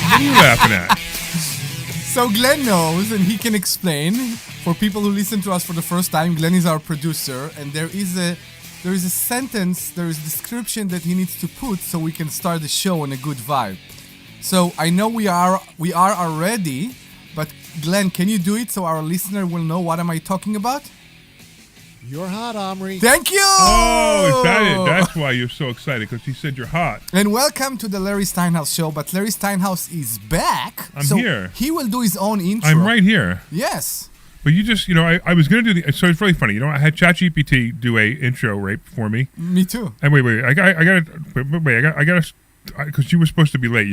What are you laughing at? So Glenn knows, and he can explain. For people who listen to us for the first time, Glenn is our producer, and there is a sentence, there is a description that he needs to put so we can start the show on a good vibe. So I know we are already, but Glenn, can you do it so our listener will know what am I talking about? You're hot, Omri. Thank you! Oh, is that it? That's why you're so excited, because he said you're hot. And welcome to the Larry Steinhouse show, but Larry Steinhouse is back. I'm here. He will do his own intro. I'm right here. Yes. But you just, I was going to do so it's really funny. I had ChatGPT do a intro right for me. Me too. And wait, I got to, because you were supposed to be late.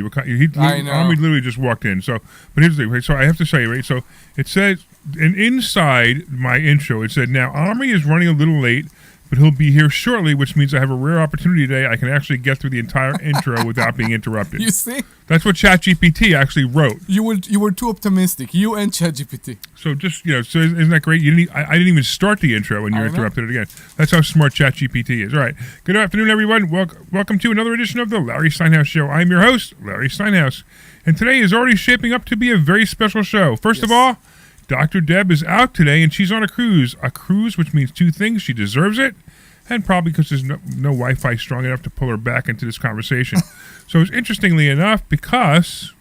I know. Omri literally just walked in. So, but here's the thing, right? So I have to say, right? So it says, and inside my intro, it said, now Omri is running a little late, but he'll be here shortly, which means I have a rare opportunity today. I can actually get through the entire intro without being interrupted. You see? That's what ChatGPT actually wrote. You were too optimistic. You and ChatGPT. So just, so isn't that great? I didn't even start the intro and you interrupted it again. That's how smart ChatGPT is. All right. Good afternoon, everyone. Welcome to another edition of the Larry Steinhouse Show. I'm your host, Larry Steinhouse. And today is already shaping up to be a very special show. First of all, Dr. Deb is out today and she's on a cruise. A cruise, which means two things. She deserves it. And probably because there's no Wi-Fi strong enough to pull her back into this conversation. So it's interestingly enough because...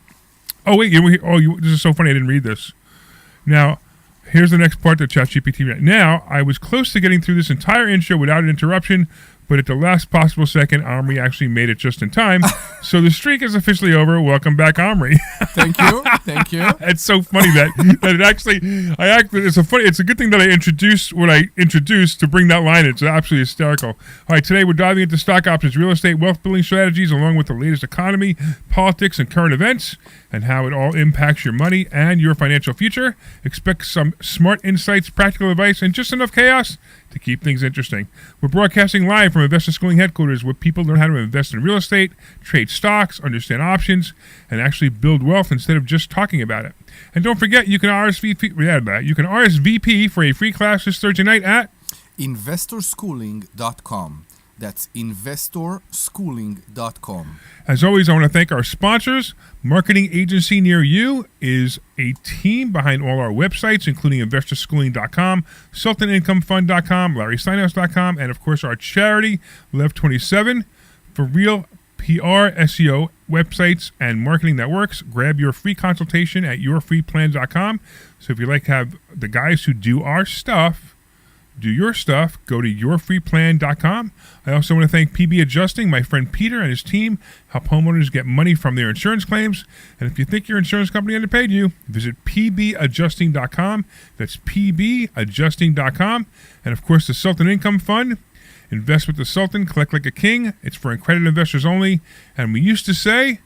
Oh, wait. This is so funny. I didn't read this. Now, here's the next part that ChatGPT read. Now, I was close to getting through this entire intro without an interruption, but at the last possible second, Omri actually made it just in time. So the streak is officially over. Welcome back, Omri. Thank you. It's so funny that it actually, it's a good thing that I introduced what I introduced to bring that line. It's absolutely hysterical. All right, today we're diving into stock options, real estate, wealth building strategies, along with the latest economy, politics, and current events, and how it all impacts your money and your financial future. Expect some smart insights, practical advice, and just enough chaos to keep things interesting. We're broadcasting live from Investor Schooling headquarters where people learn how to invest in real estate, trade stocks, understand options, and actually build wealth instead of just talking about it. And don't forget, you can RSVP for a free class this Thursday night at investorschooling.com. That's investorschooling.com. As always, I want to thank our sponsors. Marketing agency near you is a team behind all our websites, including investorschooling.com, sultanIncomeFund.com, LarrySteinhouse.com, and of course our charity, Lev27, for real PR, SEO, websites, and marketing that works. Grab your free consultation at yourfreeplan.com. So if you'd like to have the guys who do our stuff do your stuff, go to yourfreeplan.com. I also want to thank PB Adjusting, my friend Peter and his team help homeowners get money from their insurance claims. And if you think your insurance company underpaid you, visit pbadjusting.com. That's pbadjusting.com. And of course, the Sultan Income Fund. Invest with the Sultan, collect like a king. It's for accredited investors only. And we used to say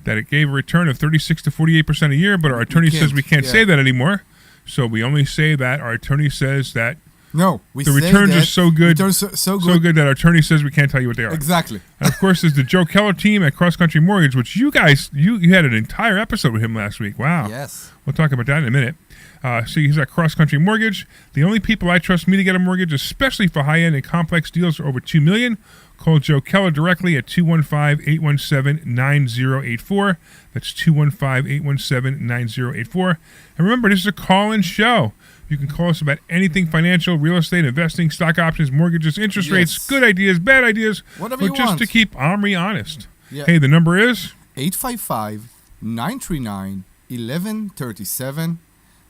that it gave a return of 36 to 48% a year, but our attorney says we can't say that anymore. So we only say that our attorney says that the returns are so good, so good that our attorney says we can't tell you what they are. Exactly. And of course, there's the Joe Keller team at Cross Country Mortgage, which you guys, you had an entire episode with him last week. Wow. Yes. We'll talk about that in a minute. So he's at Cross Country Mortgage. The only people I trust me to get a mortgage, especially for high-end and complex deals for over $2 million. Call Joe Keller directly at 215-817-9084. That's 215-817-9084. And remember, this is a call-in show. You can call us about anything financial, real estate, investing, stock options, mortgages, interest rates, good ideas, bad ideas, whatever you just want. to keep Omri honest. Yeah. Hey, the number is 855-939-1137.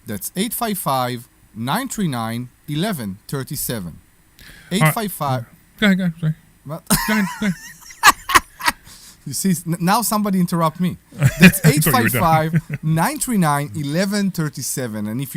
That's 855-939-1137. 855. Go ahead. Sorry. What? Go ahead. You see, now somebody interrupt me. That's 855-939-1137. And if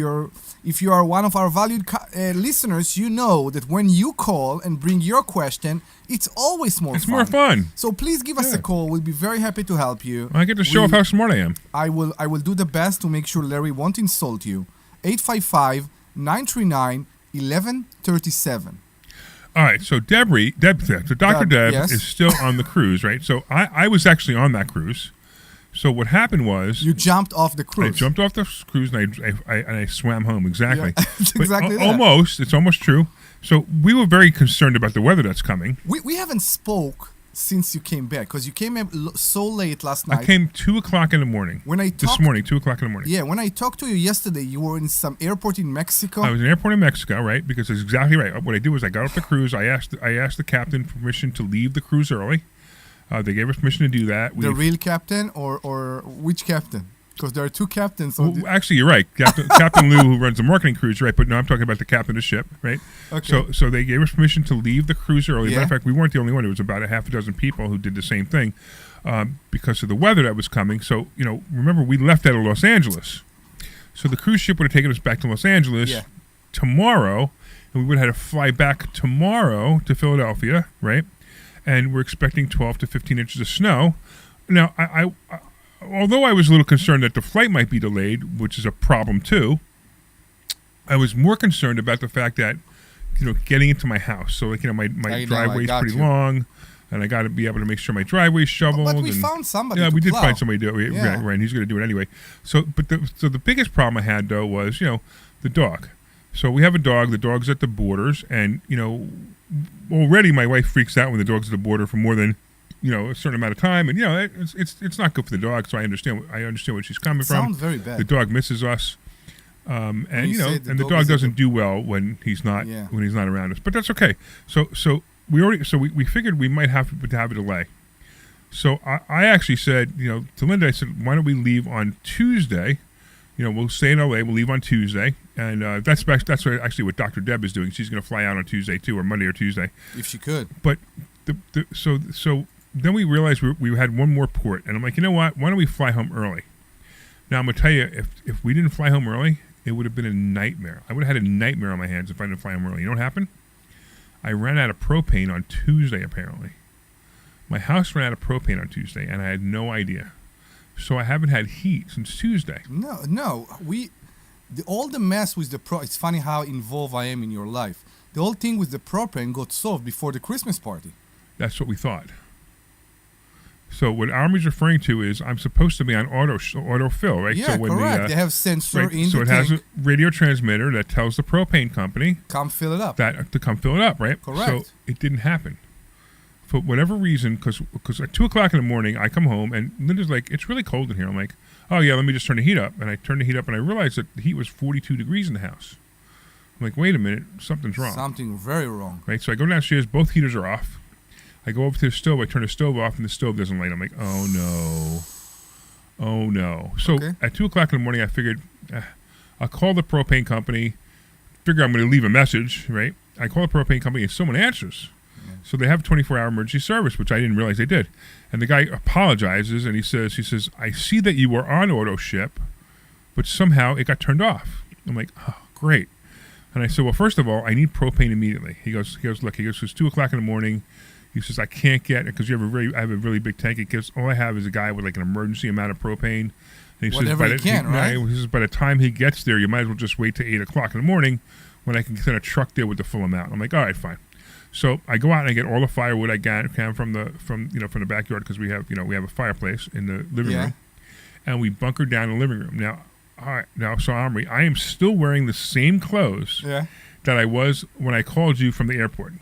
you are one of our valued listeners, you know that when you call and bring your question, it's always more fun. It's more fun. So please give us a call. We'll be very happy to help you. I get to show off how smart I am. I will do the best to make sure Larry won't insult you. 855-939-1137. All right, so Dr. Deb is still on the cruise, right? So I was actually on that cruise. So what happened was... You jumped off the cruise. I jumped off the cruise and I swam home, exactly. Yeah, exactly that. Almost. It's almost true. So we were very concerned about the weather that's coming. We haven't spoke since you came back? Because you came so late last night. I came 2 o'clock in the morning. This morning, 2 o'clock in the morning. Yeah, when I talked to you yesterday, you were in some airport in Mexico. I was in an airport in Mexico, right? Because that's exactly right. What I did was I got off the cruise. I asked the captain permission to leave the cruise early. They gave us permission to do that. The real captain or which captain? Because there are two captains. Well, actually, you're right. Captain Lou, who runs the marketing cruise, right? But no, I'm talking about the captain of the ship, right? Okay. So they gave us permission to leave the cruise early. Yeah. Matter of fact, we weren't the only one. It was about a half a dozen people who did the same thing because of the weather that was coming. So, remember, we left out of Los Angeles. So the cruise ship would have taken us back to Los Angeles tomorrow, and we would have had to fly back tomorrow to Philadelphia, right? And we're expecting 12 to 15 inches of snow. Now, I although I was a little concerned that the flight might be delayed, which is a problem too, I was more concerned about the fact that, getting into my house. So, my driveway is pretty long, and I got to be able to make sure my driveway's shoveled. But we found somebody. Yeah, to we did plow. find somebody to do it. Yeah. Right, and he's going to do it anyway. So, the biggest problem I had though was, the dog. So we have a dog. The dog's at the borders, and already my wife freaks out when the dog's at the border for more than a certain amount of time, and it's not good for the dog. So I understand where she's coming from. Sounds very bad. The dog misses us, and the dog is doesn't do well when he's not around us. But that's okay. So we figured we might have to have a delay. So I actually said to Linda, I said, why don't we leave on Tuesday? We'll stay in LA. We'll leave on Tuesday, and that's actually what Dr. Deb is doing. She's going to fly out on Tuesday too, or Monday or Tuesday, if she could. But so then we realized we had one more port, and I'm like, you know what? Why don't we fly home early? Now I'm gonna tell you, if we didn't fly home early, it would have been a nightmare. I would have had a nightmare on my hands if I didn't fly home early. You know what happened? I ran out of propane on Tuesday. Apparently, my house ran out of propane on Tuesday, and I had no idea. So I haven't had heat since Tuesday. No. All the mess with the it's funny how involved I am in your life. The whole thing with the propane got solved before the Christmas party. That's what we thought. So what Omri's referring to is I'm supposed to be on autofill, right? Yeah, so when correct. They have sensor in so the it tank. has a radio transmitter that tells the propane company Come fill it up. to come fill it up, right? Correct. So it didn't happen. For whatever reason, because at 2 o'clock in the morning, I come home, and Linda's like, it's really cold in here. I'm like, oh, yeah, let me just turn the heat up. And I turned the heat up, and I realized that the heat was 42 degrees in the house. I'm like, wait a minute, something's wrong. Something very wrong. Right, so I go downstairs, both heaters are off. I go over to the stove, I turn the stove off, and the stove doesn't light. I'm like, oh no. So at 2 o'clock in the morning, I figured, I'll call the propane company, figure I'm going to leave a message, right? I call the propane company, and someone answers. Yeah. So they have 24-hour emergency service, which I didn't realize they did. And the guy apologizes, and he says, I see that you were on auto ship, but somehow it got turned off. I'm like, oh, great. And I said, well, first of all, I need propane immediately. He goes, look, it's 2 o'clock in the morning. He says, I can't get it because I have a really big tank. He gives, all I have is a guy with like an emergency amount of propane. And he Whatever says, right? He says, by the time he gets there, you might as well just wait till 8 o'clock in the morning when I can send a truck there with the full amount. I'm like, all right, fine. So I go out and I get all the firewood I can from the backyard because we have a fireplace in the living room, and we bunker down in the living room. So Omri, I am still wearing the same clothes that I was when I called you from the airport.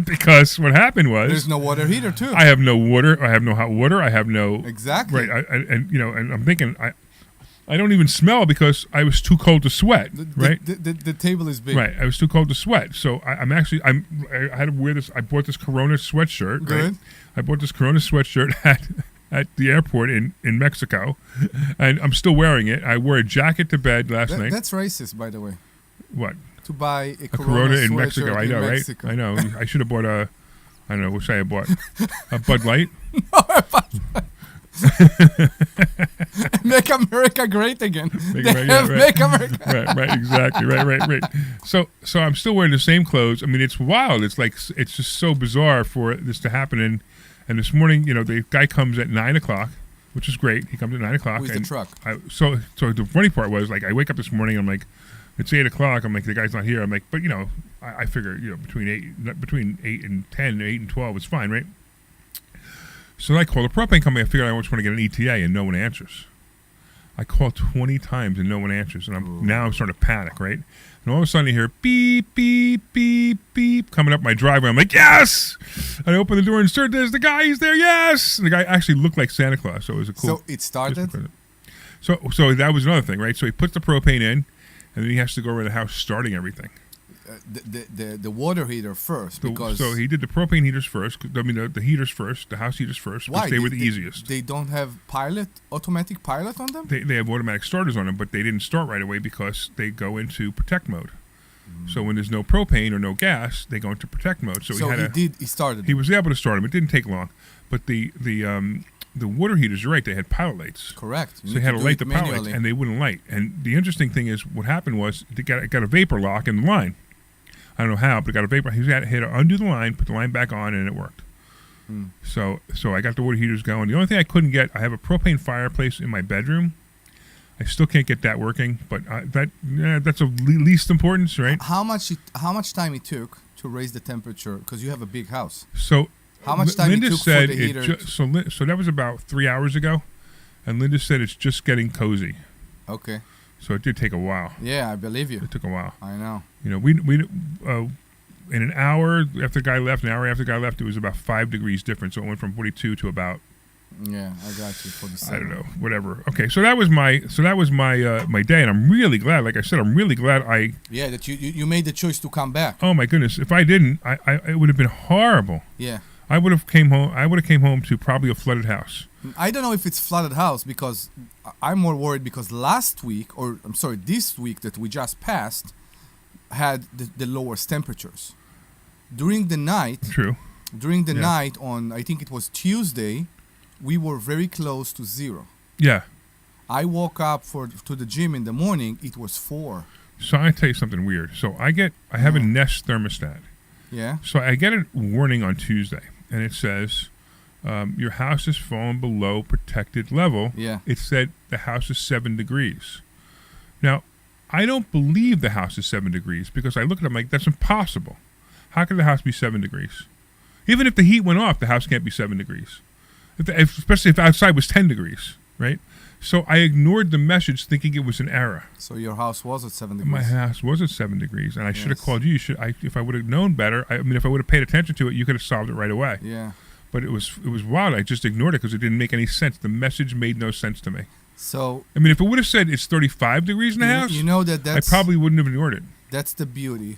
Because what happened was there's no water heater too. I have no water. I have no hot water. I have no exactly. Right. And I'm thinking I don't even smell because I was too cold to sweat. Right. The table is big. Right. I was too cold to sweat. So I had to wear this. I bought this Corona sweatshirt. Good. Right? I bought this Corona sweatshirt at the airport in Mexico, and I'm still wearing it. I wore a jacket to bed last night. That's racist, by the way. What? To buy a Corona in Mexico. I know, right? I know. I should have bought I don't know. What should I have bought? A Bud Light? Make America great again. Make America. Right. Exactly. Right. So I'm still wearing the same clothes. I mean, it's wild. It's just so bizarre for this to happen. And this morning, the guy comes at 9 o'clock, which is great. He comes at 9 o'clock. Who's the truck? So the funny part was, I wake up this morning, I'm like, it's 8 o'clock. I'm like, the guy's not here. I'm like, but I figure, between 8 and 10, 8 and 12, it's fine, right? So I call the propane company. I figure I just want to get an ETA, and no one answers. I call 20 times and no one answers, and I'm starting to panic, right? And all of a sudden, I hear beep, beep, beep, beep coming up my driveway. I'm like, yes! And I open the door and sir, there's the guy. He's there. Yes! And the guy actually looked like Santa Claus, so it was a cool. So it started. So that was another thing, right? So he puts the propane in, and then he has to go around the house starting everything. The water heater first because So he did the propane heaters first. I mean the heaters first, the house heaters first. Why? Because they were the easiest. They don't have automatic pilot on them. They have automatic starters on them, but they didn't start right away because they go into protect mode. So when there's no propane or no gas, they go into protect mode. So he started. He was able to start them. It didn't take long, but the water heaters, you're right, they had pilot lights. Correct. So they had to light the pilot lights, and they wouldn't light. And the interesting thing is, what happened was it got a vapor lock in the line. I don't know how, but it got a vapor. He had to undo the line, put the line back on, and it worked. So I got the water heaters going. The only thing I couldn't get, I have a propane fireplace in my bedroom. I still can't get that working, but that's of least importance, right? How much time it took to raise the temperature? Because you have a big house. So how much time Linda it took said for the heater? So that was about 3 hours ago, and Linda said it's just getting cozy. Okay. So it did take a while. Yeah, I believe you. It took a while. I know. You know, we in an hour after the guy left, it was about 5 degrees different. So it went from 42 to about. Yeah, I got you. 47. I don't know, whatever. Okay, so that was my my day, and I'm really glad. Like I said, I'm really glad I. Yeah, that you made the choice to come back. Oh my goodness! If I didn't, it would have been horrible. Yeah. I would have came home to probably a flooded house. I don't know if it's flooded house because I'm more worried because this week that we just passed had the lowest temperatures. During the night. True. During the night on, I think it was Tuesday, we were very close to 0. Yeah. I woke up to the gym in the morning, it was 4. So I tell you something weird. So I have a Nest thermostat. Yeah. So I get a warning on Tuesday, and it says, your house has fallen below protected level. Yeah. It said the house is 7 degrees. Now, I don't believe the house is 7 degrees because I look at it, I'm like, that's impossible. How can the house be 7 degrees? Even if the heat went off, the house can't be 7 degrees. Especially if outside was 10 degrees, right? So I ignored the message thinking it was an error. So your house was at 7 degrees? My house was at 7 degrees, and I should have called you. If I would have known better, if I would have paid attention to it, you could have solved it right away. Yeah. But it was wild. I just ignored it because it didn't make any sense. The message made no sense to me. So if it would have said it's 35 degrees in the house, you know that's I probably wouldn't have ignored it. That's the beauty,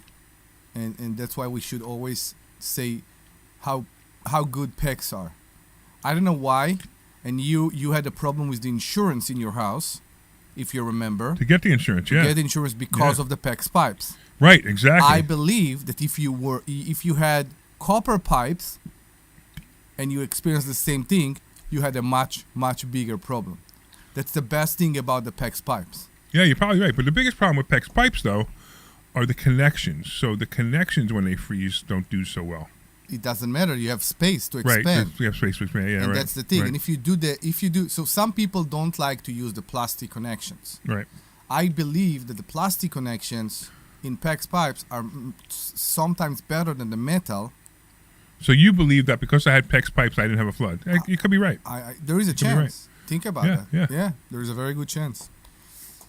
and that's why we should always say how good PECs are. I don't know why, and you had a problem with the insurance in your house, if you remember. To get the insurance, to get insurance because of the PEX pipes. Right, exactly. I believe that if you had copper pipes, and you experienced the same thing, you had a much bigger problem. That's the best thing about the PEX pipes. Yeah, you're probably right. But the biggest problem with PEX pipes, though, are the connections. So the connections, when they freeze, don't do so well. It doesn't matter. You have space to expand. Right, we have space to expand. Yeah, and right. that's the thing. Right. And if you do, so some people don't like to use the plastic connections. Right. I believe that the plastic connections in PEX pipes are sometimes better than the metal. So you believe that because I had PEX pipes, I didn't have a flood? You could be right. There is a chance. Think about that. Yeah. There is a very good chance.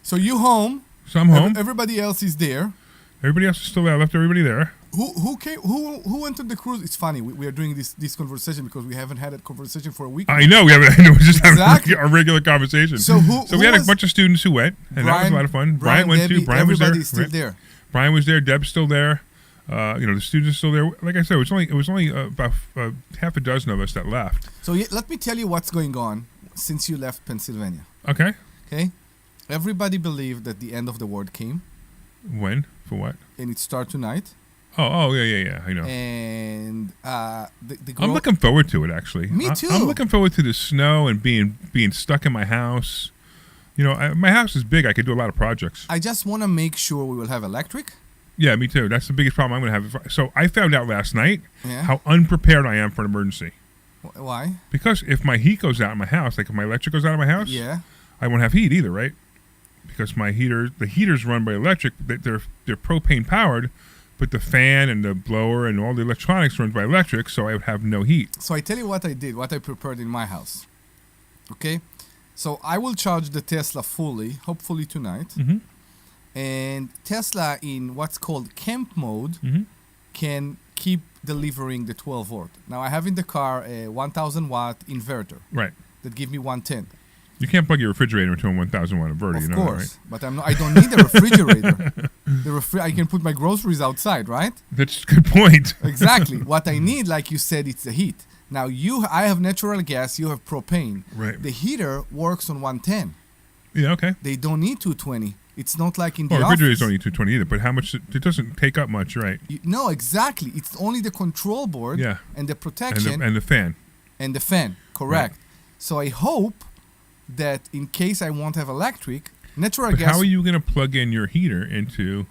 So you home? So I'm home. Everybody else is there. Everybody else is still there. I left everybody there. Who came? Who entered the cruise? It's funny. We are doing this conversation because we haven't had a conversation for a week. I know we haven't. We're just having a regular conversation. So we had a bunch of students who went, and that was a lot of fun. Brian went too. Brian was there. Everybody's still there. Brian was there. Deb's still there. The students still there. Like I said, it was only about half a dozen of us that left. So let me tell you what's going on since you left Pennsylvania. Okay. Everybody believed that the end of the world came. When? For what? And it started tonight. Oh, yeah, I know. And I'm looking forward to it, actually. Me too. I'm looking forward to the snow and being stuck in my house. My house is big. I could do a lot of projects. I just want to make sure we will have electric. Yeah, me too. That's the biggest problem I'm going to have. So I found out last night how unprepared I am for an emergency. Why? Because if my heat goes out in my house, like if my electric goes out of my house, I won't have heat either, right? Because the heaters run by electric. They're propane powered, but the fan and the blower and all the electronics runs by electric, so I would have no heat. So I tell you what I did, what I prepared in my house. Okay, So I will charge the Tesla fully, hopefully tonight. Mm-hmm. And Tesla in what's called camp mode Mm-hmm. can keep delivering the 12 volt. Now I have in the car a 1000 watt inverter Right. that give me 110. You can't plug your refrigerator into a 1,000 watt inverter. Of you know course, that, but I don't need a refrigerator. I can put my groceries outside, right? right? That's a good point. Exactly. What I need, like you said, it's the heat. Now I have natural gas, you have propane. Right. The heater works on 110. Yeah, okay. They don't need 220. It's not like in the Well, office. refrigerators don't need 220 either, but how much? It doesn't take up much, right? No, exactly. It's only the control board Yeah. and the And protection the fan. and the fan. Correct. So I hope that in case I won't have electric, natural But gas. how are you going to plug in your heater into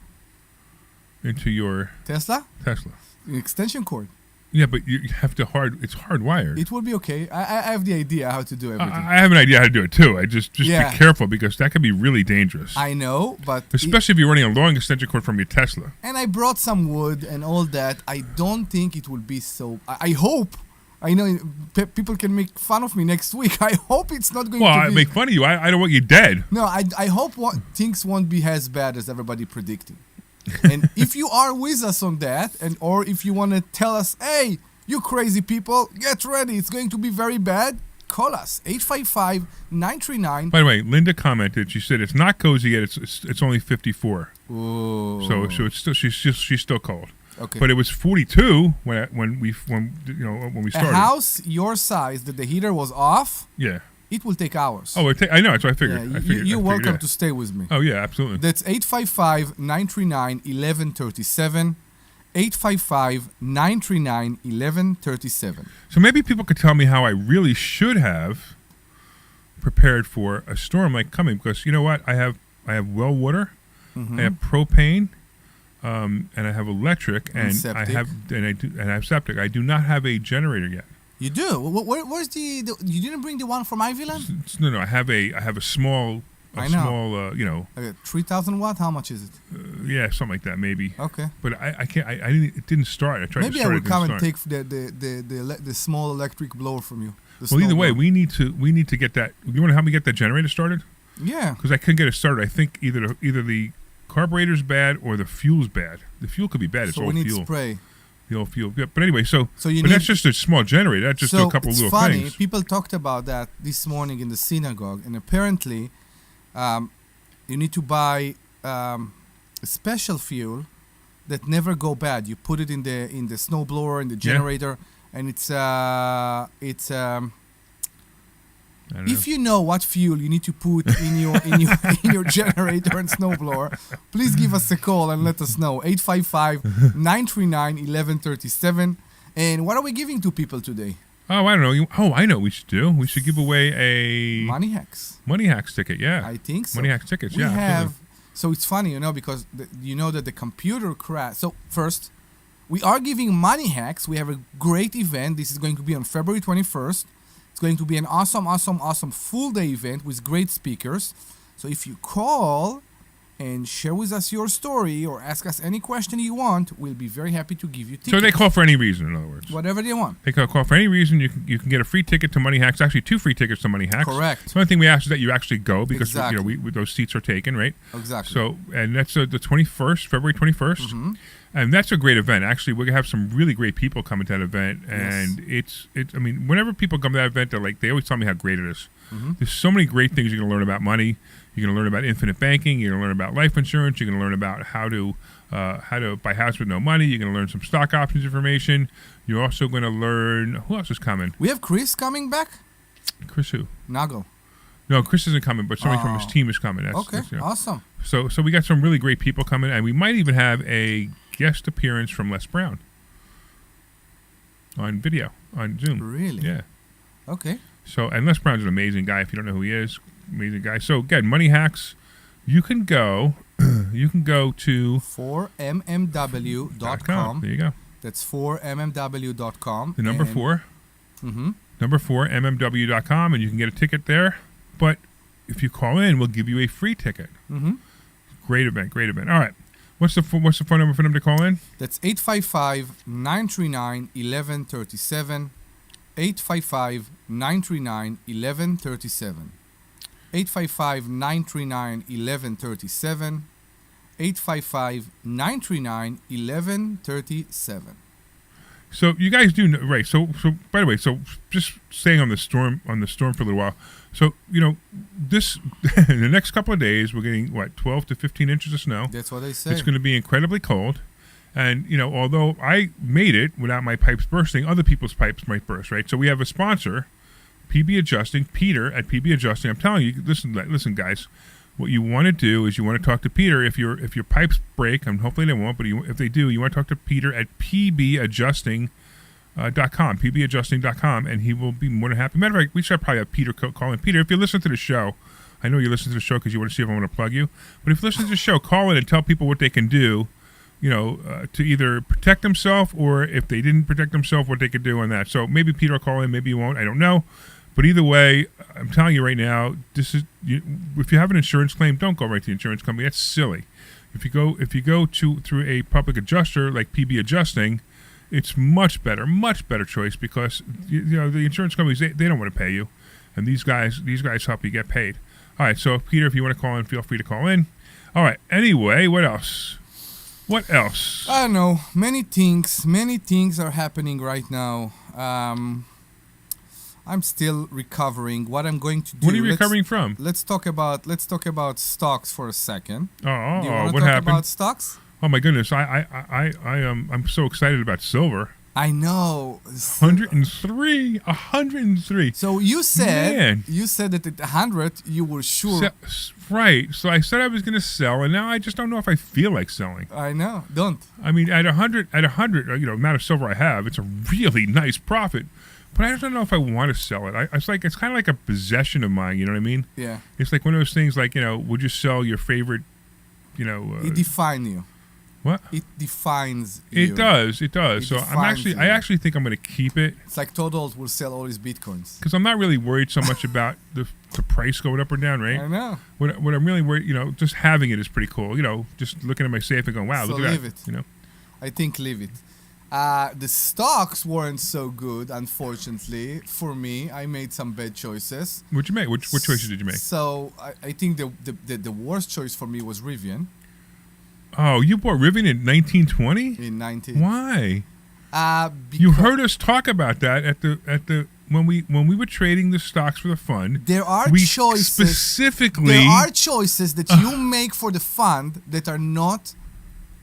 your Tesla? Tesla? An extension cord. Yeah, but you have to it's hardwired. It will be okay. I have the idea how to do everything. I have an idea how to do it too. I just Yeah. be careful because that can be really dangerous. I know, but Especially if you're running a long extension cord from your Tesla. and I brought some wood and all that. I don't think it will be so. I hope. I know people can make fun of me next week. I hope it's not going Well, to I be. make fun of you. I don't want you dead. No, I hope things won't be as bad as everybody predicting. And if you are with us on that, or if you want to tell us, hey, you crazy people, get ready, it's going to be very bad, call us 855-939. By the way, Linda commented. She said it's not cozy yet. It's only 54. Ooh. So it's still she's still cold. Okay. But it was 42 when we A started. house your size that the heater was off, Yeah. it will take hours. Oh, I know. That's what I yeah, figured. you're welcome yeah. to stay with me. Oh yeah, absolutely. That's 855-939-1137. 855-939-1137. So maybe people could tell me how I really should have prepared for a storm like coming, because you know what? I have well water, Mm-hmm. I have propane, and I have electric, and I septic. have septic. I do not have a generator yet. You do? Where's the you didn't bring the one from Ivyland? No, I have a small, I know. small, 3,000 watt? How much is it? yeah, something like that maybe. Okay. But I can't. I didn't. It didn't start. I tried Maybe to I start. will come and start. take the small electric blower from you. The Well, either snow way, blower. we need to get that. You want to help me get that generator started? Yeah. Because I couldn't get it started. I think either the carburetor's bad or the fuel's bad. The fuel could be bad. It's So we old need fuel. spray. The old fuel. Yeah, but anyway, So you but need. that's just a small generator. That's just So a couple it's little funny. things. People talked about that this morning in the synagogue, and apparently, you need to buy a special fuel that never go bad. You put it in the snowblower, in the generator, and it's I don't know. if you know what fuel you need to put in your in your generator and snowblower, please give us a call and let us know. 855-939-1137. And what are we giving to people today? Oh, I don't know. I know what we should do. We should give away a Money hacks. Money Hacks ticket. Yeah. I think so. Money Hacks tickets. We yeah. have. So it's funny, because you know that the computer crash. So first, we are giving Money Hacks. We have a great event. This is going to be on February 21st. It's going to be an awesome full day event with great speakers. So if you call and share with us your story or ask us any question you want, we'll be very happy to give you tickets. So they call for any reason, in other words. Whatever they want. They call for any reason. You can get a free ticket to Money Hacks. Actually, 2 free tickets to Money Hacks. Correct. The only thing we ask is that you actually go because Exactly. those seats are taken, right? Exactly. So, and that's the 21st, February 21st. Mm-hmm. And that's a great event. Actually, we're going to have some really great people coming to that event. And it's I mean, whenever people come to that event, they always tell me how great it is. Mm-hmm. There's so many great things you're going to learn about money. You're going to learn about infinite banking. You're going to learn about life insurance. You're going to learn about how to buy a house with no money. You're going to learn some stock options information. You're also going to learn, who else is coming? We have Chris coming back? Chris who? Nago. No, Chris isn't coming, but somebody from his Oh. team is coming. Okay, you know. awesome. So we got some really great people coming, and we might even have a guest appearance from Les Brown on video, on Zoom. Really? Yeah. Okay. So, and Les Brown's an amazing guy. If you don't know who he is, amazing guy. So again, Money Hacks, you can go to .4mmw.com. There you go. That's 4mmw.com. The number 4. Mm-hmm. Number 4, mmw.com, and you can get a ticket there. But if you call in, we'll give you a free ticket. Mm-hmm. Great event. All right. What's the phone number for them to call in? That's 855-939-1137. 855-939-1137. 855-939-1137. 855-939-1137. So you guys do know, right? So by the way, so just staying on the storm for a little while. So this in the next couple of days we're getting 12 to 15 inches of snow. That's what they say. It's going to be incredibly cold, and although I made it without my pipes bursting, other people's pipes might burst, right? So we have a sponsor, PB Adjusting, Peter at PB Adjusting. I'm telling you, listen, guys. What you want to do is you want to talk to Peter if your pipes break, and hopefully they won't, but if they do, you want to talk to Peter at pbadjusting.com, pbadjusting.com, and he will be more than happy. Matter of fact, we should probably have Peter call in. Peter, if you listen to the show, I know you listen to the show because you want to see if I want to plug you, but if you listen to the show, call in and tell people what they can do, to either protect themselves, or if they didn't protect themselves, what they could do on that. So maybe Peter will call in, maybe he won't, I don't know. But either way, I'm telling you right now, if you have an insurance claim, don't go right to the insurance company. That's silly. If you go through a public adjuster like PB Adjusting, it's much better choice because the insurance companies they don't want to pay you, and these guys help you get paid. All right, so Peter, if you want to call in, feel free to call in. All right. Anyway, what else? I don't know. Many things are happening right now. I'm still recovering. What I'm going to do? What are you recovering from? Let's talk about stocks for a second. Oh, do you want to what talk happened? about stocks? Oh my goodness, I'm so excited about silver. I know. 103. So you said Man. that at 100 you were sure. Right. So I said I was going to sell, and now I just don't know if I feel like selling. I know. Don't. I mean, at 100, amount of silver I have, it's a really nice profit. But I don't know if I want to sell it. It's kind of like a possession of mine. You know what I mean? Yeah. It's like one of those things. Like would you sell your favorite? It defines you. What? It defines you. It does. It So defines you. I actually think I'm going to keep it. It's like Todos will sell all his bitcoins. Because I'm not really worried so much about the price going up or down, right? I know. What I'm really worried, just having it is pretty cool. Just looking at my safe and going, wow, So look at leave that. it. I think leave it. The stocks weren't so good, unfortunately, for me. I made some bad choices. What'd you make? What choices did you make? So I think the worst choice for me was Rivian. Oh, you bought Rivian in 1920? In 19. Why? You heard us talk about that at the when we were trading the stocks for the fund. There are choices. Specifically, there are choices that you make for the fund that are not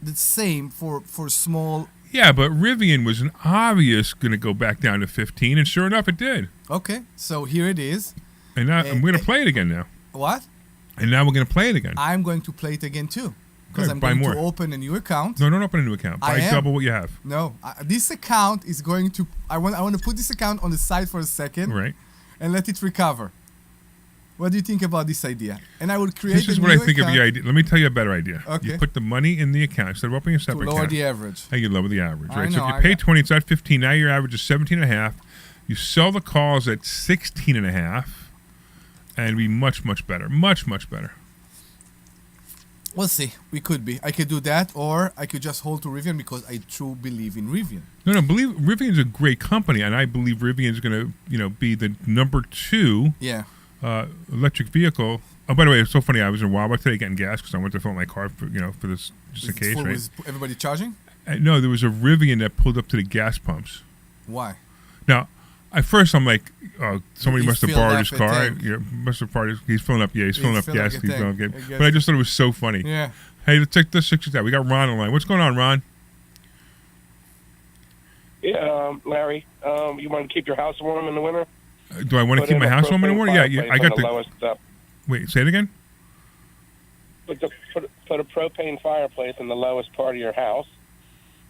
the same for small. Yeah, but Rivian was an obvious going to go back down to 15, and sure enough, it did. Okay, so here it is. And now we're going to play it again now. What? And now we're going to play it again. I'm going to play it again too. Because Good, I'm buy going more. to open a new account. No, don't open a new account. Buy double what you have. No, this account is going to. I want to put this account on the side for a second. Right. And let it recover. What do you think about this idea? And I would create. This is what I think of the idea. Let me tell you a better idea. Okay. You put the money in the account instead of opening a separate to lower account. the average. And you lower the average, right? I So know, if you pay 20, it's at 15. Now your average is 17.5. You sell the calls at 16.5, and it'd be much better. Much better. We'll see. We could be. I could do that, or I could just hold to Rivian because I truly believe in Rivian. No, Rivian's a great company, and I believe Rivian's going to, be the number 2 electric vehicle. Oh, by the way, it's so funny. I was in Wawa today getting gas because I went to fill my car for this just in case, right? Was everybody charging? No, there was a Rivian that pulled up to the gas pumps. Why? Now, at first I'm like, somebody He must have filled borrowed up his a car. tank. Must have borrowed. He's filling up. Yeah, he's filling up gas. like a He's filling up tank. gas. I guess. But I just thought it was so funny. Yeah. Hey, let's check this out. We got Ron on the line. What's going on, Ron? Yeah, Larry. You want to keep your house warm in the winter? Do I want to keep my house warm in the morning? Yeah. I got the. Lowest up. Wait, say it again. Put a propane fireplace in the lowest part of your house,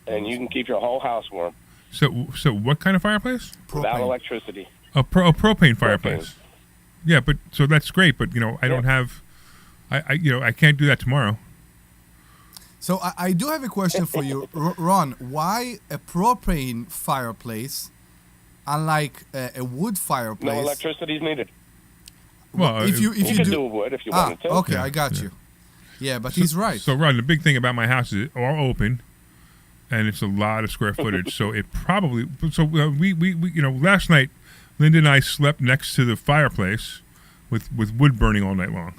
and you can keep your whole house warm. So what kind of fireplace? Without electricity. A propane fireplace. Yeah, but so that's great. But I don't have. I can't do that tomorrow. So I do have a question for you, Ron. Why a propane fireplace, unlike a wood fireplace? No electricity is needed. Well, if you could do do wood if you wanted to. Okay, Yeah, I got you. Yeah, but he's right. So, Ron, the big thing about my house is it's all open, and it's a lot of square footage. So it probably. So we last night, Linda and I slept next to the fireplace, with wood burning all night long.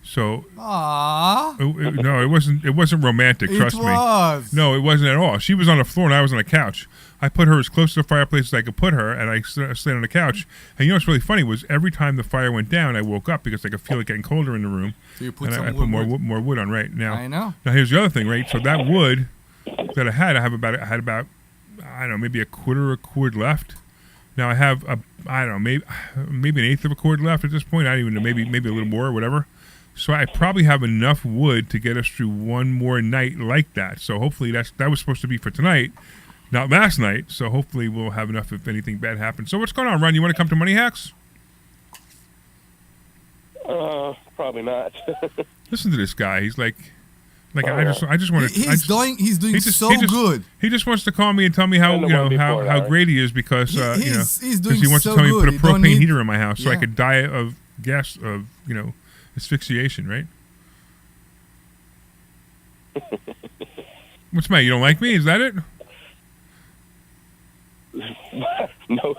So Aww. no, it wasn't romantic. Trust It me. was. No, it wasn't at all. She was on the floor and I was on the couch. I put her as close to the fireplace as I could put her, and I stayed on the couch. And you know what's really funny was every time the fire went down, I woke up because I could feel it getting colder in the room. So you put And some I put wood. more wood on right now. I know. Now here's the other thing, right? So that wood that I had about I don't know, maybe a quarter of a cord left. Now I have I don't know, maybe an eighth of a cord left at this point. I don't even know, maybe a little more or whatever. So I probably have enough wood to get us through one more night like that. So hopefully that was supposed to be for tonight, not last night. So hopefully we'll have enough if anything bad happens. So what's going on, Ron? You want to come to Money Hacks? Probably not. Listen to this guy. He's like I just want to. He's doing good. He just wants to call me and tell me how how great he is because He's doing he wants so to tell me to good. put a You don't propane need- heater in my house so I Yeah. could die of gas of asphyxiation, right? What's the matter? You don't like me? Is that it? No,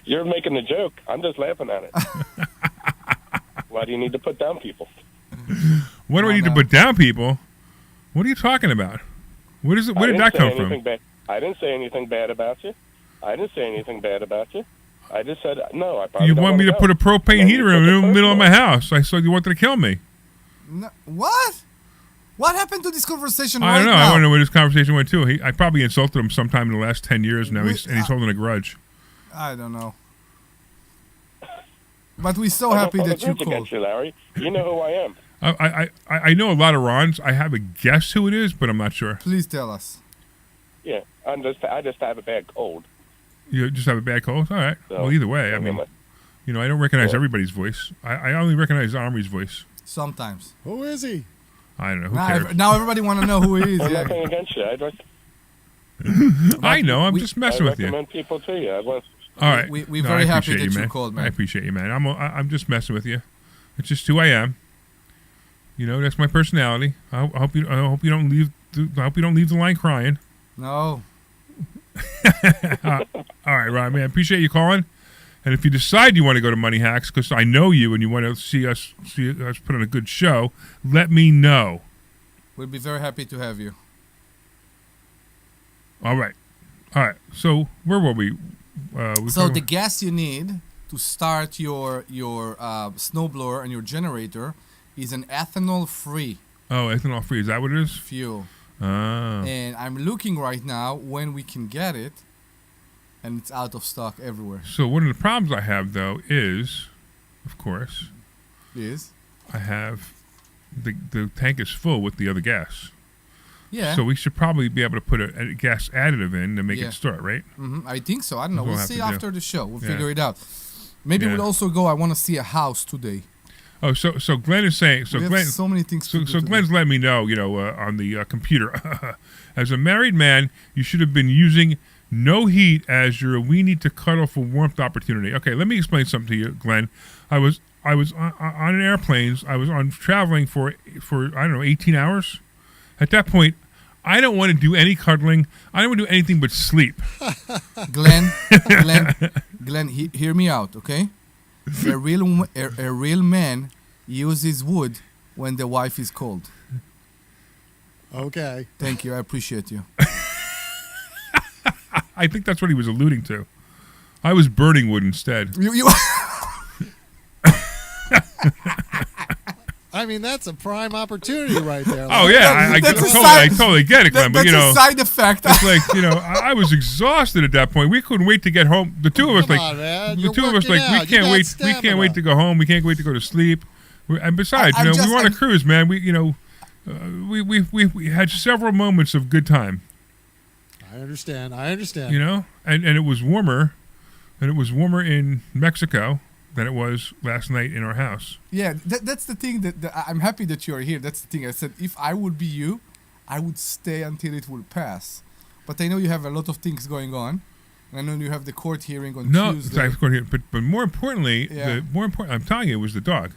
you're making the joke. I'm just laughing at it. Why do you need to put down people? What do I need to put down, people? What are you talking about? What is it? Where did that come from? I didn't say anything bad about you. I didn't say anything bad about you. I just said no. I probably You don't want me to go. put a propane And heater you in took the it middle of my personally. house? I said you wanted to kill me. No, what? What happened to this conversation I right don't know. now? I want to know where this conversation went to. I probably insulted him sometime in the last 10 years now, he's holding a grudge. I don't know. But we're so I happy don't hold that a you grudge called. against you, Larry. You know who I am. I know a lot of Rons. I have a guess who it is, but I'm not sure. Please tell us. Yeah, I just have a bad cold. You just have a bad cold? All right. So, Well, either way, I mean, I don't recognize Yeah. everybody's voice. I only recognize Omri's voice. Sometimes. Who is he? I don't know. Who cares? Now everybody want to know who he is. I'm Yeah. nothing against you. I know. I'm we- just I messing with you. recommend people to you. All right. We're No, very I happy appreciate that you man. called, man. I appreciate you, man. I'm just messing with you. It's just who I am. That's my personality. I hope you don't leave. I hope you don't leave the line crying. No. All right, Ron, man. I appreciate you calling. And if you decide you want to go to Money Hacks, because I know you and you want to see us put on a good show, let me know. We'll be very happy to have you. All right. So where were we? So the gas you need to start your snowblower and your generator is an ethanol-free ethanol free. Is that what it is? fuel. Ah. And I'm looking right now when we can get it, and it's out of stock everywhere. So one of the problems I have though is, of course, I have the tank is full with the other gas. Yeah. So we should probably be able to put a gas additive in to make Yeah. it start, right? I think so. I don't know. We'll We'll have see to do. after the show. We'll Yeah. figure it out. Maybe Yeah. we'll also go. I want to see a house today. Oh, so Glenn is saying. So we Glenn. have so many things to do. So today. Glenn's letting me know, on the computer. As a married man, you should have been using no heat as your we need to cuddle for warmth opportunity. Okay, let me explain something to you, Glenn. I was on an airplanes. I was on traveling for I don't know 18 hours. At that point, I don't want to do any cuddling. I don't want to do anything but sleep. Glenn, hear me out, okay? A real man uses wood when the wife is cold. Okay. Thank you. I appreciate you. I think that's what he was alluding to. I was burning wood instead. You I mean, that's a prime opportunity right there. Oh yeah, I That's a totally get it, Glenn. that's But a side effect. it's like I was exhausted at that point. We couldn't wait to get home. The two of us, Come like on, man. the You're two of us, working like we out. You can't got wait. We stamina. can't wait to go home. We can't wait to go to sleep. And besides, I'm we just- were on a I'm- cruise, man. We had several moments of good time. I understand. And it was warmer, in Mexico than it was last night in our house. Yeah, that's the thing that I'm happy that you're here. That's the thing. I said if I would be you, I would stay until it will pass. But I know you have a lot of things going on. I know you have the court hearing on Tuesday. But more importantly, Yeah. I'm telling you, it was the dog.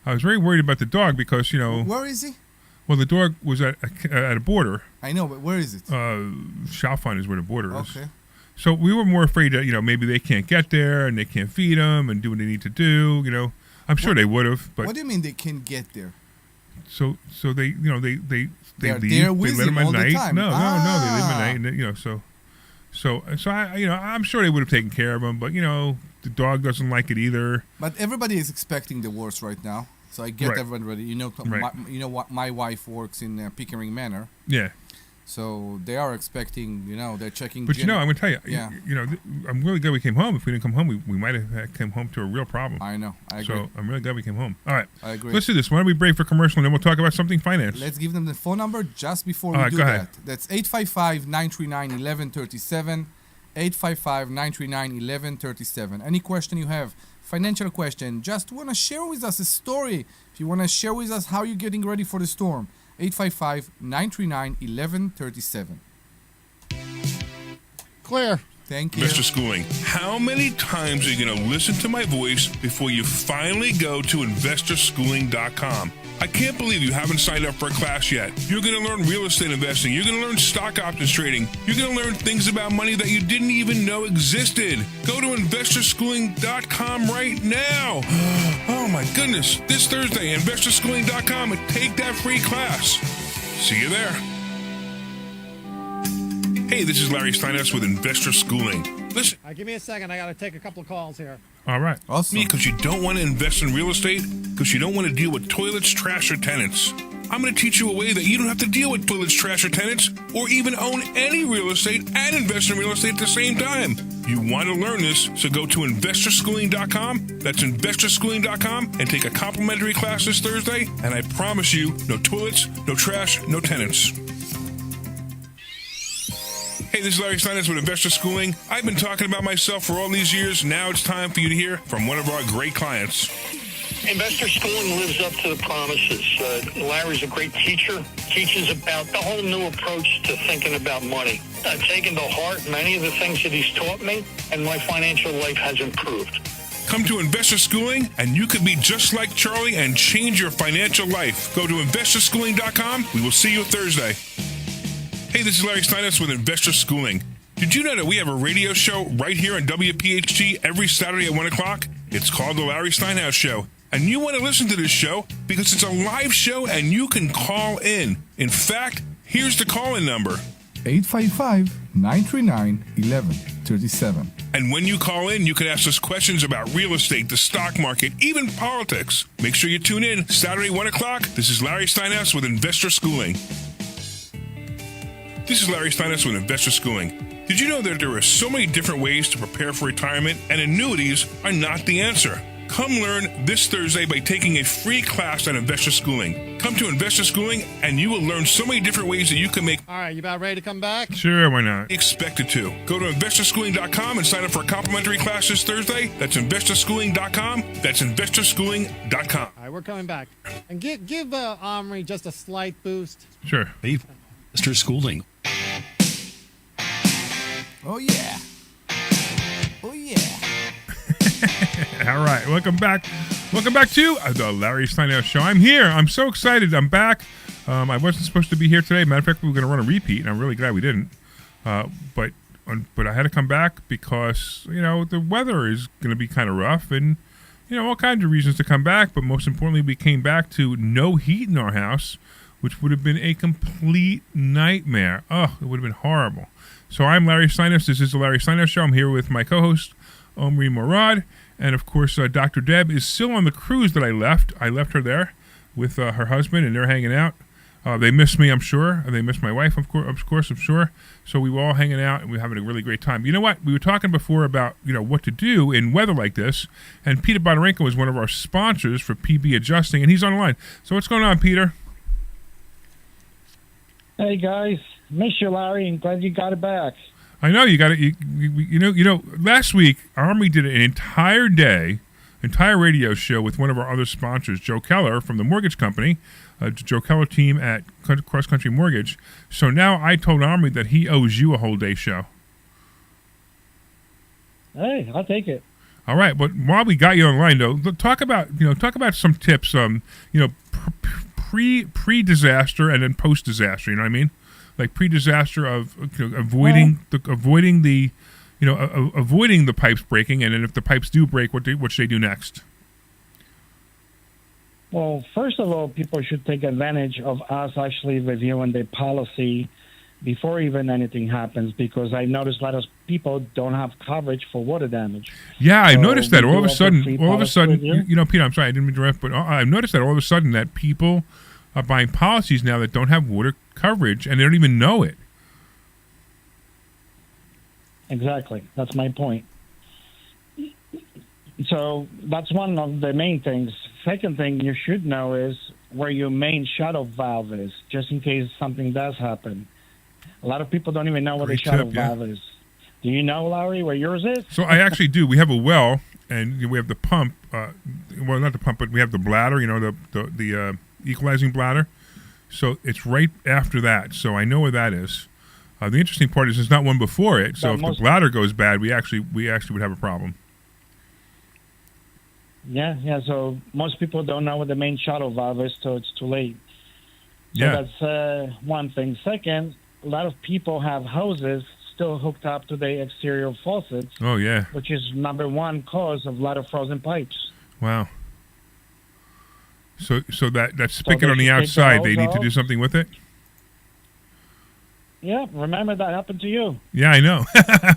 I was very worried about the dog because Where is he? well, the dog was at a border. I know, but where is it? Chalfont is where the border is. Okay. So we were more afraid that maybe they can't get there and they can't feed them and do what they need to do. I'm sure they would have, but What do you mean they can get there? so they they They're leave. there They with let him them at all the night. time. No, they leave them at Ah. night. And, so I I'm sure they would have taken care of him, but the dog doesn't like it either. But everybody is expecting the worst right now. So I get Right. everybody. Right. What my wife works in Pickering Manor, Yeah, so they are expecting. They're checking. but I'm gonna tell you, Yeah. I'm really glad we came home. If we didn't come home, we might have come home to a real problem. I know. I agree. So I'm really glad we came home. All right, I agree. let's do this. Why don't we break for commercial and then we'll talk about something finance? Let's give them the phone number just before we All right, do go that. ahead. That's 855-939-1137. 855-939-1137. Any question you have, financial question, just want to share with us a story. If you want to share with us how you're getting ready for the storm, 855-939-1137. Clear. Thank you. Mr. Schooling, how many times are you going to listen to my voice before you finally go to investorschooling.com? I can't believe you haven't signed up for a class yet. You're going to learn real estate investing. You're going to learn stock options trading. You're going to learn things about money that you didn't even know existed. Go to investorschooling.com right now. Oh my goodness. This Thursday, investorschooling.com, and take that free class. See you there. Hey, this is Larry Steinhouse with Investor Schooling. Listen. Give me a second. I got to take a couple of calls here. All right. Awesome. Because you don't want to invest in real estate, because you don't want to deal with toilets, trash, or tenants. I'm going to teach you a way that you don't have to deal with toilets, trash, or tenants, or even own any real estate and invest in real estate at the same time. You want to learn this, so go to investorschooling.com. That's investorschooling.com, and take a complimentary class this Thursday. And I promise you, no toilets, no trash, no tenants. Hey, this is Larry Steinhouse with Investor Schooling. I've been talking about myself for all these years. Now it's time for you to hear from one of our great clients. Investor Schooling lives up to the promises. Larry's a great teacher, teaches about the whole new approach to thinking about money. I've taken to heart many of the things that he's taught me, and my financial life has improved. Come to Investor Schooling, and you could be just like Charlie and change your financial life. Go to investorschooling.com. We will see you Thursday. Hey, this is Larry Steinhouse with Investor Schooling. Did you know that we have a radio show right here on WPHT every Saturday at 1 o'clock? It's called The Larry Steinhouse Show. And you want to listen to this show because it's a live show and you can call in. In fact, here's the call-in number. 855-939-1137. And when you call in, you can ask us questions about real estate, the stock market, even politics. Make sure you tune in Saturday, 1 o'clock. This is Larry Steinhouse with Investor Schooling. This is Larry Steinhouse with Investor Schooling. Did you know that there are so many different ways to prepare for retirement, and annuities are not the answer? Come learn this Thursday by taking a free class on Investor Schooling. Come to Investor Schooling, and you will learn so many different ways that you can make... All right, you about ready to come back? Sure, why not? Expected to. Go to investorschooling.com and sign up for a complimentary class this Thursday. That's investorschooling.com. That's investorschooling.com. All right, we're coming back. And give Omri just a slight boost. Sure. Mr. Schooling. Oh, yeah. Oh, yeah. All right, welcome back. Welcome back to the Larry Steinhouse Show. I'm here. I'm so excited. I'm back. I wasn't supposed to be here today. Matter of fact, we were going to run a repeat, and I'm really glad we didn't. But I had to come back because, the weather is going to be kind of rough and, all kinds of reasons to come back. But most importantly, we came back to no heat in our house, which would have been a complete nightmare. Oh, it would have been horrible. So I'm Larry Steinhouse. This is the Larry Steinhouse Show. I'm here with my co-host, Omri Morad. And, of course, Dr. Deb is still on the cruise that I left. I left her there with her husband, and they're hanging out. They miss me, I'm sure. They miss my wife, of course, I'm sure. So we were all hanging out, and we were having a really great time. You know what? We were talking before about, what to do in weather like this. And Peter Bonarenko is one of our sponsors for PB Adjusting, and he's on the line. So what's going on, Peter? Hey guys, miss you, Larry, and glad you got it back. I know you got it. Last week Omri did an entire radio show with one of our other sponsors, Joe Keller from the mortgage company, Joe Keller team at Cross Country Mortgage. So now I told Omri that he owes you a whole day show. Hey, I'll take it. All right, but while we got you online, though, talk about some tips. Pre-disaster and then post-disaster. You know what I mean? Like pre-disaster of avoiding the pipes breaking, and then if the pipes do break, what should they do next? Well, first of all, people should take advantage of us actually reviewing the policy before even anything happens, because I noticed a lot of people don't have coverage for water damage. Yeah, I So noticed that we all do of a offer sudden, free policy review. you know, Peter, I'm sorry, I didn't mean to interrupt, but I've noticed that all of a sudden that people are buying policies now that don't have water coverage and they don't even know it. Exactly. That's my point. So that's one of the main things. Second thing you should know is where your main shut-off valve is, just in case something does happen. A lot of people don't even know where the Great shut-off tip, yeah. valve is. Do you know, Larry, where yours is? So I actually do. We have a well, and we have the pump. Well, not the pump, but we have the bladder. You know, the equalizing bladder. So it's right after that. So I know where that is. The interesting part is there's not one before it. So But if the bladder goes bad, we actually would have a problem. Yeah. So most people don't know what the main shut-off valve is, so it's too late. So Yeah. that's one thing. Second, a lot of people have hoses still hooked up to the exterior faucets, Oh yeah. which is number one cause of a lot of frozen pipes. Wow. So that spigot they on the should take the outside, they hose need to off. do something with it. Yeah, remember that happened to you. Yeah, I know,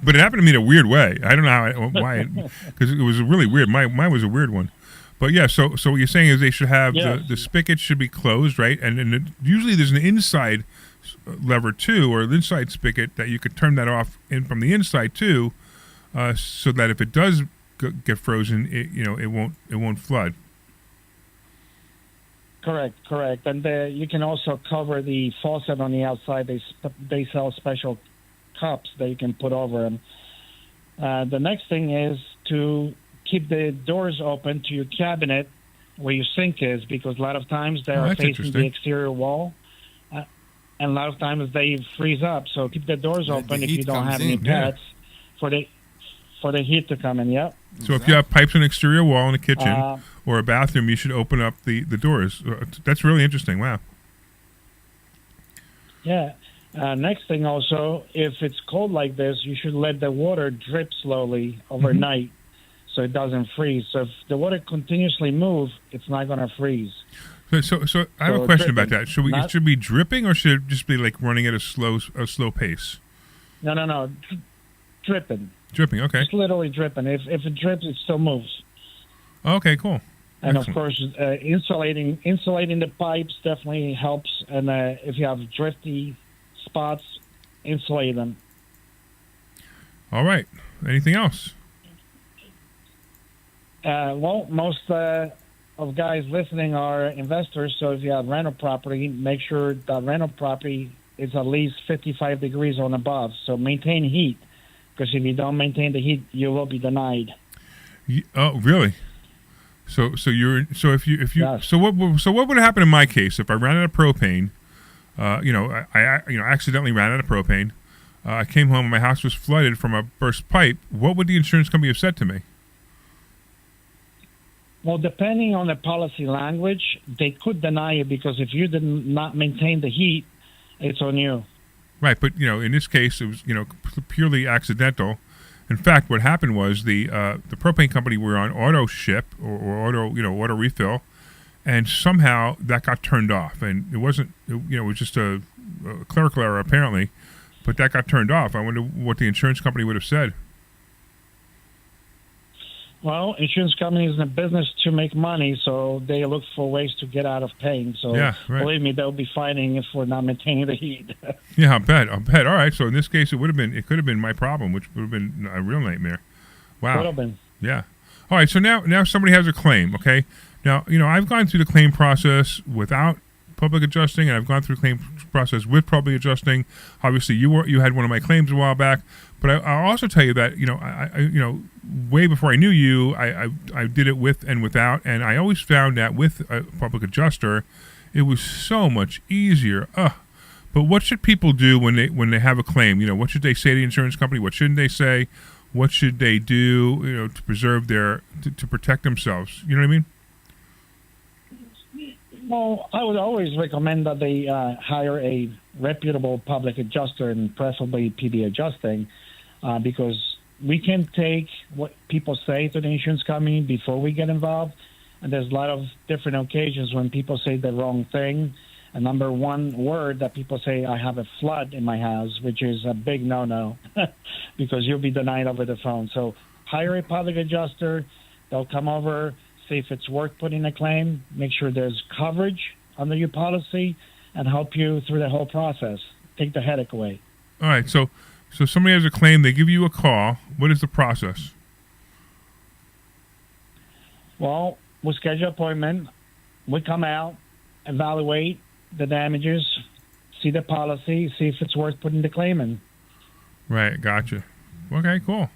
but it happened to me in a weird way. I don't know why, because it was really weird. Mine was a weird one, but yeah. So what you're saying is they should have Yes. the spigot should be closed, right? And usually there's an inside lever too, or an inside spigot that you could turn that off in from the inside too, so that if it does get frozen, it won't flood. Correct. And you can also cover the faucet on the outside. They sell special cups that you can put over them. The next thing is to keep the doors open to your cabinet where your sink is, because a lot of times they are that's facing interesting. the exterior wall, and a lot of times they freeze up. So keep the doors Let open the if you heat don't comes have any in. Yeah. pets for the heat to come in. Yep. So if you have pipes in an exterior wall in a kitchen Uh, or a bathroom, you should open up the doors. That's really interesting. Wow. Yeah. Next thing also, if it's cold like this, you should let the water drip slowly overnight so it doesn't freeze. So if the water continuously moves, it's not going to freeze. So I have a So question about dripping, that. Should not- it should be dripping, or should it just be like running at a slow pace? No. Dripping. Dripping. Okay. It's literally dripping. If it drips, it still moves. Okay. Cool. And Excellent. of course, insulating the pipes definitely helps. And if you have drifty spots, insulate them. All right. Anything else? Well, most of guys listening are investors, so if you have rental property, make sure that rental property is at least 55 degrees and above. So maintain heat, because if you don't maintain the heat, you will be denied. Oh, really? So if you Yes. so what would happen in my case if I ran out of propane? I accidentally ran out of propane. I came home and my house was flooded from a burst pipe. What would the insurance company have said to me? Well, depending on the policy language, they could deny you, because if you did not maintain the heat, it's on you. Right, but in this case, it was purely accidental. In fact, what happened was the propane company were on auto ship or auto refill, and somehow that got turned off, and it wasn't it was just a clerical error apparently, but that got turned off. I wonder what the insurance company would have said. Well, insurance companies in the business to make money, so they look for ways to get out of paying. So Yeah, right. believe me, they'll be fighting if we're not maintaining the heat. Yeah, I'll bet. All right, so in this case, it could have been my problem, which would have been a real nightmare. Wow. Could have been. Yeah. All right. So now somebody has a claim. Okay. Now I've gone through the claim process without public adjusting, and I've gone through the claim process with public adjusting. Obviously, you had one of my claims a while back, but I'll also tell you that I way before I knew you, I did it with and without, and I always found that with a public adjuster, it was so much easier. But what should people do when they have a claim? What should they say to the insurance company? What shouldn't they say? What should they do, to preserve to protect themselves? You know what I mean? Well, I would always recommend that they hire a reputable public adjuster, and preferably PB adjusting, because we can take what people say to the insurance company before we get involved, And there's a lot of different occasions when people say the wrong thing. And number one word that people say, I have a flood in my house, which is a big no-no because you'll be denied over the phone. So hire a public adjuster. They'll come over, see if it's worth putting a claim, make sure there's coverage under your policy, and help you through the whole process. Take the headache away. All right, so somebody has a claim, they give you a call. What is the process? Well, we schedule an appointment. We come out, evaluate the damages, see the policy, see if it's worth putting the claim in. Right, gotcha. Okay, cool.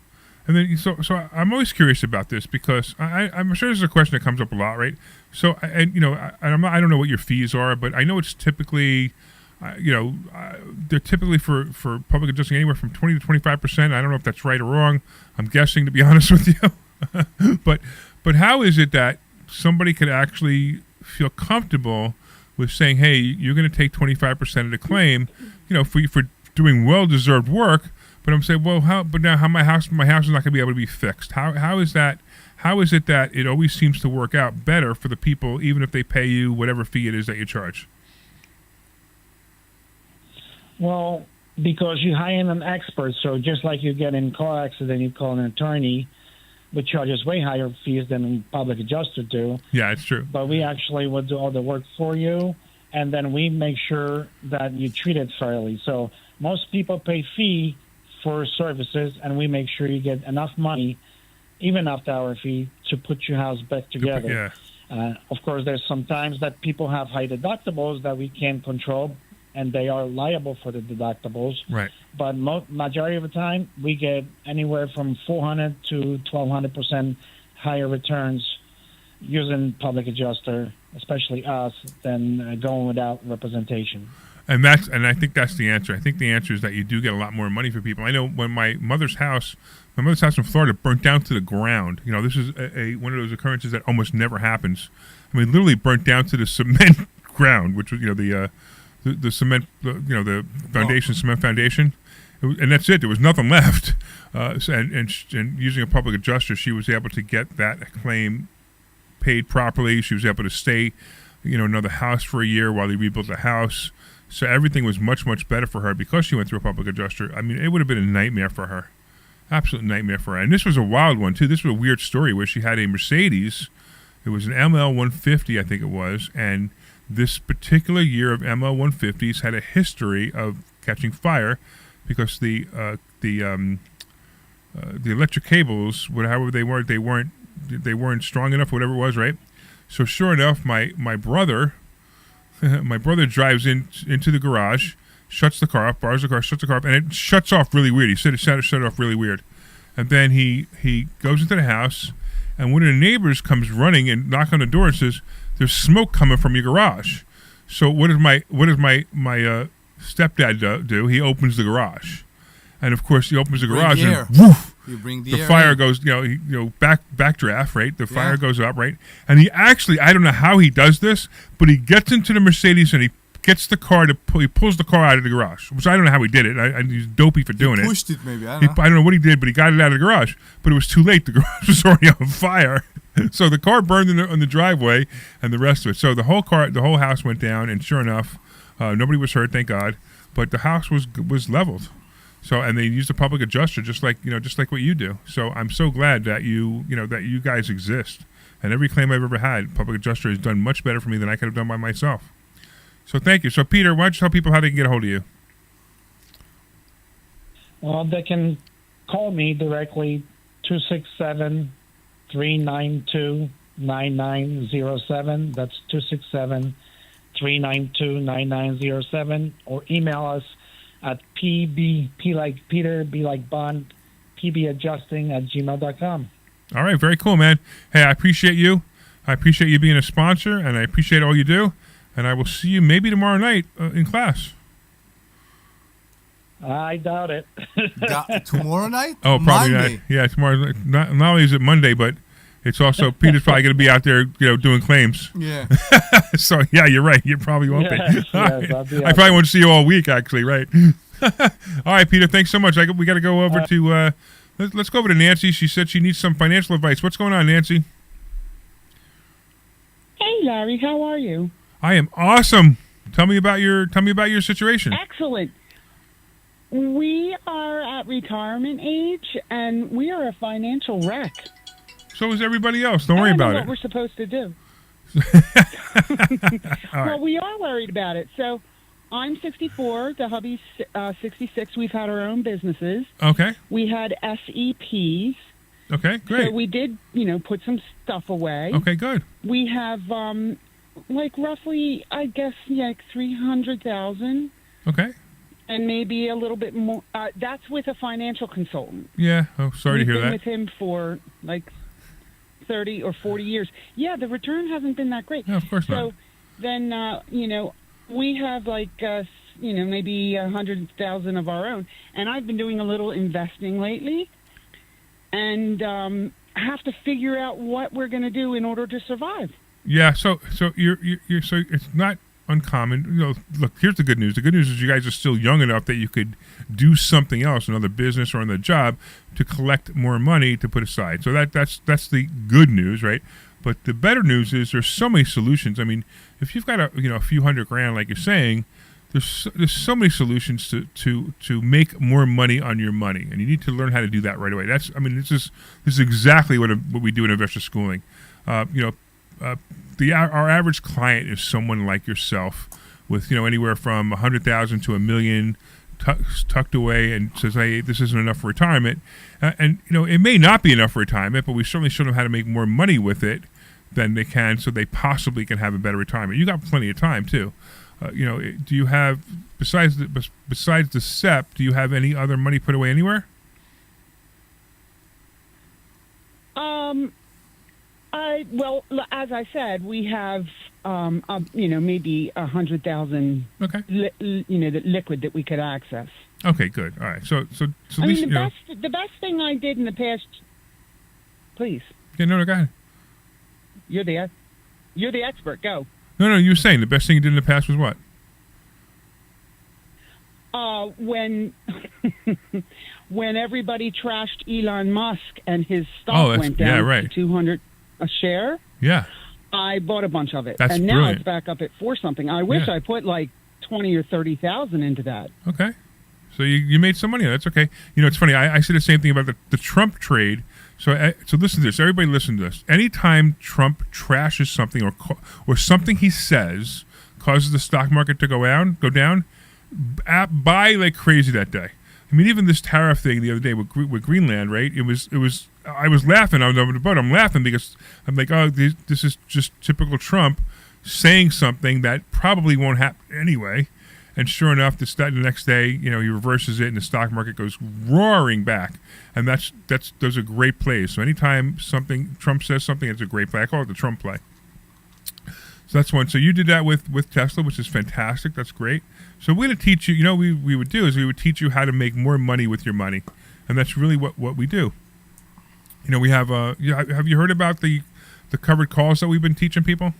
And then, so I'm always curious about this because I'm sure this is a question that comes up a lot, right? So, I don't know what your fees are, but I know it's typically, they're typically for public adjusting anywhere from 20 to 25%. I don't know if that's right or wrong. I'm guessing, to be honest with you. But how is it that somebody could actually feel comfortable with saying, hey, you're going to take 25% of the claim, for doing well-deserved work? But I'm saying, well, how my house is not going to be able to be fixed? How is that? How is it that it always seems to work out better for the people, even if they pay you whatever fee it is that you charge? Well, because you hire an expert, so just like you get in a car accident, you call an attorney, which charges way higher fees than public adjuster do. Yeah, it's true. But we actually will do all the work for you, and then we make sure that you treat it fairly. So most people pay fee for services, and we make sure you get enough money, even after our fee, to put your house back together. Yeah. Of course, there's sometimes that people have high deductibles that we can't control, and they are liable for the deductibles. Right. But majority of the time, we get anywhere from 400 to 1,200% higher returns using public adjuster, especially us, than going without representation. And I think that's the answer. I think the answer is that you do get a lot more money for people. I know when my mother's house in Florida burnt down to the ground. This is one of those occurrences that almost never happens. I mean, literally burnt down to the cement ground, which was the cement, the foundation, cement foundation, and that's it. There was nothing left. And using a public adjuster, she was able to get that claim paid properly. She was able to stay, another house for a year while they rebuilt the house. So everything was much, much better for her because she went through a public adjuster. I mean, it would have been a nightmare for her. Absolute nightmare for her. And this was a wild one, too. This was a weird story where she had a Mercedes. It was an ML 150, I think it was. And this particular year of ML 150s had a history of catching fire because the electric cables, whatever they weren't strong enough, whatever it was, right? So sure enough, my brother drives into the garage, shuts the car off, bars the car, shuts the car off, and it shuts off really weird. He said it shut off really weird. And then he goes into the house, and one of the neighbors comes running and knocks on the door and says, "There's smoke coming from your garage." So what does my stepdad do? He opens the garage, and of course he opens the garage and woof. You bring The fire goes, backdraft, right? The fire goes up, right? And he actually, I don't know how he does this, but he gets into the Mercedes and he gets the car he pulls the car out of the garage, which I don't know how he did it. He's dopey for doing it. He pushed it maybe, I don't know. I don't know what he did, but he got it out of the garage. But it was too late. The garage was already on fire. So the car burned in the driveway and the rest of it. So the whole house went down, and sure enough, nobody was hurt, thank God. But the house was leveled. So, and they used a public adjuster just like what you do. So I'm so glad that that you guys exist. And every claim I've ever had, public adjuster has done much better for me than I could have done by myself. So thank you. So Peter, why don't you tell people how they can get a hold of you? Well, they can call me directly, 267-392-9907. That's 267-392-9907. Or email us at P like Peter, B like Bond, pbadjusting@gmail.com. All right, very cool, man. Hey, I appreciate you. I appreciate you being a sponsor, and I appreciate all you do. And I will see you maybe tomorrow night in class. I doubt it. Tomorrow night? Oh, probably Monday. not. Yeah, tomorrow. Not only is it Monday, but it's also Peter's probably going to be out there, doing claims. Yeah. So yeah, you're right. You probably won't be. Yes, Right. I probably won't see you all week, actually. Right. All right, Peter. Thanks so much. We got to go over to. Let's go over to Nancy. She said she needs some financial advice. What's going on, Nancy? Larry. How are you? I am awesome. Tell me about your situation. Excellent. We are at retirement age, and we are a financial wreck. So is everybody else. Don't worry I don't know about what it. we're supposed to do. All right. Well, we are worried about it. So I'm 64. The hubby's 66. We've had our own businesses. Okay. We had SEPs. Okay, great. So we did, put some stuff away. Okay, good. We have, roughly, I guess, 300,000. Okay. And maybe a little bit more. That's with a financial consultant. Yeah. Oh, sorry to hear We've been that. with him for 30 or 40 years. Yeah, the return hasn't been that great. Yeah, of course so not. then, we have maybe 100,000 of our own. And I've been doing a little investing lately and have to figure out what we're going to do in order to survive. Yeah. So you're so it's not uncommon. Look, here's the good news. The good news is you guys are still young enough that you could do something else, another business or another job, to collect more money to put aside. So that's the good news, right? But the better news is there's so many solutions. I mean, if you've got a few $100,000, like you're saying, there's so many solutions to make more money on your money, and you need to learn how to do that right away. This is exactly what we do in investor schooling. Our average client is someone like yourself with anywhere from 100,000 to $1 million tucked away, and says, "Hey, this isn't enough for retirement." And it may not be enough for retirement, but we certainly show them how to make more money with it than they can, so they possibly can have a better retirement. You got plenty of time too. Do you have besides the SEP? Do you have any other money put away anywhere? Well, as I said, we have, maybe 100,000. Okay. The liquid that we could access. Okay, good. All right. So at I least mean, the best thing I did in the past. Please. Yeah, no, go ahead. You're the expert. Go. No, you were saying the best thing you did in the past was what? When when everybody trashed Elon Musk and his stock went down to 200 a share. Yeah. I bought a bunch of it. That's and now brilliant. It's back up at 4 something. I wish I put 20 or 30,000 into that. Okay. So you made some money. That's okay. It's funny. I say the same thing about the Trump trade. So listen to this. Everybody listen to this. Anytime Trump trashes something or something he says causes the stock market to go down, buy like crazy that day. I mean, even this tariff thing the other day with Greenland, right? It was. I was laughing. I was over the boat. I'm laughing because I'm like, oh, this is just typical Trump saying something that probably won't happen anyway. And sure enough, the next day, he reverses it, and the stock market goes roaring back. And those are great plays. So anytime Trump says something, it's a great play. I call it the Trump play. So that's one. So you did that with Tesla, which is fantastic. That's great. So we're going to teach you. We would do is we would teach you how to make more money with your money, and that's really what we do. We have. Have you heard about the covered calls that we've been teaching people?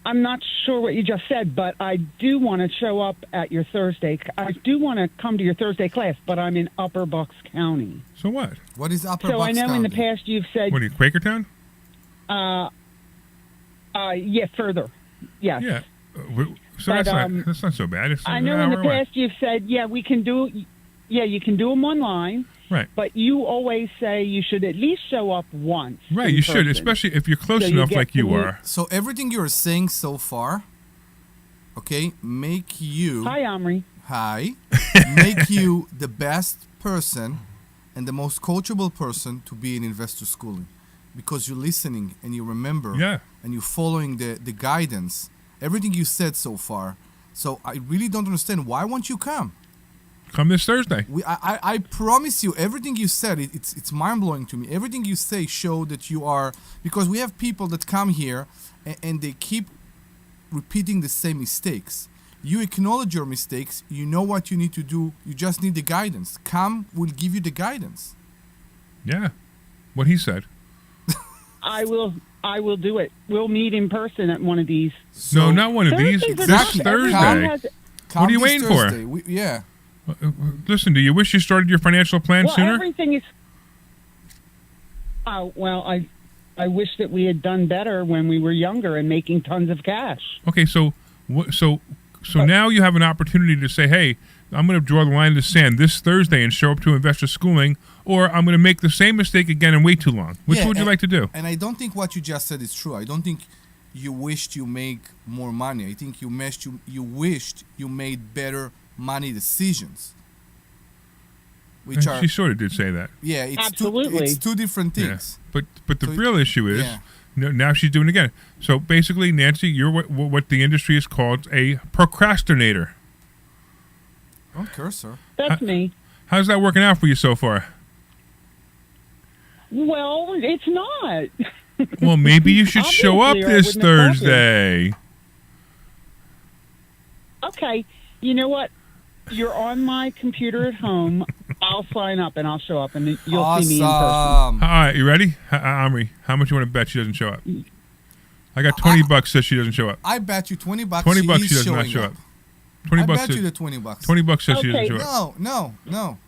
I'm not sure what you just said, but I do want to show up at your Thursday. I do want to come to your Thursday class, but I'm in Upper Bucks County. So what? What is Upper So Bucks I know County? in the past you've said. What are you, Quakertown? Yeah, further. Yes. Yeah. So But, that's not so bad. It's I an know in the hour away. past you've said, we can do. Yeah, you can do them online. Right. But you always say you should at least show up once. Right. in You should, person. especially if you're close So you enough, get like to you meet- are. So everything you're saying so far, okay, make you... Hi, Omri. Hi. Make you the best person and the most coachable person to be in investor schooling. Because you're listening and you remember and you're following the guidance. Everything you said so far. So I really don't understand. Why won't you come? Come this Thursday. I promise you, everything you said, it's mind-blowing to me. Everything you say show that you are... Because we have people that come here and they keep repeating the same mistakes. You acknowledge your mistakes. You know what you need to do. You just need the guidance. Come, we'll give you the guidance. Yeah. What he said. I will do it. We'll meet in person at one of these. No, not one of these. Thursdays are This not- Thursday. everyone has- What are you this waiting Thursday. for? Yeah. Listen, do you wish you started your financial plan Well, sooner? everything is. Oh well, I wish that we had done better when we were younger and making tons of cash. Okay, so now you have an opportunity to say, hey, I'm going to draw the line in the sand this Thursday and show up to investor schooling, or I'm going to make the same mistake again and wait too long. Which would you like to do? And I don't think what you just said is true. I don't think you wished you make more money. I think you wished you made better money decisions. Which She sort of did say that. Yeah, it's Absolutely. two different things. Yeah. But the real issue is Yeah. now she's doing it again. So basically, Nancy, you're what the industry is called a procrastinator. Don't curse her. That's me. How's that working out for you so far? Well, it's not. Well, maybe you should show up Obviously, or I this wouldn't have called you. Thursday. Okay, you know what? You're on my computer at home. I'll sign up and I'll show up, and you'll see me in person. All right, you ready? Omri, how much you want to bet she doesn't show up? I got $20 says she doesn't show up. I bet you $20. $20 she she does not showing show up. up. 20 I bucks. bet you the $20. $20 says she doesn't Okay. show up. No, not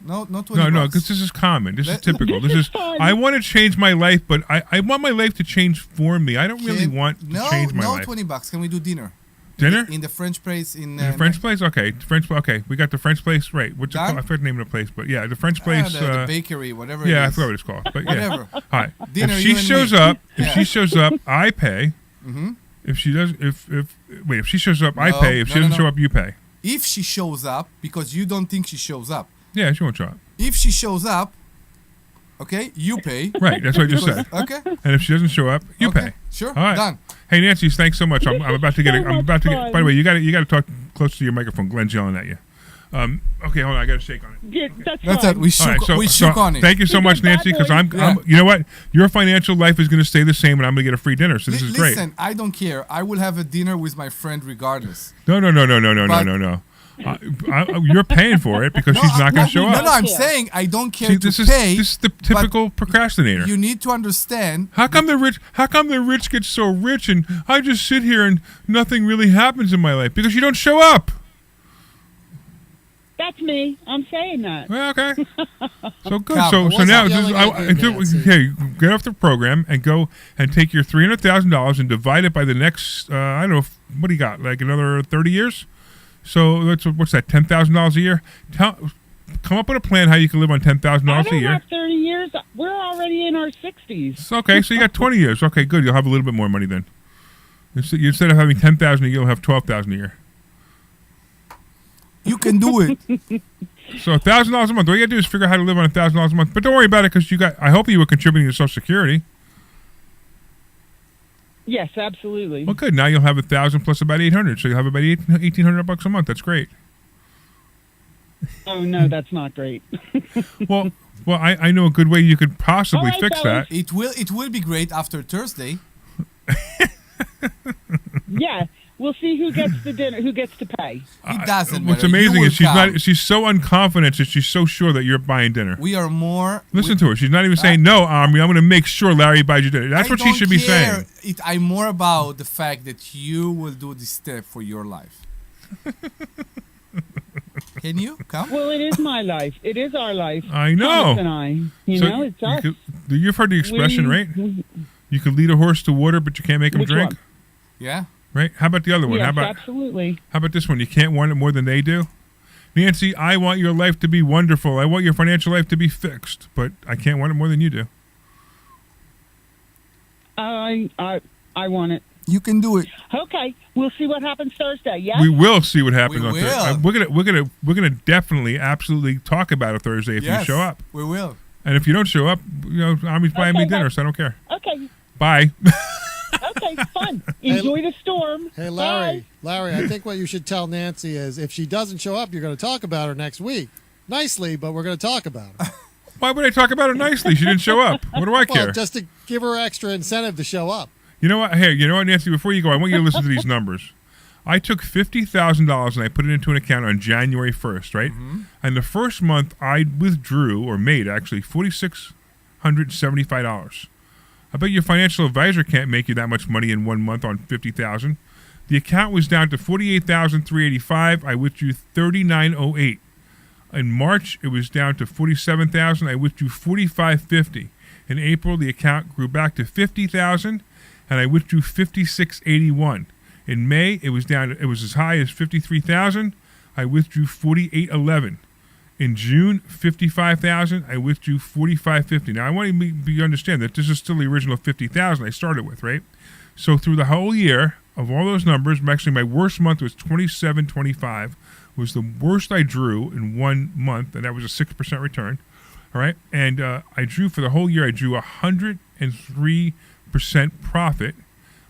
$20. No, because this is common. This is Let- typical. This This is is. fun. I want to change my life, but I want my life to change for me. I don't really want to change my life. $20. Can we do dinner? Dinner In the French place in in the French place. Okay, Okay, we got the French place. Right. What's it Done? called? I forget the name of the place, but yeah, the French place. the bakery, whatever. Yeah, it I is. forgot what it's called. But Whatever. yeah. All right. Dinner, if you she and shows me. up, Yeah. if she shows up, I pay. Mm-hmm. If she does, if she shows up, I No, pay. If she no, doesn't no. show up, you pay. If she shows up, because you don't think she shows up. Yeah, she won't show up. If she shows up, okay, you pay. Right. That's what I just said. Okay. And if she doesn't show up, you Okay, pay. sure, All right. done. Hey, Nancy, thanks so much. I'm about to get. so I'm much about to get. fun. By the way, you got to talk close to your microphone. Glenn's yelling at you. Okay, hold on. I got to shake on it. Yeah, that's That's fine. it. We shook, All right, we shook on it. Thank you so much, Bad Nancy. Because boy. I'm. You know what? Your financial life is going to stay the same, and I'm going to get a free dinner. So this is great. Listen, I don't care. I will have a dinner with my friend regardless. No. But- You're paying for it because she's not going to show No, up. no, I'm saying I don't care See, to this pay. is the typical procrastinator. You need to understand. How come the rich get so rich and I just sit here and nothing really happens in my life? Because you don't show up. That's me. I'm saying that. Well, okay. So good. Come, So what's now yelling at you, Nancy? hey, get off the program and go and take your $300,000 and divide it by the next I don't know what do you got, like another 30 years? So what's that, $10,000 a year? Come up with a plan how you can live on $10,000 I a don't year. have 30 years. We're already in our 60s. So, okay, so you got 20 years. Okay, good. You'll have a little bit more money then. Instead of having $10,000 a year, you'll have $12,000 a year. You can do it. So $1,000 a month. All you gotta do is figure out how to live on $1,000 a month. But don't worry about it because I hope you were contributing to Social Security. Yes, absolutely. Well, good. Now you'll have 1,000 plus about 800, so you'll have about $1,800 a month. That's great. Oh, no, that's not great. Well, I know a good way you could possibly All right, fix fellas. that. It will be great after Thursday. Yeah, we'll see who gets the dinner, who gets to pay. It doesn't What's matter. amazing You is will come. she's so unconfident that she's so sure that you're buying dinner. We are more. Listen to her. She's not even saying no, Omri. I'm going to make sure Larry buys you dinner. That's I what she don't should be care. saying. I'm more about the fact that you will do this step for your life. Can you come? Well, it is my life. It is our life. I know. Thomas and I. You So know, it's us. You've heard the expression, right? We- You can lead a horse to water, but you can't make him Which drink. one? Yeah. Right? How about the other one? Yes, How absolutely. about this one? You can't want it more than they do. Nancy, I want your life to be wonderful. I want your financial life to be fixed, but I can't want it more than you do. I want it. You can do it. Okay, we'll see what happens Thursday. Yeah. We will see what happens We on Thursday. will. We're gonna definitely, absolutely talk about it Thursday if Yes, you show up. We will. And if you don't show up, Ami's buying me Okay, dinner, bye. so I don't care. Okay. Bye. Okay. Fun. Enjoy the storm. Hey, Bye. Larry, I think what you should tell Nancy is if she doesn't show up, you're going to talk about her next week. Nicely, but we're going to talk about her. Why would I talk about her nicely? She didn't show up. What do I care? Well, just to give her extra incentive to show up. You know what? Hey, you know what, Nancy? Before you go, I want you to listen to these numbers. I took $50,000 and I put it into an account on January 1st, right? Mm-hmm. And the first month I withdrew, or made actually, $4,675. I bet your financial advisor can't make you that much money in 1 month on $50,000. The account was down to $48,385. I withdrew $39.08. In March, it was down to $47,000. I withdrew $45.50. In April, the account grew back to $50,000, and I withdrew $56.81. In May, it was down. It was as high as $53,000. I withdrew $48.11. In June, $55,000. I withdrew $45.50. Now, I want you to understand that this is still the original $50,000 I started with, right? So through the whole year, of all those numbers, actually my worst month was $27.25. Was the worst I drew in 1 month, and that was a 6% return. All right, and I drew for the whole year. I drew 103% profit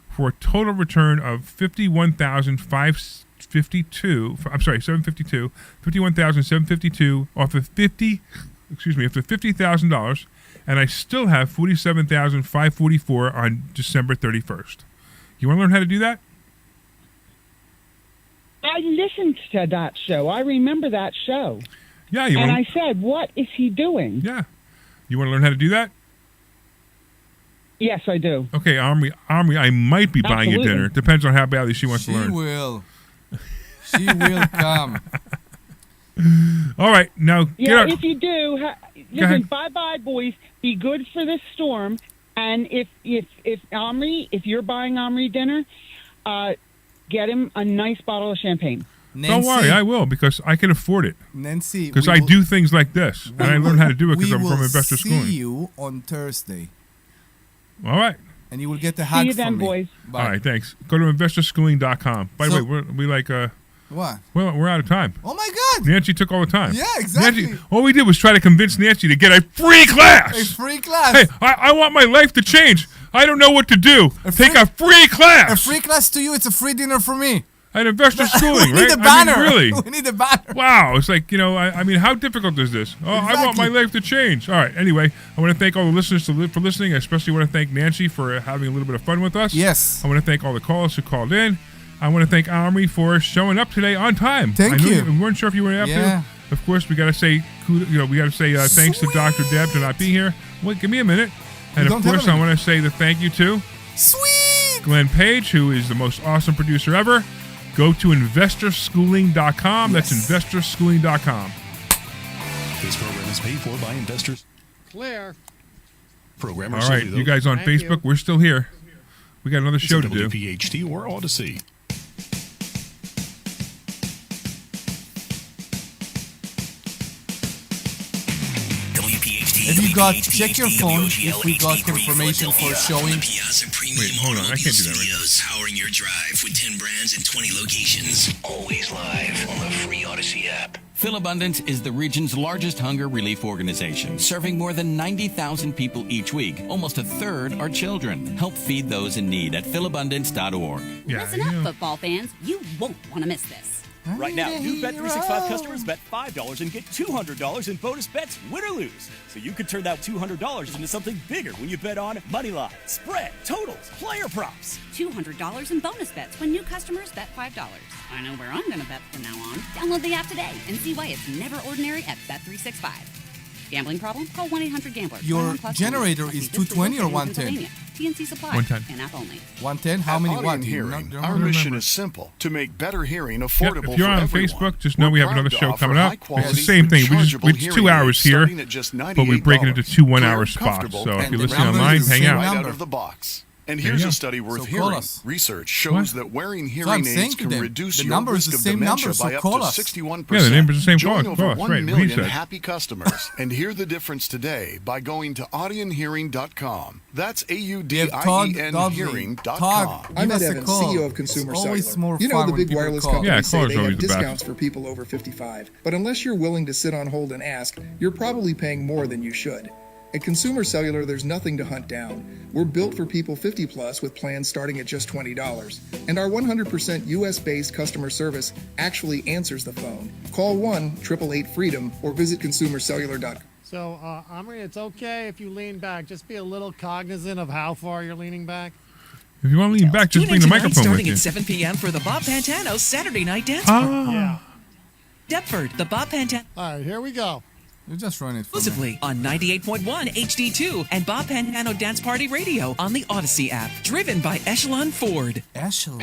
for a total return of $51,552. I'm sorry, $752. $51,752 off of $50,000, and I still have $47,544 on December 31st. You want to learn how to do that? I listened to that show. I remember that show. Yeah, I said, what is he doing? Yeah. You want to learn how to do that? Yes, I do. Okay, Omri, I might be buying you dinner. Depends on how badly she wants to learn. She will. She will come. All right, now get out. If you do, listen, bye-bye, boys. Be good for this storm. And if Omri, if you're buying Omri dinner, get him a nice bottle of champagne. Nancy, don't worry, I will, because I can afford it. Nancy, because I do things like this, and I learned how to do it because I'm from Investor Schooling. We will see you on Thursday. All right. And you will get the hug see you from then, me. boys. Bye. All right, thanks. Go to investorschooling.com. By the way, we like what? Well, we're out of time. Oh my God! Nancy took all the time. Yeah, exactly. Nancy, all we did was try to convince Nancy to get a free class. A free class. Hey, I want my life to change. I don't know what to do. Take a free class. A free class to you. It's a free dinner for me. At Investor Schooling, we right? need a banner. I mean, really. We need a banner. Wow. It's like, I mean, how difficult is this? Oh, Exactly. I want my life to change. All right. Anyway, I want to thank all the listeners for listening. I especially want to thank Nancy for having a little bit of fun with us. Yes. I want to thank all the callers who called in. I want to thank Omri for showing up today on time. Thank you. We weren't sure if you were up to. Of course, we got to say, thanks to Dr. Deb to not be here. Wait, give me a minute. And of course, I want to say the thank you to Glenn Page, who is the most awesome producer ever. Go to investorschooling.com. That's investorschooling.com. This program is paid for by investors. Clear. Programmers. All right, you guys on Facebook, we're still here. We got another show to do. WPHT or Odyssey. If you got, check your phone if we got confirmation for showing. Wait, hold on, I can't do that right now. Powering your drive with 10 brands and 20 locations. Always live on the free Odyssey app. Philabundance is the region's largest hunger relief organization, serving more than 90,000 people each week. Almost a third are children. Help feed those in need at philabundance.org. Listen up, football fans. You won't want to miss this. Right now, new Bet365 customers bet $5 and get $200 in bonus bets, win or lose. So you could turn that $200 into something bigger when you bet on money line, spread, totals, player props. $200 in bonus bets when new customers bet $5. I know where I'm going to bet from now on. Download the app today and see why it's never ordinary at Bet365. Gambling problem? Call 1-800-GAMBLER. Your generator is 220 or 110? TNC Supply. 110. And app only. 110? How many Audion watts? Hearing, our mission is simple: to make better hearing affordable if you're for on everyone. Facebook, just know we have another show coming up. It's the high-quality, same thing. It's 2 hours here, starting at just but we break it into two 1-hour spots. So if you're listening online, hang out. Right out of the box. And here's a study worth hearing. Research shows that wearing hearing aids can reduce your risk of dementia by up to 61%. Yeah, the number's the same. Join over 1 right, million happy customers and hear the difference today by going to audionhearing.com. That's AUDIEN hearing.com. I'm Ed Evans, CEO of Consumer Cellular. You know the big wireless companies say they have discounts for people over 55. But unless you're willing to sit on hold and ask, you're probably paying more than you should. At Consumer Cellular, there's nothing to hunt down. We're built for people 50 plus with plans starting at just $20. And our 100% US-based customer service actually answers the phone. Call 1-888-FREEDOM or visit consumercellular.com. So, Omri, it's okay if you lean back. Just be a little cognizant of how far you're leaning back. If you want to lean back, just bring the microphone with starting you. at 7 p.m. for the Bob Pantano Saturday Night Dance Party. Yeah. Deptford, the Bob Pantano. All right, here we go. You're just running it for Exclusively on 98.1 HD2 and Bob Pantano Dance Party Radio on the Odyssey app. Driven by Echelon Ford. Echelon.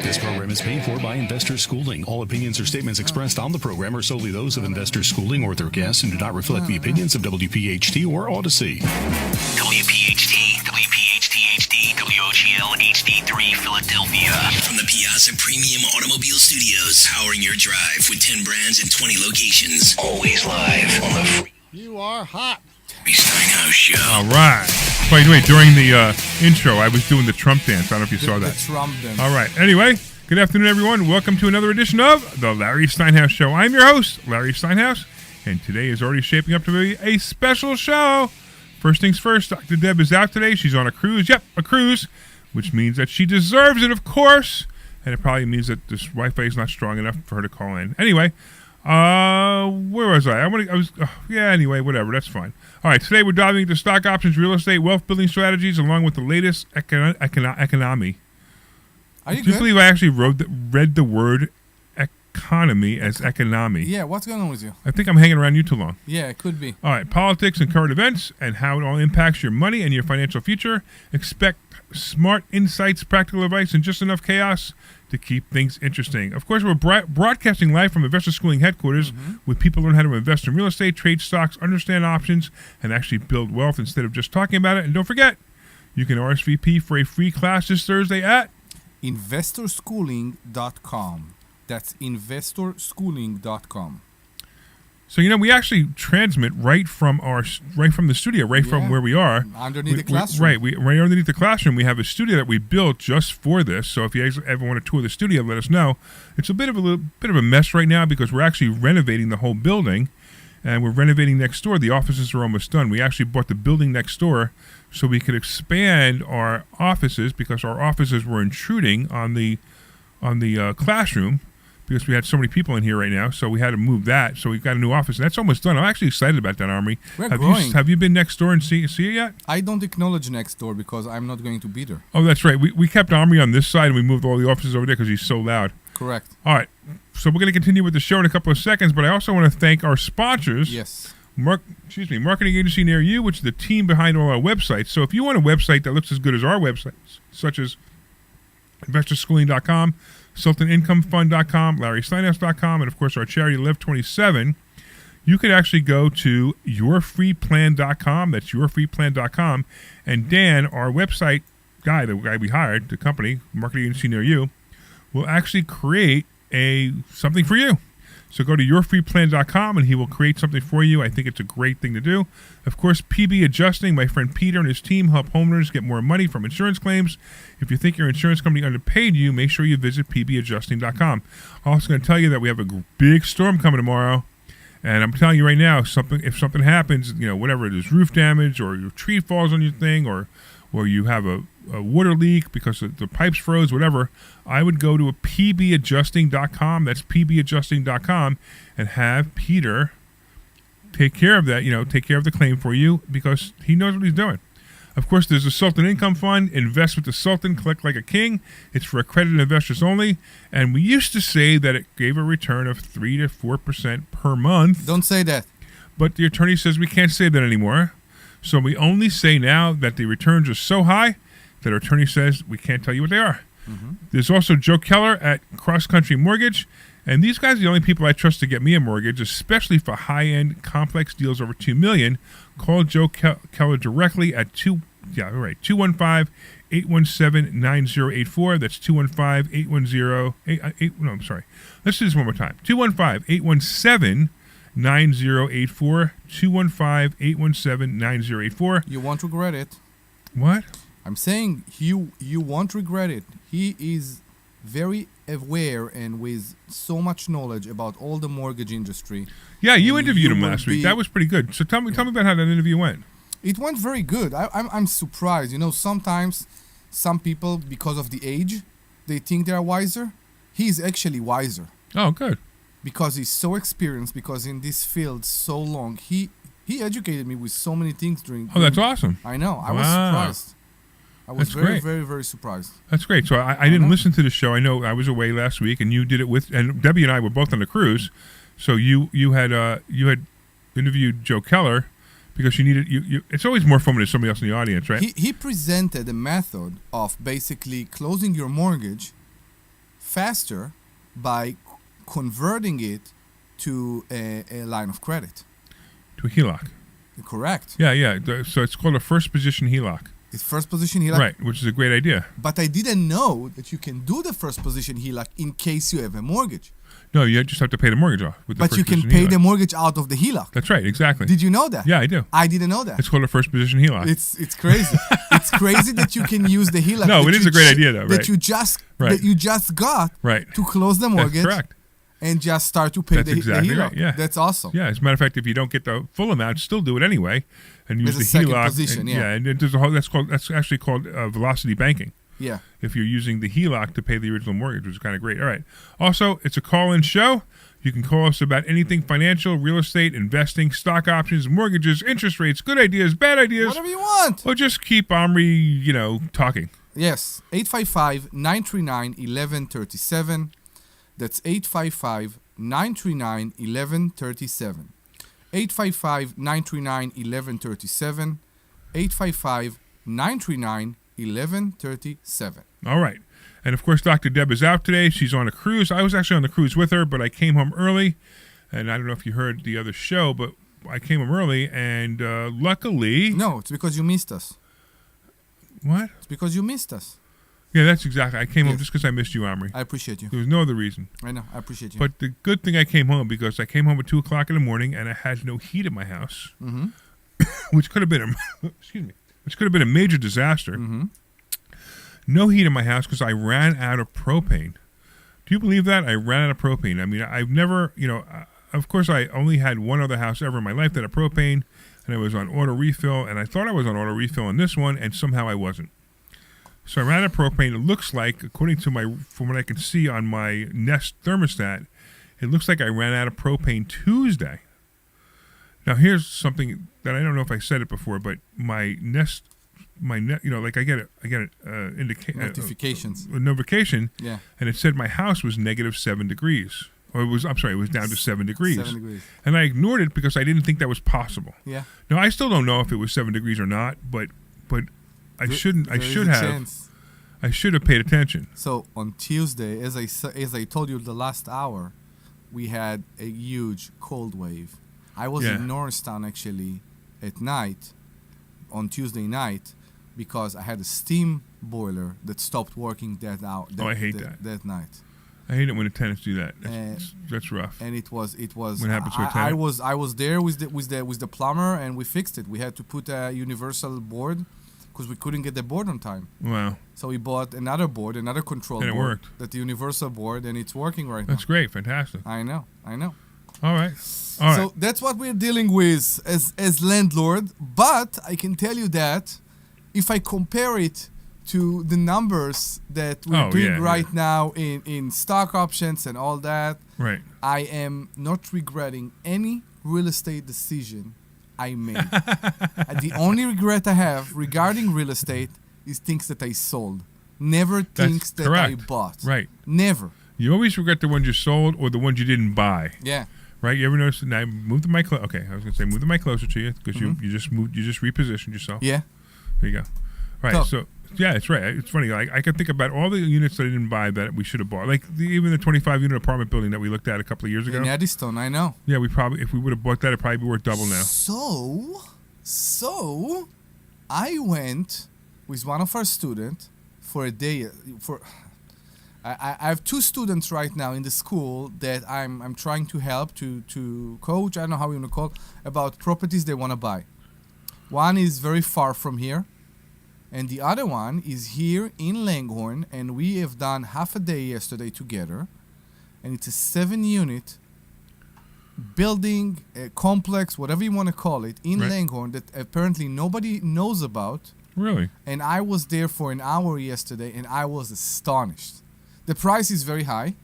This program is paid for by Investor Schooling. All opinions or statements expressed on the program are solely those of Investor Schooling or their guests and do not reflect the opinions of WPHT or Odyssey. WPHT, WPHT-HD, WOGL HD3 Philadelphia. From the Piazza Premium Automobile Studios, powering your drive with 10 brands and 20 locations. Always live on the free. You are hot. Larry Steinhouse Show. All right. By the way, during the intro, I was doing the Trump dance. I don't know if you saw that. The Trump dance. All right. Anyway, good afternoon, everyone. Welcome to another edition of the Larry Steinhouse Show. I'm your host, Larry Steinhouse, and today is already shaping up to be a special show. First things first, Dr. Deb is out today. She's on a cruise. Yep, a cruise, which means that she deserves it, of course, and it probably means that this Wi-Fi is not strong enough for her to call in. Anyway, where was I? Anyway, whatever. That's fine. All right, today we're diving into stock options, real estate, wealth building strategies, along with the latest economy. Are you Do you good? believe I actually read the word economy as economy? Yeah, what's going on with you? I think I'm hanging around you too long. Yeah, it could be. All right, politics and current events and how it all impacts your money and your financial future. Expect smart insights, practical advice, and just enough chaos to keep things interesting. Of course, we're broadcasting live from Investor Schooling headquarters with people who learn how to invest in real estate, trade stocks, understand options, and actually build wealth instead of just talking about it. And don't forget, you can RSVP for a free class this Thursday at investorschooling.com. That's investorschooling.com. So, we actually transmit right from the studio, from where we are. Underneath the classroom. Right underneath the classroom. We have a studio that we built just for this. So if you ever want to tour the studio, let us know. It's a bit of a mess right now because we're actually renovating the whole building, and we're renovating next door. The offices are almost done. We actually bought the building next door so we could expand our offices because our offices were intruding on the classroom. Because we had so many people in here right now, so we had to move that. So we've got a new office, and that's almost done. I'm actually excited about that, Omri. We're growing. Have you been next door and see it yet? I don't acknowledge next door because I'm not going to be there. Oh, that's right. We kept Omri on this side, and we moved all the offices over there because he's so loud. Correct. All right. So we're going to continue with the show in a couple of seconds, but I also want to thank our sponsors. Yes. Marketing agency near you, which is the team behind all our websites. So if you want a website that looks as good as our websites, such as investorschooling.com, SultanIncomeFund.com, LarrySteinhouse.com, and of course our charity Live27, you could actually go to yourfreeplan.com. That's yourfreeplan.com. And Dan, our website guy, the guy we hired, the company, marketing agency near you, will actually create something for you. So go to yourfreeplan.com and he will create something for you. I think it's a great thing to do. Of course, PB Adjusting, my friend Peter and his team help homeowners get more money from insurance claims. If you think your insurance company underpaid you, make sure you visit pbadjusting.com. I'm also going to tell you that we have a big storm coming tomorrow. And I'm telling you right now, if something happens, whatever it is, roof damage or your tree falls on your thing or you have a water leak because the pipes froze, whatever, I would go to pbadjusting.com. That's pbadjusting.com and have Peter take care of that, take care of the claim for you because he knows what he's doing. Of course, there's the Sultan Income Fund. Invest with the Sultan, collect like a king. It's for accredited investors only. And we used to say that it gave a return of 3 to 4% per month. Don't say that. But the attorney says we can't say that anymore. So we only say now that the returns are so high that our attorney says we can't tell you what they are. There's also Joe Keller at Cross Country Mortgage. And these guys are the only people I trust to get me a mortgage, especially for high-end complex deals over $2 million. Call Joe Keller directly at 215-817-9084. That's 215-810. I'm sorry. Let's do this one more time. 215-817-9084. 215-817-9084. You won't regret it. What? I'm saying you won't regret it. He is very aware and with so much knowledge about all the mortgage industry. Yeah, you interviewed him last week. That was pretty good. So tell me about how that interview went. It went very good. I'm surprised. Sometimes some people, because of the age, they think they are wiser. He's actually wiser. Oh, good. Because he's so experienced, because in this field so long. He educated me with so many things during... Oh, that's awesome. I know. I was surprised. I was very, very, very surprised. That's great. So I didn't listen to the show. I know I was away last week, and you did it with... And Debbie and I were both on the cruise. So you had interviewed Joe Keller because you needed... It's always more fun when there's somebody else in the audience, right? He presented a method of basically closing your mortgage faster by converting it to a line of credit. To a HELOC. Correct. Yeah. So it's called a first position HELOC. It's first position HELOC. Right, which is a great idea. But I didn't know that you can do the first position HELOC in case you have a mortgage. No, you just have to pay the mortgage off. But you can pay the mortgage out of the HELOC. That's right, exactly. Did you know that? Yeah, I do. I didn't know that. It's called a first position HELOC. It's crazy. It's crazy that you can use the HELOC. No, it is a great idea, though, right? That you just got to close the mortgage. That's correct. And just start to pay the HELOC. Right, yeah. That's awesome. Yeah, as a matter of fact, if you don't get the full amount, still do it anyway, and use There's the a second HELOC. position, And there's a whole, that's actually called velocity banking. Yeah. If you're using the HELOC to pay the original mortgage, which is kind of great. All right. Also, it's a call-in show. You can call us about anything financial, real estate, investing, stock options, mortgages, interest rates, good ideas, bad ideas. Whatever you want. Or just keep Omri, talking. Yes. 855-939-1137. That's 855-939-1137. 855-939-1137. 855-939-1137. All right. And, of course, Dr. Deb is out today. She's on a cruise. I was actually on the cruise with her, but I came home early. And I don't know if you heard the other show, but I came home early, and luckily... No, it's because you missed us. What? It's because you missed us. Yeah, that's exactly. I came home just because I missed you, Omri. I appreciate you. There was no other reason. I know. I appreciate you. But the good thing I came home because I came home at 2 o'clock in the morning and I had no heat in my house, which could have been a major disaster. Mm-hmm. No heat in my house because I ran out of propane. Do you believe that? I ran out of propane. I mean, I've never, of course, I only had one other house ever in my life that had propane, and I was on auto refill, and I thought I was on auto refill on this one, and somehow I wasn't. So I ran out of propane. It looks like, according to from what I can see on my Nest thermostat, it looks like I ran out of propane Tuesday. Now here's something that I don't know if I said it before, but my Nest, I get notifications, a notification, yeah, and it said my house was -7 degrees, or it was down to 7 degrees. 7 degrees. And I ignored it because I didn't think that was possible. Yeah. Now I still don't know if it was 7 degrees or not, but I should have paid attention. So on Tuesday, as I told you the last hour, we had a huge cold wave. I was in Norristown actually at night, on Tuesday night, because I had a steam boiler that stopped working that I hate that. That night. I hate it when the tenants do that. That's rough. And it was. What happens to a tenant? I was there with the plumber, and we fixed it. We had to put a universal board because we couldn't get the board on time. Wow. So we bought another board, another control board. And it worked. That the universal board, and it's working right now. That's great. Fantastic. I know. All right. So that's what we're dealing with as landlord. But I can tell you that if I compare it to the numbers that we're doing right now in stock options and all that, right, I am not regretting any real estate decision I made. The only regret I have regarding real estate is things that I sold. Never things that I bought. Right. Never. You always regret the ones you sold or the ones you didn't buy. Yeah. Right? You ever notice? Now, move the mic. Okay, I was going to say move the mic closer to you because you just repositioned yourself. Yeah. There you go. Right. So yeah, it's right. It's funny. I can think about all the units that I didn't buy that we should have bought. Like even the 25-unit apartment building that we looked at a couple of years ago. In Eddystone, I know. Yeah, if we would have bought that, it'd probably be worth double now. So I went with one of our students for a day. I have 2 students right now in the school that I'm trying to help to coach. I don't know how you want to call it, about properties they want to buy. One is very far from here, and the other one is here in Langhorne, and we have done half a day yesterday together, and it's a 7-unit building, a complex, whatever you want to call it, in Langhorne that apparently nobody knows about. Really? And I was there for an hour yesterday, and I was astonished. The price is very high.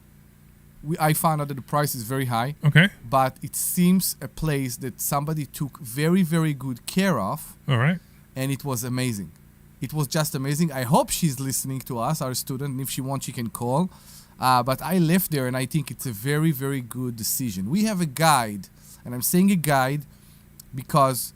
I found out that the price is very high. Okay. But it seems a place that somebody took very, very good care of. All right. And it was amazing. It was just amazing. I hope she's listening to us, our student. And if she wants, she can call. But I left there, and I think it's a very, very good decision. We have a guide. And I'm saying a guide because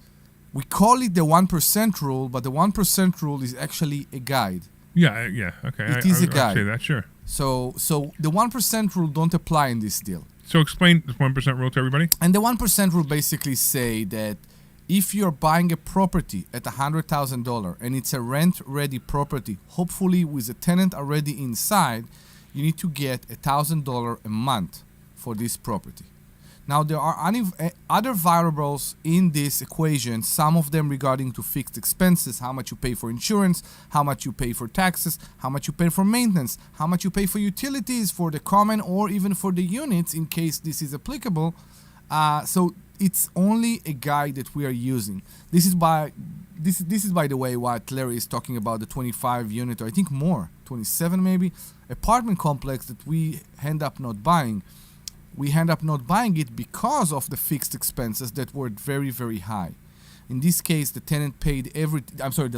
we call it the 1% rule, but the 1% rule is actually a guide. Yeah. Okay. It is a guide. I'll say that, sure. So the 1% rule don't apply in this deal. So explain the 1% rule to everybody. And the 1% rule basically say that if you're buying a property at $100,000 and it's a rent-ready property, hopefully with a tenant already inside, you need to get $1,000 a month for this property. Now, there are other variables in this equation, some of them regarding to fixed expenses, how much you pay for insurance, how much you pay for taxes, how much you pay for maintenance, how much you pay for utilities, for the common or even for the units in case this is applicable. So it's only a guide that we are using. This is by the way what Larry is talking about, the 25 unit, or I think more, 27 maybe, apartment complex that we end up not buying. We end up not buying it because of the fixed expenses that were very, very high. In this case, the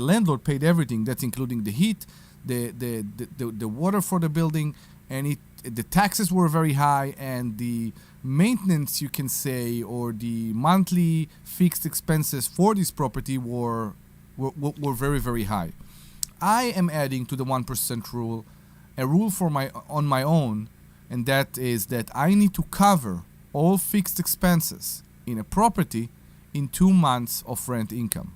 landlord paid everything. That's including the heat, the water for the building, and the taxes were very high, and the maintenance, you can say, or the monthly fixed expenses for this property were very, very high. I am adding to the 1% rule a rule on my own, and that is that I need to cover all fixed expenses in a property in 2 months of rent income.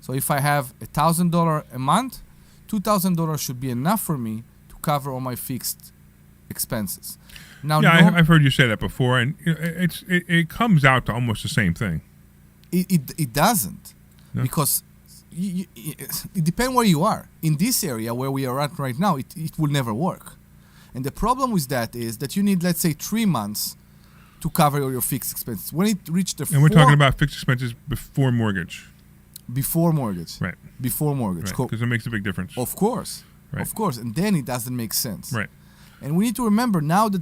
So if I have $1,000 a month, $2,000 should be enough for me to cover all my fixed expenses. Now, I've heard you say that before, and it comes out to almost the same thing. It doesn't, because it depends where you are. In this area where we are at right now, it will never work. And the problem with that is that you need, let's say, 3 months to cover all your fixed expenses. When it reached and we're talking about fixed expenses before mortgage. Before mortgage. Right. Before mortgage. Because it makes a big difference. Of course. Right. Of course. And then it doesn't make sense. Right. And we need to remember now that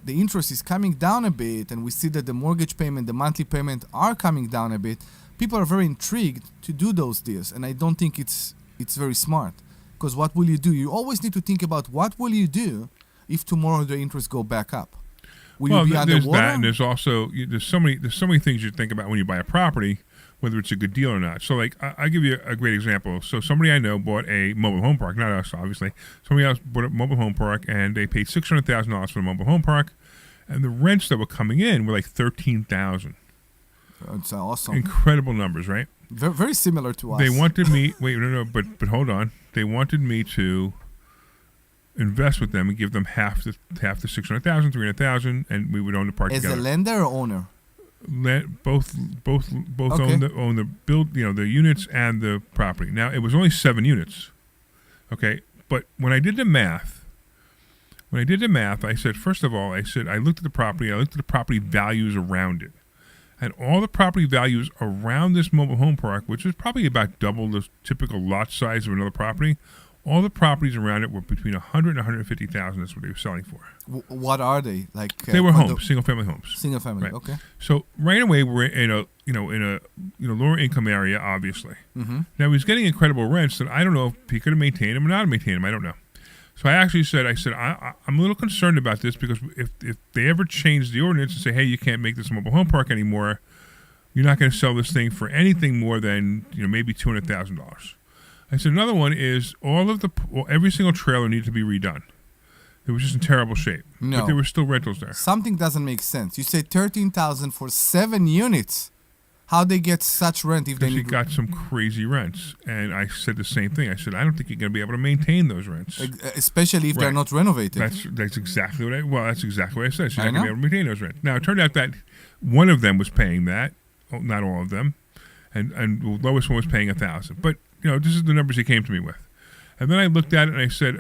the interest is coming down a bit, and we see that the mortgage payment, the monthly payment are coming down a bit. People are very intrigued to do those deals, and I don't think it's very smart. Because what will you do? You always need to think about what will you do if tomorrow the interest go back up. Will you be underwater? There's that, and there's also there's so many things you think about when you buy a property, whether it's a good deal or not. So, like, I'll give you a great example. So somebody I know bought a mobile home park, not us, obviously. Somebody else bought a mobile home park, and they paid $600,000 for the mobile home park, and the rents that were coming in were like $13,000. That's awesome. Incredible numbers, right? Very, very similar to us. They wanted me. But hold on. They wanted me to invest with them and give them half the $600,000, $300,000, and we would own the park together. As a lender or owner? Both Okay. own the build, the units and the property. Now it was only 7 units, okay. But when I did the math, I said, first of all, I looked at the property. I looked at the property values around it, and all the property values around this mobile home park, which is probably about double the typical lot size of another property. All the properties around it were between $100,000 and $150,000. That's what they were selling for. What are they like? They were homes, single-family homes. Single family, right. Okay. So right away we're in a lower income area, obviously. Mm-hmm. Now he's getting incredible rents that I don't know if he could have maintained them or not maintained them. I don't know. So I actually said, I'm a little concerned about this because if they ever change the ordinance and say, hey, you can't make this a mobile home park anymore, you're not going to sell this thing for anything more than maybe $200,000. I said another one is every single trailer needed to be redone. It was just in terrible shape. No. But there were still rentals there. Something doesn't make sense. You say $13,000 for 7 units. How they get such rent if they need? Because he got some crazy rents, and I said the same thing. I said I don't think you're going to be able to maintain those rents, especially if they're not renovated. That's exactly what that's exactly what I said. She's not going to be able to maintain those rents. Now it turned out that one of them was paying that, not all of them, and the lowest one was paying $1,000. But this is the numbers he came to me with. And then I looked at it and I said,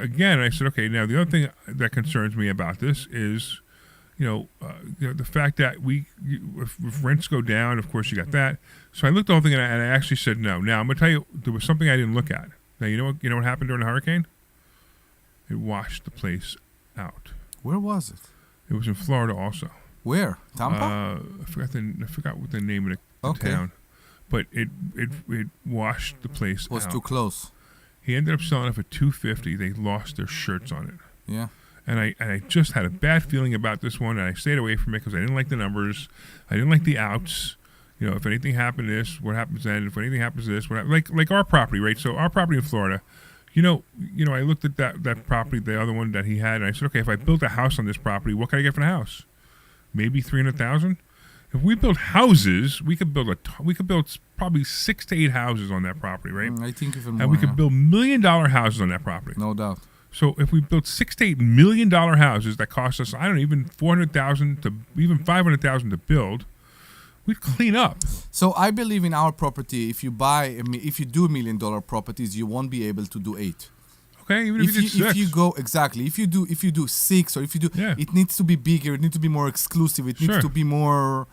okay, now the other thing that concerns me about this is, the fact that if rents go down, of course you got that. So I looked at the whole thing and I actually said no. Now I'm going to tell you, there was something I didn't look at. Now you know what happened during the hurricane? It washed the place out. Where was it? It was in Florida also. Where? Tampa? I forgot what the name of the town. But it washed the place out. Was too close. He ended up selling it for $250. They lost their shirts on it. Yeah. And I just had a bad feeling about this one, and I stayed away from it because I didn't like the numbers. I didn't like the outs. If anything happened to this, what happens then? If anything happens to this, like our property, right? So our property in Florida, I looked at that property, the other one that he had, and I said, okay, if I built a house on this property, what can I get for the house? Maybe $300,000. If we built houses, we could build probably 6 to 8 houses on that property, right? I think even more. And we could build $1 million houses on that property. No doubt. So if we built $6 to $8 million houses that cost us, I don't know, even $400,000 to even $500,000 to build, we'd clean up. So I believe in our property. If you do $1 million properties, you won't be able to do 8. Okay, even if you did 6. If you go exactly, if you do 6, or if you do, it needs to be bigger. It needs to be more exclusive. It needs to be more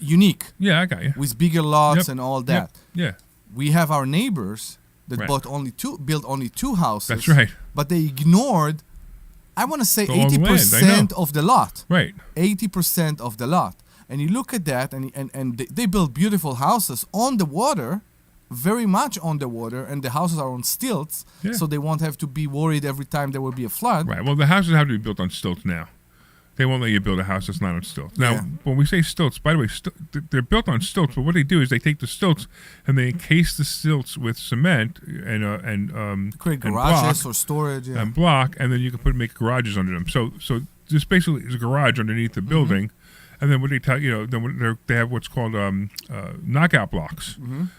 unique. Yeah, I got you. With bigger lots and all that. Yeah. We have our neighbors that built only 2 houses. That's right. But they ignored, I want to say 80% of the lot. Right. 80% of the lot. And you look at that, and they build beautiful houses on the water, very much on the water, and the houses are on stilts, so they won't have to be worried every time there will be a flood. Right. Well, the houses have to be built on stilts now. They won't let you build a house that's not on stilts. Now, when we say stilts, by the way, they're built on stilts, but what they do is they take the stilts and they encase the stilts with cement and create and garages block, or storage and block, and then you can make garages under them. So this basically is a garage underneath the building, and then what they tell then they have what's called knockout blocks.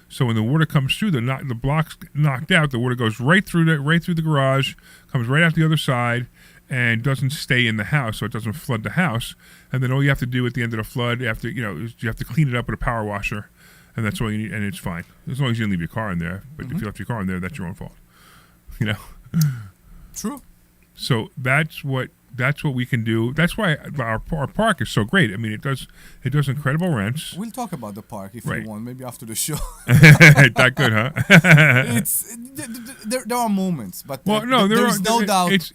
So when the water comes through, the blocks knocked out, the water goes right through the garage, comes right out the other side, and doesn't stay in the house, so it doesn't flood the house. And then all you have to do at the end of the flood, is you have to clean it up with a power washer, and that's all you need, and it's fine as long as you didn't leave your car in there. But if you left your car in there, that's your own fault. True. So that's what we can do. That's why our park is so great. I mean, it does incredible rents. We'll talk about the park if you want, maybe after the show. That good, huh? There are moments, but there's no doubt. This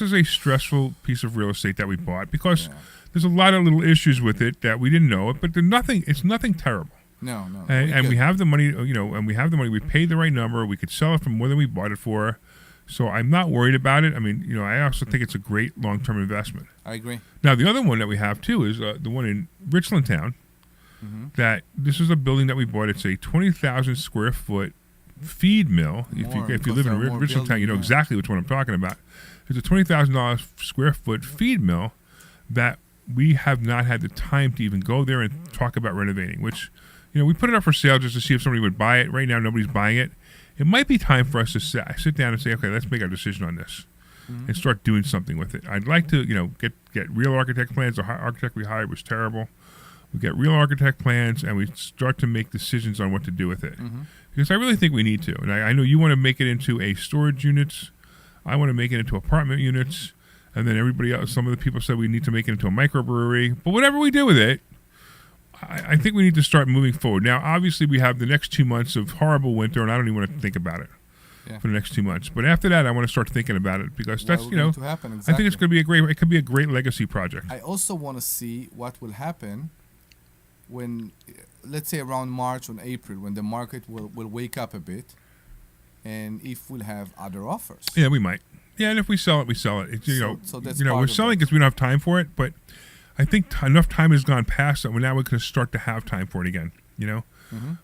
is a stressful piece of real estate that we bought because there's a lot of little issues with it that we didn't know, but it's nothing terrible. No. And we have the money, and we have the money. We paid the right number. We could sell it for more than we bought it for. So I'm not worried about it. I mean, I also think it's a great long-term investment. I agree. Now, the other one that we have, too, is the one in Richland Town. That this is a building that we bought. It's a 20,000 square foot feed mill. If you live in Richland Town, you know exactly which one I'm talking about. It's a $20,000 square foot feed mill that we have not had the time to even go there and talk about renovating, which, we put it up for sale just to see if somebody would buy it. Right now, nobody's buying it. It might be time for us to sit down and say, okay, let's make our decision on this and start doing something with it. I'd like to, get real architect plans. The architect we hired was terrible. We get real architect plans, and we start to make decisions on what to do with it. Because I really think we need to. And I know you want to make it into a storage units. I want to make it into apartment units. And then everybody else, some of the people said we need to make it into a microbrewery. But whatever we do with it, I think we need to start moving forward. Now, obviously, we have the next 2 months of horrible winter, and I don't even want to think about it for the next 2 months. But after that, I want to start thinking about it because that's, going to happen. Exactly. I think it's going to be it could be a great legacy project. I also want to see what will happen when, let's say around March or April, when the market will wake up a bit, and if we'll have other offers. Yeah, we might. Yeah, and if we sell it, we sell it. So that's we're selling because we don't have time for it, but I think enough time has gone past that. Now we're going to start to have time for it again.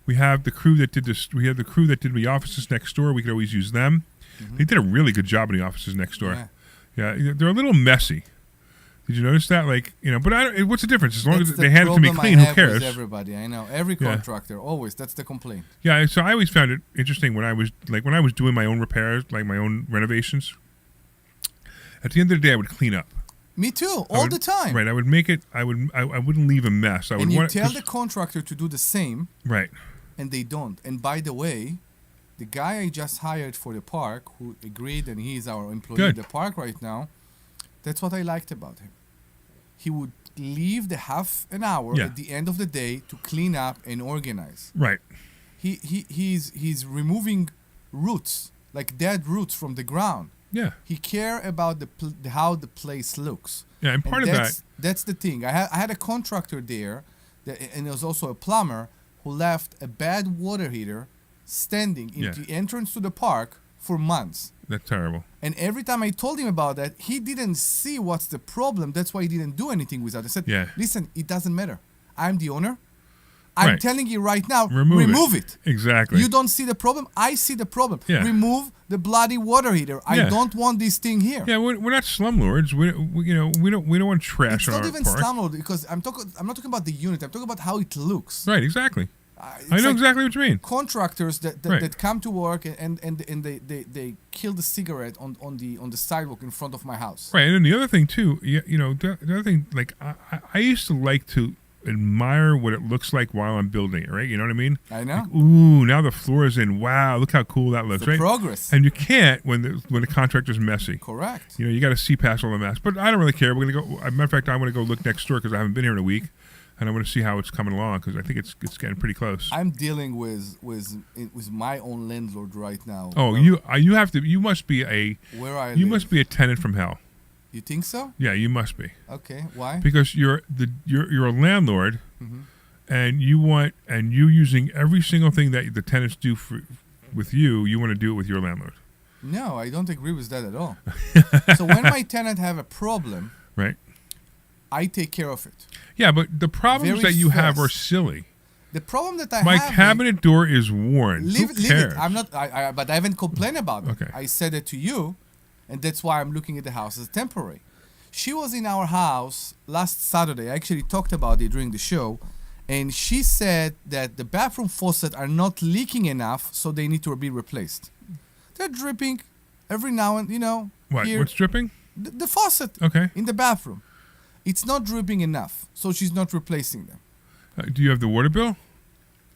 We have the crew that did this. We have the crew that did the offices next door. We could always use them. They did a really good job in the offices next door. Yeah, they're a little messy. Did you notice that? But what's the difference? As long as they had it to be clean, who cares? Everybody, I know. Every contractor, always. That's the complaint. Yeah, so I always found it interesting when I was doing my own repairs, like my own renovations. At the end of the day, I would clean up. Me too, all the time. Right, I would make it. I wouldn't leave a mess. And you tell the contractor to do the same. Right. And they don't. And by the way, the guy I just hired for the park, who agreed, and he is our employee at the park right now, that's what I liked about him. He would leave the half an hour at the end of the day to clean up and organize. Right. He's removing roots, like dead roots from the ground. Yeah. He care about how the place looks. Yeah, and part of that's the thing. I had a contractor there, and there was also a plumber who left a bad water heater standing in the entrance to the park for months. That's terrible. And every time I told him about that, he didn't see what's the problem. That's why he didn't do anything with that. I said, listen, it doesn't matter. I'm the owner. I'm telling you right now, remove it. Exactly. You don't see the problem? I see the problem. Yeah. Remove the bloody water heater. I don't want this thing here. Yeah, we're not slumlords. We don't want trash on our park. It's not even slumlord because I'm not talking about the unit. I'm talking about how it looks. Right, exactly. I know exactly what you mean. Contractors that come to work and they kill the cigarette on the sidewalk in front of my house. Right, and then the other thing too, the other thing, like I used to like to admire what it looks like while I'm building it, right? You know what I mean? I know. Like, ooh, now the floor is in. Wow, look how cool that looks, right? Progress. And you can't when the contractor's messy. Correct. You got to see past all the mess. But I don't really care. We're gonna go. As a matter of fact, I want to go look next door because I haven't been here in a week. And I want to see how it's coming along because I think it's getting pretty close. I'm dealing with my own landlord right now. Oh, you must be a must be a tenant from hell. You think so? Yeah, you must be. Okay, why? Because you're a landlord, and you using every single thing that the tenants do with you. You want to do it with your landlord. No, I don't agree with that at all. So when my tenant have a problem, right, I take care of it. Yeah, but the problems that you have are silly. The problem that my cabinet door is worn. Who cares? Leave it. I'm not. But I haven't complained about it. Okay. I said it to you, and that's why I'm looking at the house as temporary. She was in our house last Saturday. I actually talked about it during the show, and she said that the bathroom faucet are not leaking enough, so they need to be replaced. They're dripping every now and What? Here, What's dripping? The faucet. Okay. In the bathroom. It's not dripping enough, so she's not replacing them. Do you have the water bill?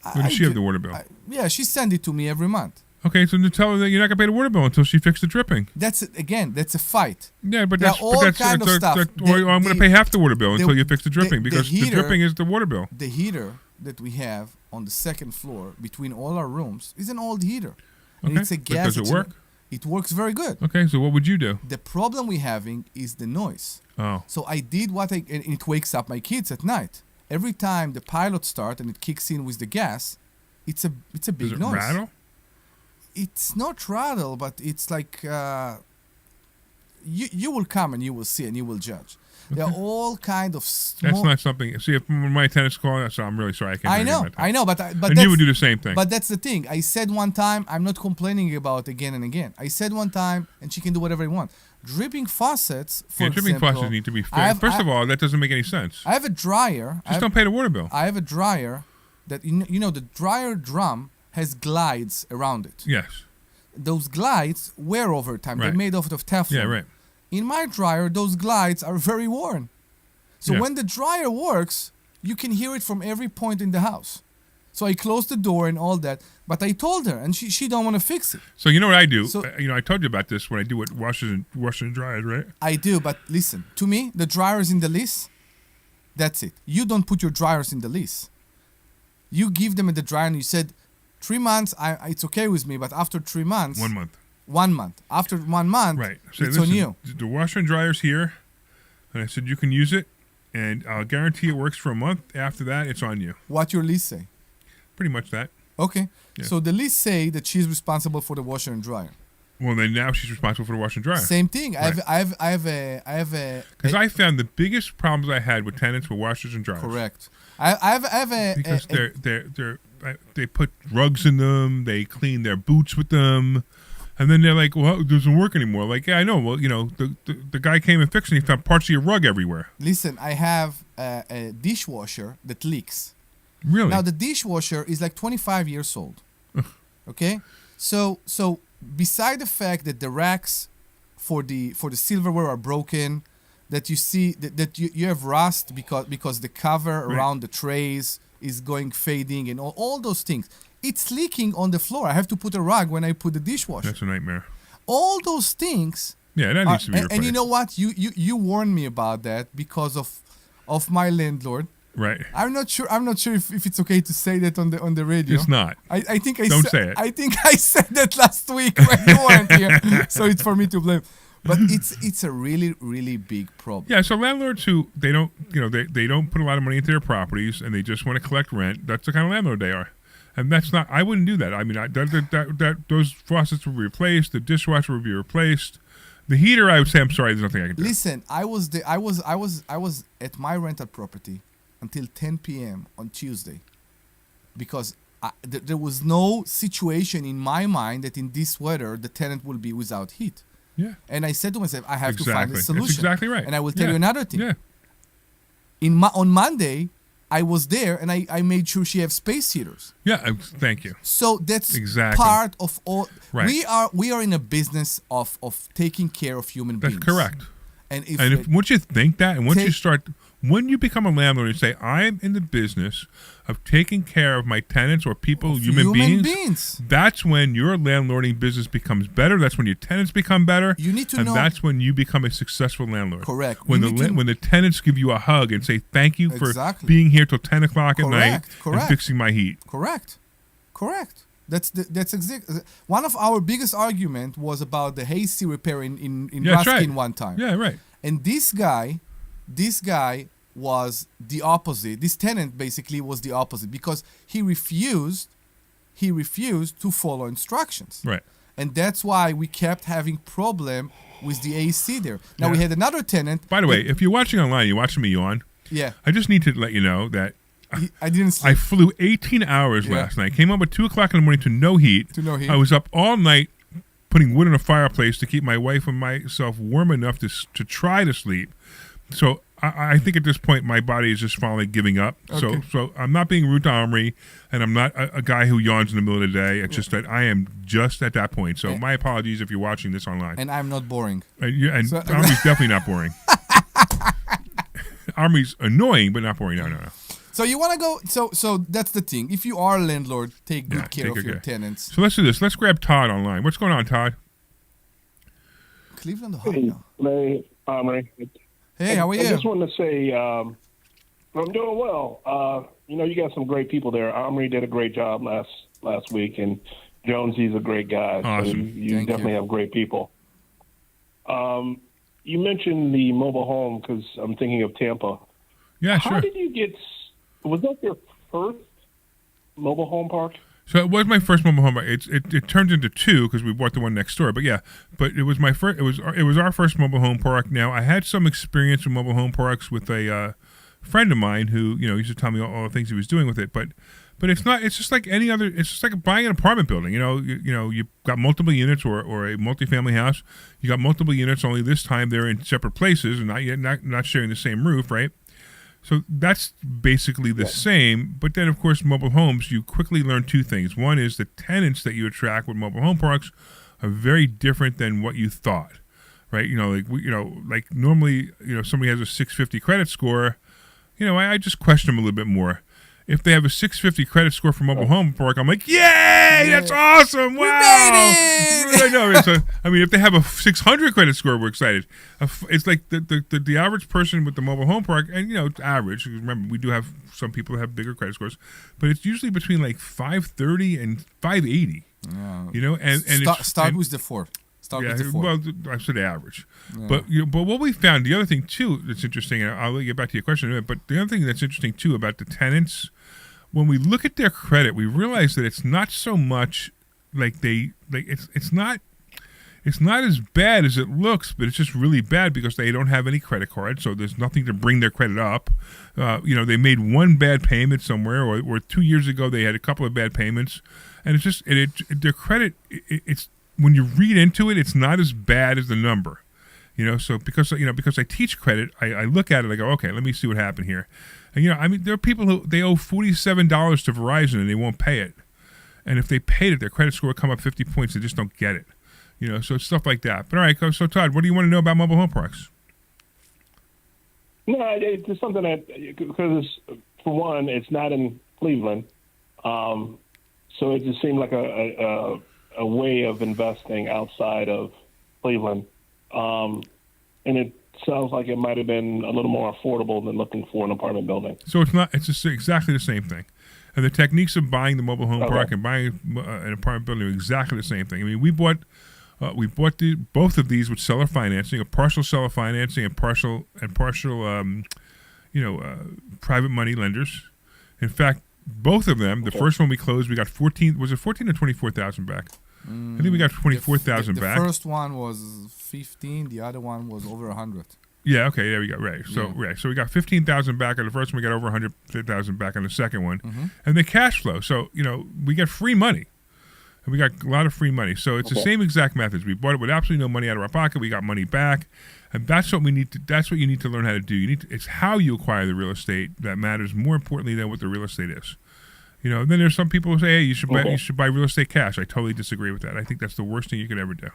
Or does she have the water bill? Yeah, she sends it to me every month. Okay, so tell her that you're not going to pay the water bill until she fixes the dripping. That's a fight. Yeah, but that's kind of stuff. I'm going to pay half the water bill until you fix the dripping because the dripping is the water bill. The heater that we have on the second floor between all our rooms is an old heater. Okay, and it's a gas. Does it work? It works very good. Okay, so what would you do? The problem we're having is the noise. Oh. So I did and it wakes up my kids at night. Every time the pilot starts and it kicks in with the gas, it's a big noise. Does it noise. rattle? It's not rattle, but it's like you will come and you will see and you will judge. Okay. There are all kind of small... That's not something... See, if my tenants call, so I'm really sorry. I know, but and you would do the same thing. But that's the thing. I said one time, I'm not complaining about it again and again. I said one time, and she can do whatever you want. Dripping faucets, for dripping example... faucets need to be fixed. First of all, that doesn't make any sense. I have a dryer... Just don't pay the water bill. I have a dryer that, the dryer drum has glides around it. Yes. Those glides wear over time. Right. They're made of Teflon. Yeah, right. In my dryer, those glides are very worn. So when the dryer works, you can hear it from every point in the house. So I closed the door and all that, but I told her, and she don't want to fix it. So you know what I do? So, I told you about this when I do it washers and dryers, right? I do, but listen, to me, the dryer is in the lease. That's it. You don't put your dryers in the lease. You give them in the dryer, and you said, 3 months, it's okay with me, but after 3 months... 1 month. 1 month. After 1 month, right. So it's on you. The washer and dryer's here, and I said you can use it, and I'll guarantee it works for a month. After that, it's on you. What your lease say? Pretty much that. Okay. Yeah. So the lease say that she's responsible for the washer and dryer. Well, then now she's responsible for the washer and dryer. Same thing. Right. I have a. Because I found the biggest problems I had with tenants were washers and dryers. Correct. I have a. Because they put rugs in them. They clean their boots with them. And then they're like, well, it doesn't work anymore. Like, yeah, I know. Well, the guy came and fixed it. He found parts of your rug everywhere. Listen, I have a dishwasher that leaks. Really? Now, the dishwasher is like 25 years old. Okay? So beside the fact that the racks for the silverware are broken, that you see that you have rust because the cover around the trays is going fading and all those things. It's leaking on the floor. I have to put a rug when I put the dishwasher. That's a nightmare. All those things. Yeah, that needs to be replaced. And you know what? You warned me about that because of my landlord. Right. I'm not sure if it's okay to say that on the radio. It's not. I think Don't say it. I think I said that last week when you weren't here. So it's for me to blame. But it's a really, really big problem. Yeah, so landlords who they don't put a lot of money into their properties and they just want to collect rent, that's the kind of landlord they are. And that's not. I wouldn't do that. I mean, those faucets would be replaced. The dishwasher would be replaced. The heater, I would say, I'm sorry, there's nothing I can do. Listen, I was at my rental property until 10 p.m. on Tuesday. because there was no situation in my mind that in this weather the tenant will be without heat. Yeah. And I said to myself, I have to find a solution. That's exactly right. And I will tell you another thing. Yeah. On Monday, I was there and I made sure she have space heaters. Yeah, thank you. So that's part of all. Right. We are in a business of taking care of human beings. That's correct. And if once you think that, and once you start, when you become a landlord and say, I'm in the business of taking care of my tenants or people, human beings, that's when your landlording business becomes better. That's when your tenants become better. You need to know. And that's when you become a successful landlord. Correct. When the tenants give you a hug and say, thank you for being here till 10 o'clock at night and fixing my heat. Correct. That's exactly one of our biggest argument was about the AC repair in Ruskin one time. Yeah, right. And this guy was the opposite. This tenant basically was the opposite because he refused to follow instructions. Right. And that's why we kept having problem with the AC there. Now we had another tenant. By the way, if you're watching online, you're watching me yawn. Yeah. I just need to let you know that I didn't sleep. I flew 18 hours last night. Came up at 2 o'clock in the morning to no heat. I was up all night putting wood in a fireplace to keep my wife and myself warm enough to try to sleep. So I think at this point my body is just finally giving up. Okay. So I'm not being rude to Omri, and I'm not a guy who yawns in the middle of the day. It's just that I am just at that point. So my apologies if you're watching this online. And I'm not boring. And Omri's definitely not boring. Omri's annoying, but not boring. No. So you want to go? So that's the thing. If you are a landlord, take good care of your tenants. So let's do this. Let's grab Todd online. What's going on, Todd? Cleveland, Ohio. Hey, Omri. Hey, how are you? I just wanted to say I'm doing well. You got some great people there. Omri did a great job last week, and Jonesy's a great guy. Awesome. So you definitely have great people. You mentioned the mobile home because I'm thinking of Tampa. Yeah, sure. How did you get? Was that your first mobile home park? So it was my first mobile home park. It turned into two because we bought the one next door. But yeah, it was my first. It was our first mobile home park. Now I had some experience with mobile home parks with a friend of mine who used to tell me all the things he was doing with it. But it's not. It's just like any other. It's just like buying an apartment building. You've got multiple units or a multifamily house. You got multiple units. Only this time they're in separate places and not sharing the same roof, right? So that's basically the same, but then of course mobile homes, you quickly learn two things. One is the tenants that you attract with mobile home parks are very different than what you thought, right? Like normally, somebody has a 650 credit score, I just question them a little bit more. If they have a 650 credit score for mobile home park, I'm like, yay, that's awesome! Wow, I know. If they have a 600 credit score, we're excited. It's like the average person with the mobile home park, and it's average. Remember, we do have some people that have bigger credit scores, but it's usually between like 530 and 580. Yeah. And start with the 4. Well, I said average, but what we found, the other thing too that's interesting, and I'll get back to your question in a minute, but the other thing that's interesting too about the tenants, when we look at their credit, we realize that it's not so much it's not as bad as it looks, but it's just really bad because they don't have any credit card, so there's nothing to bring their credit up. They made one bad payment somewhere, or 2 years ago they had a couple of bad payments, and it's just their credit. It's when you read into it, it's not as bad as the number, So because I teach credit, I look at it. I go, okay, let me see what happened here. And there are people who they owe $47 to Verizon and they won't pay it, and if they paid it, their credit score will come up 50 points. They just don't get it, So it's stuff like that. But all right, so Todd, what do you want to know about mobile home parks? No, it's something that because for one, it's not in Cleveland, so it just seemed like a way of investing outside of Cleveland. And it sounds like it might have been a little more affordable than looking for an apartment building. So it's just exactly the same thing. And the techniques of buying the mobile home park and buying an apartment building are exactly the same thing. We bought both of these with seller financing, a partial seller financing and partial private money lenders. In fact, both of them, the first one we closed, we got 14 or 24,000 back. I think we got 24,000 back. The first one was 15, the other one was over 100. Yeah, okay, there we go. Right. So so we got 15,000 back on the first one, we got over 100,000 back on the second one. And the cash flow. So, we get free money. And we got a lot of free money. So it's the same exact methods. We bought it with absolutely no money out of our pocket. We got money back. And that's what we need to that's what you need to learn how to do. It's how you acquire the real estate that matters more importantly than what the real estate is. Then there's some people who say, hey, you should buy real estate cash. I totally disagree with that. I think that's the worst thing you could ever do.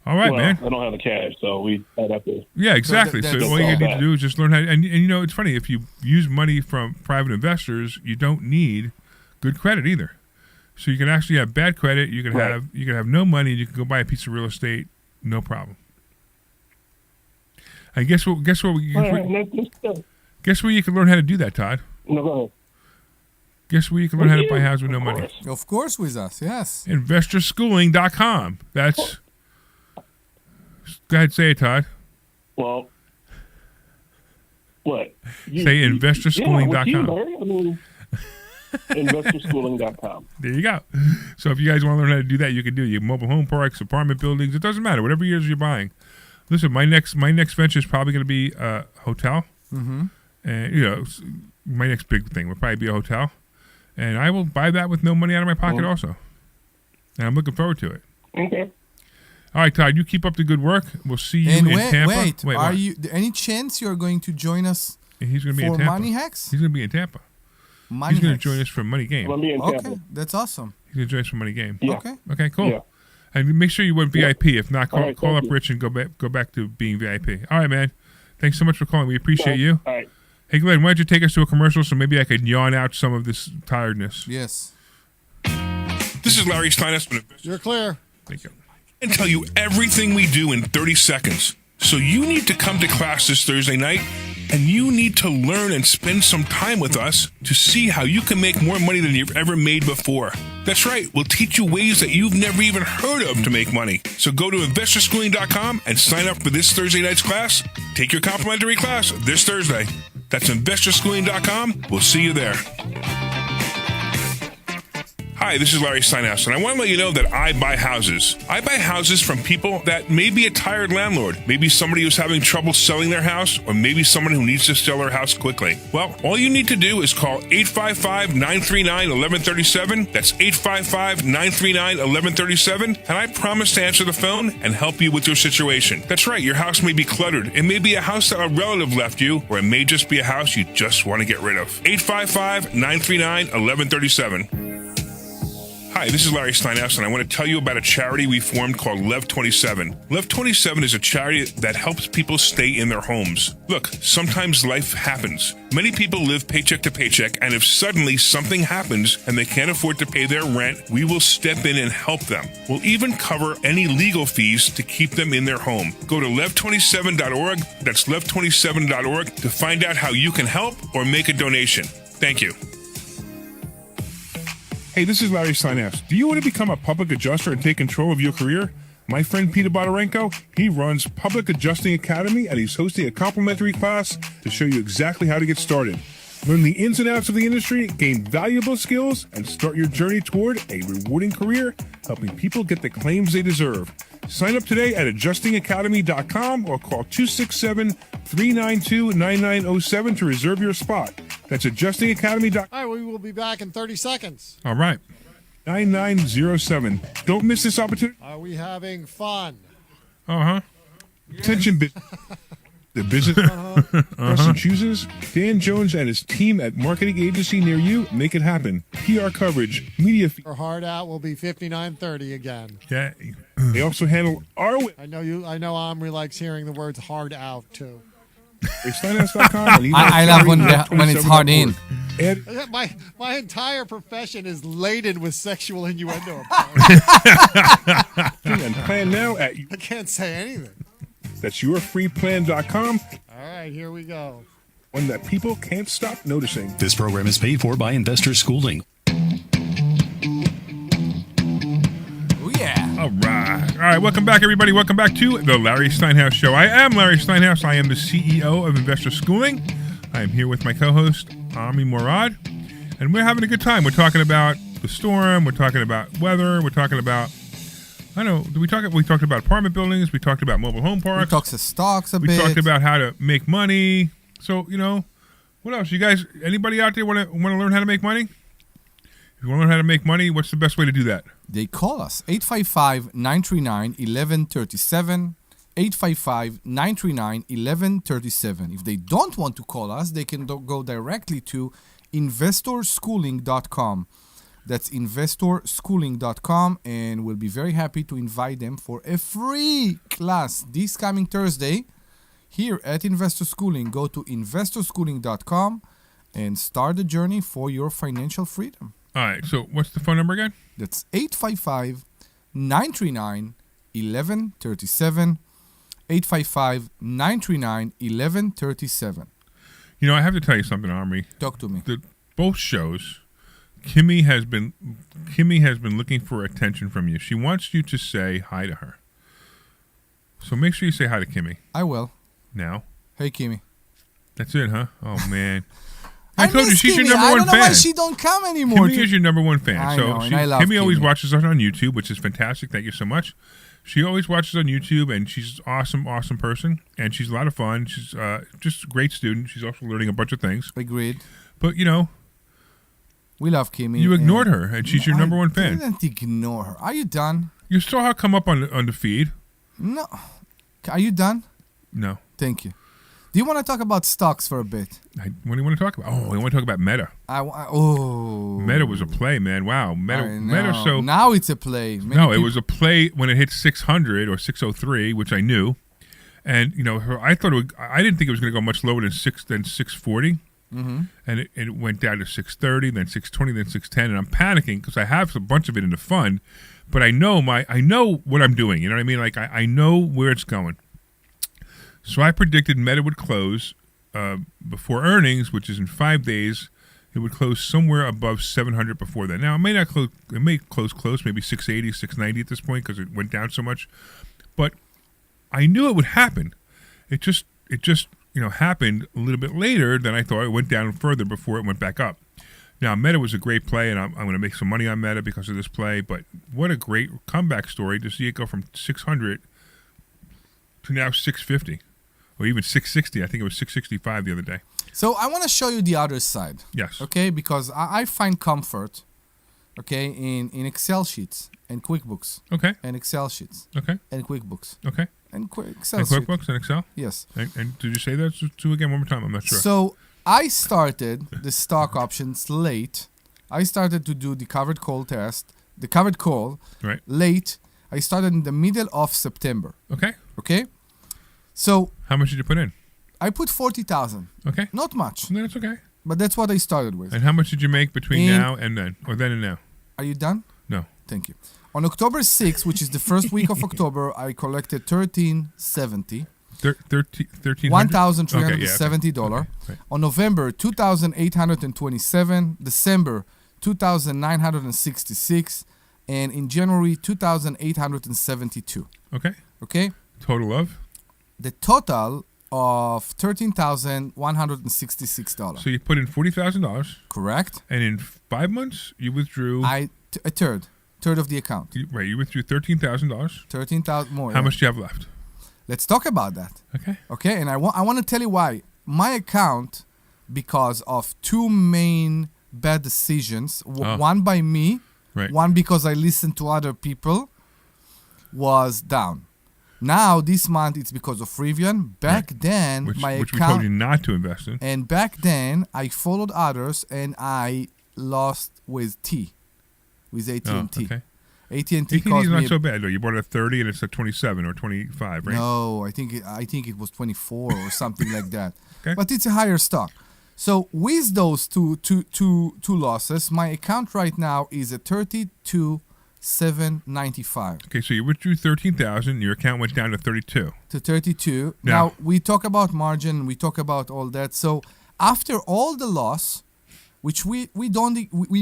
All right, man. I don't have the cash, so I'd have to. Yeah, exactly. So all you need to do is just learn how. And it's funny, if you use money from private investors, you don't need good credit either. So you can actually have bad credit. You can have no money, and you can go buy a piece of real estate, no problem. And guess where you can learn how to do that, Todd? No, go ahead. Guess where you can learn how to buy houses with no money? Of course, with us, yes. InvestorSchooling.com. That's. Go ahead, say it, Todd. Well, what? Say InvestorSchooling.com. InvestorSchooling.com. There you go. So if you guys want to learn how to do that, you can do it. You have mobile home parks, apartment buildings. It doesn't matter. Whatever years you're buying. Listen, my next venture is probably going to be a hotel. Mm-hmm. And my next big thing will probably be a hotel, and I will buy that with no money out of my pocket also. And I'm looking forward to it. Okay. All right, Todd, you keep up the good work. We'll see you in Tampa. Wait, are you? Any chance you're going to join us? He's going to be in for Tampa. Money Hacks? He's going to be in Tampa. He's going to join us for Money Game. Okay, that's awesome. He's going to join us for Money Game. Yeah. Okay, cool. Yeah. And make sure you went VIP. If not, call up Rich and go back to being VIP. All right, man. Thanks so much for calling. We appreciate you. All right. Hey, Glenn, why don't you take us to a commercial so maybe I could yawn out some of this tiredness? Yes. This is Larry Steinhouse. You're clear. Thank you. And tell you everything we do in 30 seconds. So you need to come to class this Thursday night, and you need to learn and spend some time with us to see how you can make more money than you've ever made before. That's right. We'll teach you ways that you've never even heard of to make money. So go to InvestorSchooling.com and sign up for this Thursday night's class. Take your complimentary class this Thursday. That's InvestorSchooling.com. We'll see you there. Hi, this is Larry Steinhouse, and I want to let you know that I buy houses. I buy houses from people that may be a tired landlord, maybe somebody who's having trouble selling their house, or maybe someone who needs to sell their house quickly. Well, all you need to do is call 855-939-1137. That's 855-939-1137, and I promise to answer the phone and help you with your situation. That's right, your house may be cluttered. It may be a house that a relative left you, or it may just be a house you just want to get rid of. 855-939-1137. Hi, this is Larry Steinhouse, and I want to tell you about a charity we formed called Lev 27. Lev 27 is a charity that helps people stay in their homes. Look, sometimes life happens. Many people live paycheck to paycheck, and if suddenly something happens and they can't afford to pay their rent, we will step in and help them. We'll even cover any legal fees to keep them in their home. Go to lev27.org, that's lev27.org, to find out how you can help or make a donation. Thank you. Hey, this is Larry Steinhouse. Do you want to become a public adjuster and take control of your career? My friend Peter Bodarenko, he runs Public Adjusting Academy, and he's hosting a complimentary class to show you exactly how to get started. Learn the ins and outs of the industry, gain valuable skills, and start your journey toward a rewarding career, helping people get the claims they deserve. Sign up today at adjustingacademy.com or call 267-392-9907 to reserve your spot. That's adjustingacademy.com. All right, we will be back in 30 seconds. All right. 9907. Don't miss this opportunity. Are we having fun? Uh-huh. Attention, the business person chooses. Dan Jones and his team at marketing agency near you make it happen. PR coverage, media. Our hard out will be 5930 again. Yeah. They also handle our. I know Omri likes hearing the words hard out too. I love when it's hard in. My entire profession is laden with sexual innuendo. And plan now at. I can't say anything. That's yourfreeplan.com. All right, here we go. One that people can't stop noticing. This program is paid for by Investor Schooling. Oh, yeah. All right, welcome back, everybody. Welcome back to the Larry Steinhouse Show. I am Larry Steinhouse. I am the CEO of Investor Schooling. I am here with my co-host, Omri Morad, and we're having a good time. We're talking about the storm. We're talking about weather. We're talking about I know. We talked about apartment buildings. We talked about mobile home parks. We talked to stocks a bit. We talked about how to make money. So, what else? You guys, anybody out there want to learn how to make money? If you want to learn how to make money, what's the best way to do that? They call us 855-939-1137. 855-939-1137. If they don't want to call us, they can go directly to investorschooling.com. That's investorschooling.com, and we'll be very happy to invite them for a free class this coming Thursday here at Investor Schooling. Go to investorschooling.com and start the journey for your financial freedom. All right, so what's the phone number again? That's 855-939-1137. 855-939-1137. I have to tell you something, Omri. Talk to me. Both shows, Kimmy has been looking for attention from you. She wants you to say hi to her. So make sure you say hi to Kimmy. I will. Now. Hey, Kimmy. That's it, huh? Oh, man. I told you she's Kimmy. your number one fan. I don't know why she don't come anymore. Kimmy is your number one fan. I know, and I love Kimmy always watches us on YouTube, which is fantastic. Thank you so much. She always watches on YouTube, and she's an awesome person, and she's a lot of fun. She's just a great student. She's also learning a bunch of things. Agreed. But, we love Kimmy. You ignored her, and she's your number one fan. I didn't ignore her. Are you done? You saw her come up on the feed. No. Are you done? No. Thank you. Do you want to talk about stocks for a bit? What do you want to talk about? Oh, I want to talk about Meta. Meta was a play, man. Wow. Meta. So now it's a play. It was a play when it hit 600 or 603, which I knew. And, I didn't think it was going to go much lower than 640. Mm-hmm. And it went down to 630, then 620, then 610. And I'm panicking because I have a bunch of it in the fund, but I know what I'm doing. You know what I mean? Like I know where it's going. So I predicted Meta would close before earnings, which is in 5 days. It would close somewhere above 700 before that. Now, it may not close. It may close, maybe 680, 690 at this point because it went down so much. But I knew it would happen. It just happened a little bit later than I thought. It went down further before it went back up. Now, Meta was a great play, and I'm going to make some money on Meta because of this play. But what a great comeback story to see it go from 600 to now 650. Or even 660. I think it was 665 the other day. So I want to show you the other side. Yes. Okay, because I find comfort, in Excel sheets and QuickBooks. Okay. And Excel sheets. Okay. And QuickBooks. Okay. And Excel and QuickBooks and Excel? Yes. And did you say that to again one more time? I'm not sure. So I started the stock options late. I started to do the covered call test, right. Late. I started in the middle of September. Okay. Okay. So how much did you put in? I put 40,000. Okay. Not much. No, that's okay. But that's what I started with. And how much did you make between now and then, or then and now? Are you done? No. Thank you. On October 6th, which is the first week of October, I collected $1,370. $1,370. Okay. Right. On November, $2,827. December, $2,966. And in January, $2,872. Okay. Okay. Total of? The total of $13,166. So you put in $40,000. Correct. And in 5 months, you withdrew a third of the account. You withdrew $13,000. $13,000 more. How much do you have left? Let's talk about that. Okay. And I want to tell you why. My account, because of two main bad decisions, one by me, right. One because I listened to other people, was down. Now, this month, it's because of Rivian. Back then, which account... we told you not to invest in. And back then, I followed others, and I lost with AT&T. Okay. AT&T is not so bad, though. You bought it at 30, and it's at 27 or 25, right? No, I think it was 24 or something like that. Okay. But it's a higher stock. So, with those two losses, my account right now is at $32,795. Okay, so you withdrew $13,000. Your account went down to 32. To 32. Now we talk about margin. We talk about all that. So after all the loss, which we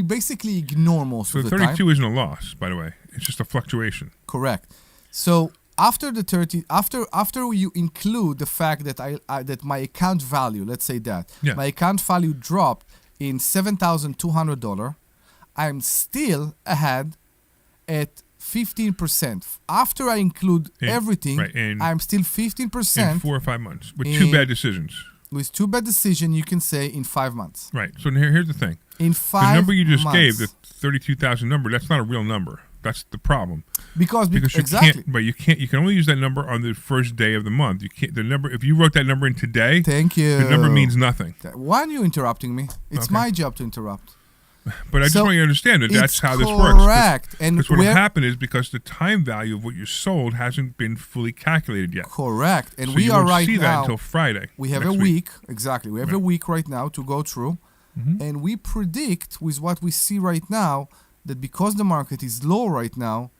basically ignore most of the time. So 32 isn't a loss, by the way. It's just a fluctuation. Correct. So after the 30, after you include the fact that that my account value, let's say that my account value dropped in $7,200, I'm still ahead at 15%. After I include everything, I'm still 15%. In 4 or 5 months with 2 bad decisions. With 2 bad decisions, you can say in 5 months. Right. So here's the thing. In 5 months. The number you just gave, the 32,000 number, that's not a real number. That's the problem. Because you can't. But you can't. You can only use that number on the first day of the month. You can't. The number. If you wrote that number in today, thank you. The number means nothing. Why are you interrupting me? It's my job to interrupt. But I just want you to understand that that's how this works. Correct. And what will happen is because the time value of what you sold hasn't been fully calculated yet. Correct. And so we you are won't right see now. That until Friday. We have a week. Exactly. We have a week right now to go through, and we predict with what we see right now that because the market is low right now,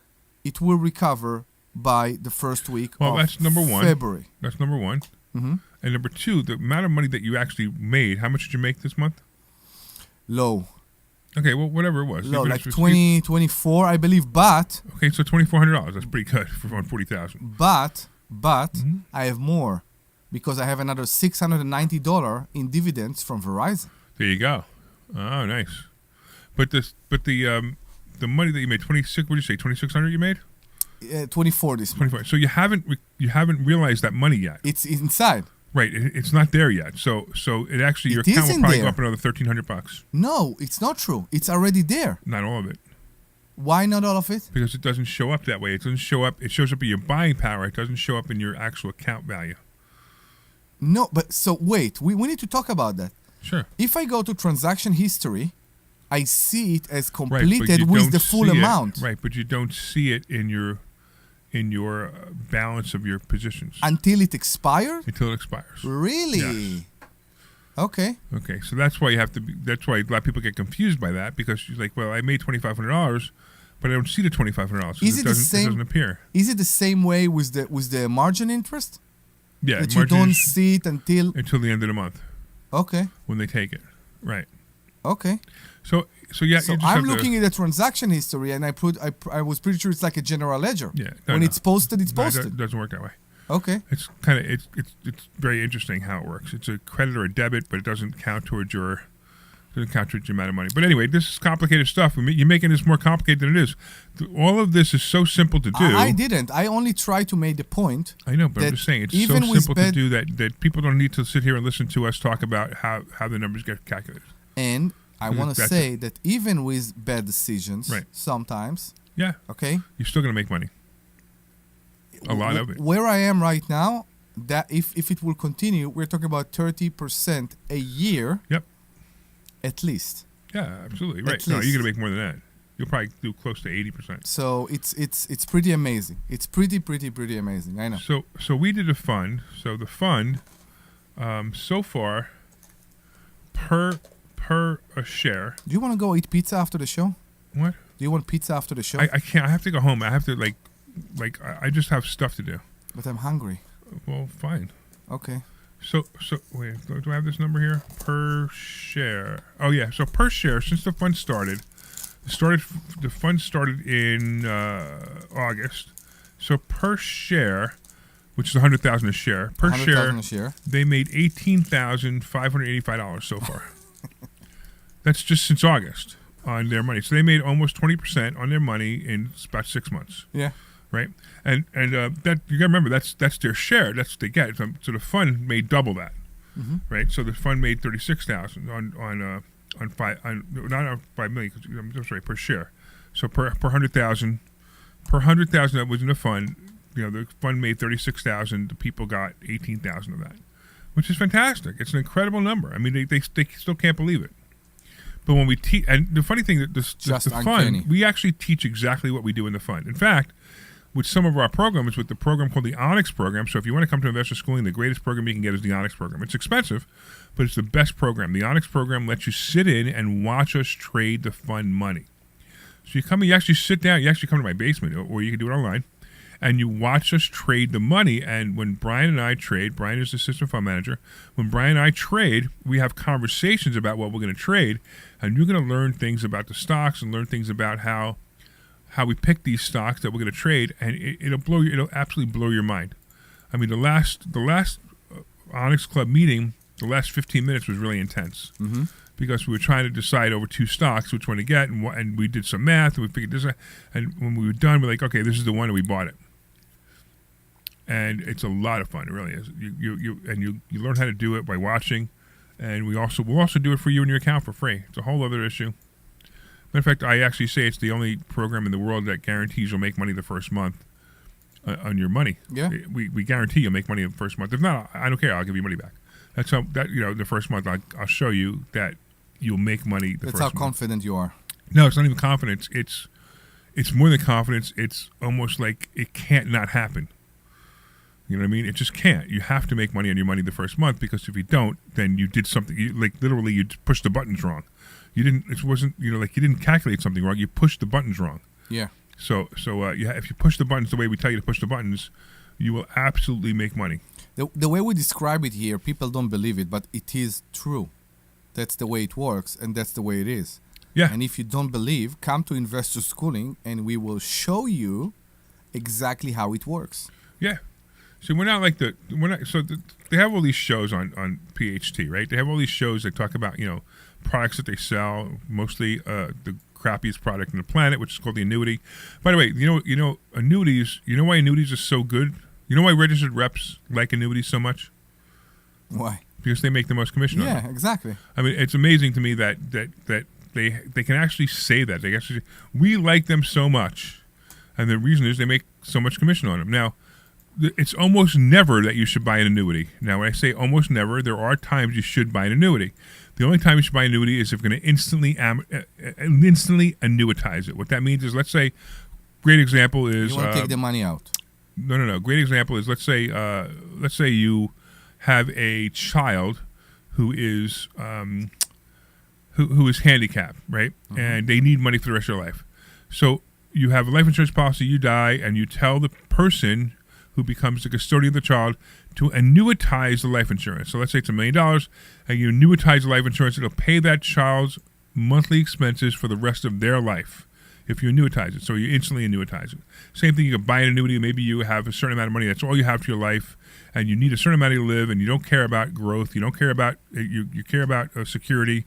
it will recover by the first week of that's number one. February. That's number one. And number two, the amount of money that you actually made, how much did you make this month? Low. Okay, well, whatever it was. Low, like 20, 24, I believe, but... Okay, so $2,400. That's pretty good for $40,000. But I have more because I have another $690 in dividends from Verizon. There you go. Oh, nice. But the money that you made, 26. What did you say? 2,600 you made? 24 this month. 24. So you haven't realized that money yet. It's inside. Right, it's not there yet. So it actually your account will probably go up another $1,300. No, it's not true. It's already there. Not all of it. Why not all of it? Because it doesn't show up that way. It doesn't show up. It shows up in your buying power. It doesn't show up in your actual account value. No, but so wait. We need to talk about that. Sure. If I go to transaction history, I see it as completed with the full amount. Right, but you don't see it in your balance of your positions until it expires. Until it expires. Really? Yes. Okay. Okay, so that's why you have to be. That's why a lot of people get confused by that because you're like, well, I made $2,500, but I don't see the $2,500. Is it the same? It doesn't appear. Is it the same way with the margin interest? Yeah, that you don't see it until the end of the month. Okay. When they take it, right? Okay. So yeah. So I'm looking at the transaction history, and I was pretty sure it's like a general ledger. Yeah. When it's posted, it's posted. It doesn't work that way. Okay. It's kind of it's very interesting how it works. It's a credit or a debit, but it doesn't count towards your amount of money. But anyway, this is complicated stuff. You're making this more complicated than it is. All of this is so simple to do. I didn't. I only tried to make the point. I know, but I'm just saying it's so simple to do that people don't need to sit here and listen to us talk about how the numbers get calculated. And I want to say that even with bad decisions, sometimes, okay, you're still going to make money. A lot of it. Where I am right now, that if it will continue, we're talking about 30% a year. Yep. At least. Yeah, absolutely. Right. No, you're going to make more than that. You'll probably do close to 80%. So it's pretty amazing. It's pretty amazing. I know. So we did a fund. So the fund, so far, per a share. Do you want to go eat pizza after the show? What? Do you want pizza after the show? I can't. I have to go home. I have to I just have stuff to do. But I'm hungry. Well, fine. Okay. So wait, do I have this number here? Per share. Oh yeah. So per share, since the fund started, the fund started in August. So per share, which is $100,000 a share. Per share, they made $18,585 so far. That's just since August on their money. So they made almost 20% on their money in about 6 months. Yeah. Right. And that you gotta remember that's their share. That's what they get. So the fund made double that. Mm-hmm. Right. So the fund made $36,000 on 5 million. I'm sorry, per share. So per 100,000 that was in the fund. The fund made $36,000. The people got $18,000 of that, which is fantastic. It's an incredible number. I mean, they still can't believe it. But when we teach, and the funny thing that the fund, we actually teach exactly what we do in the fund. In fact, with some of our programs, with the program called the Onyx program. So if you want to come to investor schooling, the greatest program you can get is the Onyx program. It's expensive, but it's the best program. The Onyx program lets you sit in and watch us trade the fund money. So you actually sit down, you actually come to my basement, or you can do it online, and you watch us trade the money. And when Brian and I trade, Brian is the assistant fund manager. When Brian and I trade, we have conversations about what we're going to trade, and you're going to learn things about the stocks and learn things about how we pick these stocks that we're going to trade, and it'll absolutely blow your mind. I mean, the last Onyx Club meeting, the last 15 minutes was really intense because we were trying to decide over 2 stocks which one to get, and we did some math, and we figured this, and when we were done, we're like, okay, this is the one, and we bought it. And it's a lot of fun. It really is. You learn how to do it by watching, and we'll also do it for you in your account for free. It's a whole other issue. Matter of fact, I actually say it's the only program in the world that guarantees you'll make money the first month on your money. Yeah, we guarantee you'll make money the first month. If not, I don't care. I'll give you money back. That's how the first month I'll show you that you'll make money. That's how confident you are. No, it's not even confidence. It's more than confidence. It's almost like it can't not happen. You know what I mean? It just can't. You have to make money on your money the first month, because if you don't, then you did something. Literally, you pushed the buttons wrong. You didn't. It wasn't. You didn't calculate something wrong. You pushed the buttons wrong. Yeah. So if you push the buttons the way we tell you to push the buttons, you will absolutely make money. The way we describe it here, people don't believe it, but it is true. That's the way it works, and that's the way it is. Yeah. And if you don't believe, come to Investor Schooling, and we will show you exactly how it works. Yeah. So they have all these shows on PHT, right? They have all these shows that talk about products that they sell, mostly the crappiest product on the planet, which is called the annuity. By the way, annuities. You know why annuities are so good? You know why registered reps like annuities so much? Why? Because they make the most commission on them. Yeah, exactly. I mean, it's amazing to me that they can actually say that. We like them so much, and the reason is they make so much commission on them. Now, it's almost never that you should buy an annuity. Now, when I say almost never, there are times you should buy an annuity. The only time you should buy an annuity is if you're going to instantly annuitize it. What that means is, let's say, great example is... You want to take the money out. No. Great example is, let's say you have a child who is who is handicapped, right? Mm-hmm. And they need money for the rest of their life. So you have a life insurance policy, you die, and you tell the person who becomes the custodian of the child to annuitize the life insurance. So let's say it's $1 million, and you annuitize the life insurance. It'll pay that child's monthly expenses for the rest of their life if you annuitize it. So you instantly annuitize it. Same thing, you can buy an annuity. Maybe you have a certain amount of money. That's all you have for your life, and you need a certain amount to live, and you don't care about growth. You don't care about you care about security,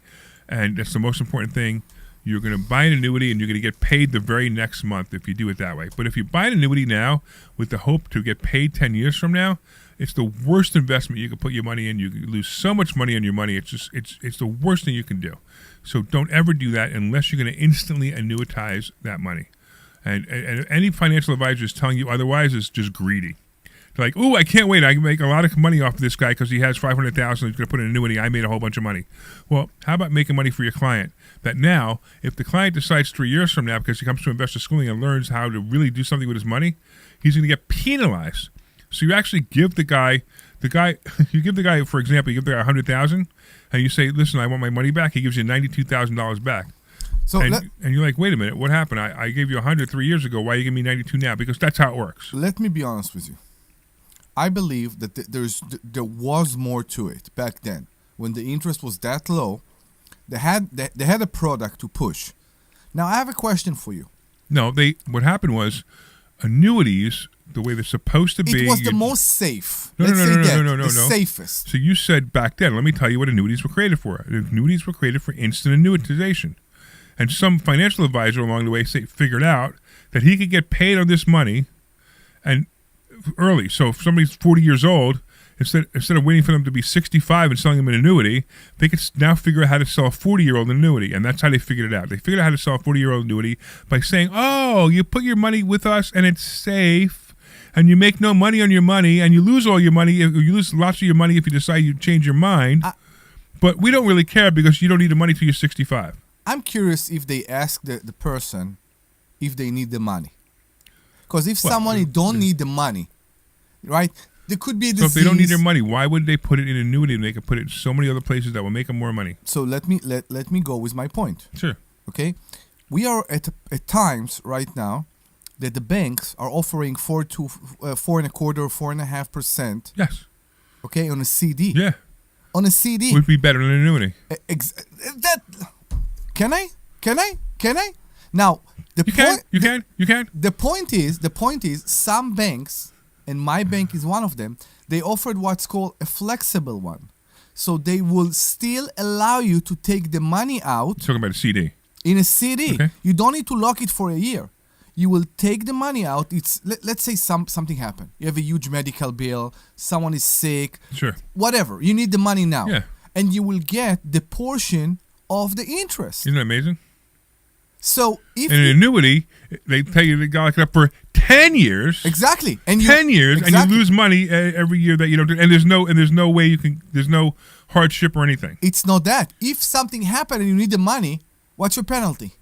and that's the most important thing. You're going to buy an annuity, and you're going to get paid the very next month if you do it that way. But if you buy an annuity now with the hope to get paid 10 years from now, it's the worst investment you can put your money in. You lose so much money on your money. It's the worst thing you can do. So don't ever do that unless you're going to instantly annuitize that money. And any financial advisor is telling you otherwise is just greedy. They're like, "Ooh, I can't wait. I can make a lot of money off of this guy because he has $500,000. He's going to put in an annuity. I made a whole bunch of money." Well, how about making money for your client? That now, if the client decides 3 years from now, because he comes to Investor Schooling and learns how to really do something with his money, he's going to get penalized. So you actually give the guy, for example, you give the guy $100,000, and you say, "Listen, I want my money back." He gives you $92,000 back. So and you're like, "Wait a minute, what happened? I gave you 100 3 years ago. Why are you giving me 92 now?" Because that's how it works. Let me be honest with you. I believe that there was more to it back then. When the interest was that low, they had a product to push. Now I have a question for you. No, what happened was annuities, the way they're supposed to be. It was the most safe. No. The safest. So you said back then. Let me tell you what annuities were created for. Annuities were created for instant annuitization, and some financial advisor along the way figured out that he could get paid on this money, and early. So if somebody's 40 years old, instead of waiting for them to be 65 and selling them an annuity, they could now figure out how to sell a 40-year-old annuity, and that's how they figured it out. They figured out how to sell a 40-year-old annuity by saying, "Oh, you put your money with us, and it's safe, and you make no money on your money, and you lose all your money. You lose lots of your money if you decide you change your mind, but we don't really care because you don't need the money till you're 65." I'm curious if they ask the person if they need the money. Because if someone don't need the money, right, there could be a disease. So if they don't need their money, why would they put it in annuity and they could put it in so many other places that will make them more money? So let me go with my point. Sure. Okay, we are at times right now that the banks are offering 4 to 4.25%, 4.5%. Yes. Okay, on a CD. Yeah. On a CD would be better than an annuity. Can I? Now you can. The point is, some banks, and my bank is one of them, they offered what's called a flexible one. So they will still allow you to take the money out. Talking about a CD. In a CD. Okay. You don't need to lock it for a year. You will take the money out. It's let's say something happened. You have a huge medical bill. Someone is sick. Sure. Whatever. You need the money now. Yeah. And you will get the portion of the interest. Isn't that amazing? So if an annuity, they tell you they got lock it up for 10 years. Exactly. And 10 years, exactly. and you lose money every year that you don't do. And there's no way you can. There's no hardship or anything. It's not that. If something happened and you need the money, what's your penalty?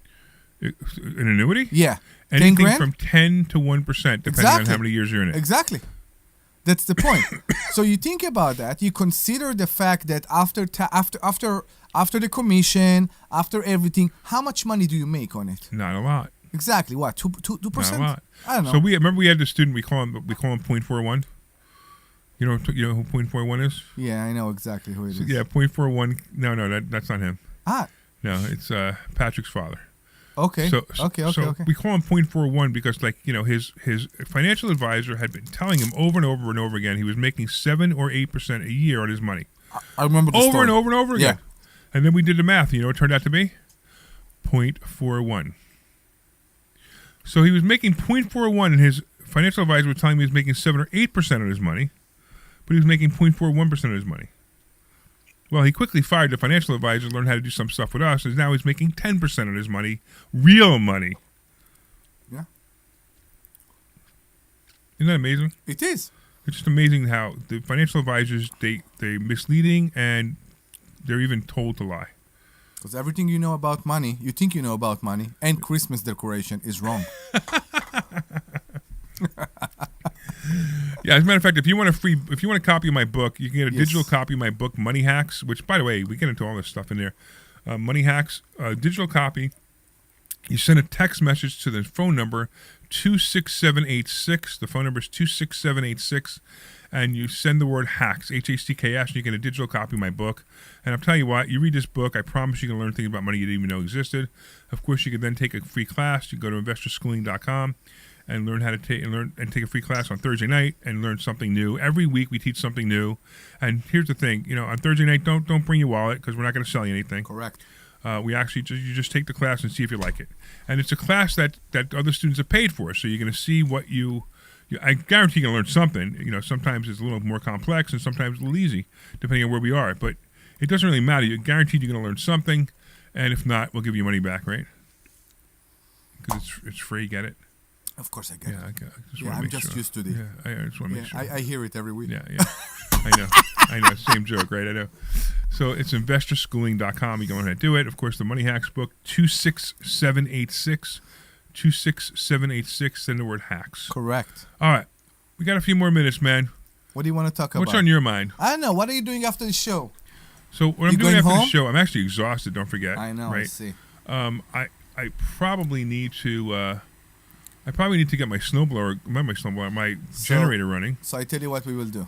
An annuity? Yeah. Anything 10 from 10 to 1%, depending on how many years you're in it. Exactly. That's the point. So you think about that. You consider the fact that after the commission, after everything, how much money do you make on it? Not a lot. Exactly. What? 2%? Not a lot. I don't know. So we had this student. We call him 0.41. You know who 0.41 is? Yeah, I know exactly who it is. Yeah, 0.41. No, that's not him. Ah. No, it's Patrick's father. Okay. So okay. we call him 0.41 because, his financial advisor had been telling him over and over and over again he was making 7 or 8% a year on his money. I remember the over story. and over and over again. Yeah. And then we did the math. You know what it turned out to be? 0.41. So he was making 0.41, and his financial advisor was telling me he was making 7 or 8% of his money, but he was making 0.41% of his money. Well, he quickly fired the financial advisor, learned how to do some stuff with us, and now he's making 10% of his money, real money. Yeah. Isn't that amazing? It is. It's just amazing how the financial advisors, they're misleading, and they're even told to lie. Because everything you know about money, you think you know about money, and Christmas decoration is wrong. Yeah, as a matter of fact, if you want a copy of my book, you can get a digital copy of my book, Money Hacks, which, by the way, we get into all this stuff in there. Money Hacks, digital copy. You send a text message to the phone number 26786. The phone number is 26786, and you send the word hacks, HACKS, and you get a digital copy of my book. And I'll tell you what, you read this book, I promise you can learn things about money you didn't even know existed. Of course, you can then take a free class. You go to investorschooling.com. and learn how to take a free class on Thursday night and learn something new. Every week we teach something new. And here's the thing, on Thursday night, don't bring your wallet because we're not going to sell you anything. Correct. We actually you just take the class and see if you like it. And it's a class that other students have paid for, so you're going to see what I guarantee you're going to learn something. Sometimes it's a little more complex and sometimes a little easy, depending on where we are. But it doesn't really matter. You're guaranteed you're going to learn something, and if not, we'll give you money back, right? Because it's free. Get it? Of course I get it. I'm just used to it. Yeah, I just want to make sure. I hear it every week. Yeah. I know. Same joke, right? I know. So it's investorschooling.com. You go ahead and do it. Of course, the Money Hacks book, 26786. 26786. Send the word hacks. Correct. All right. We got a few more minutes, man. What do you want to talk about? What's on your mind? I don't know. What are you doing after the show? So what I'm doing after the show, I'm actually exhausted, don't forget. I know, right? I see. I probably need to... I probably need to get my my generator running. So I tell you what we will do,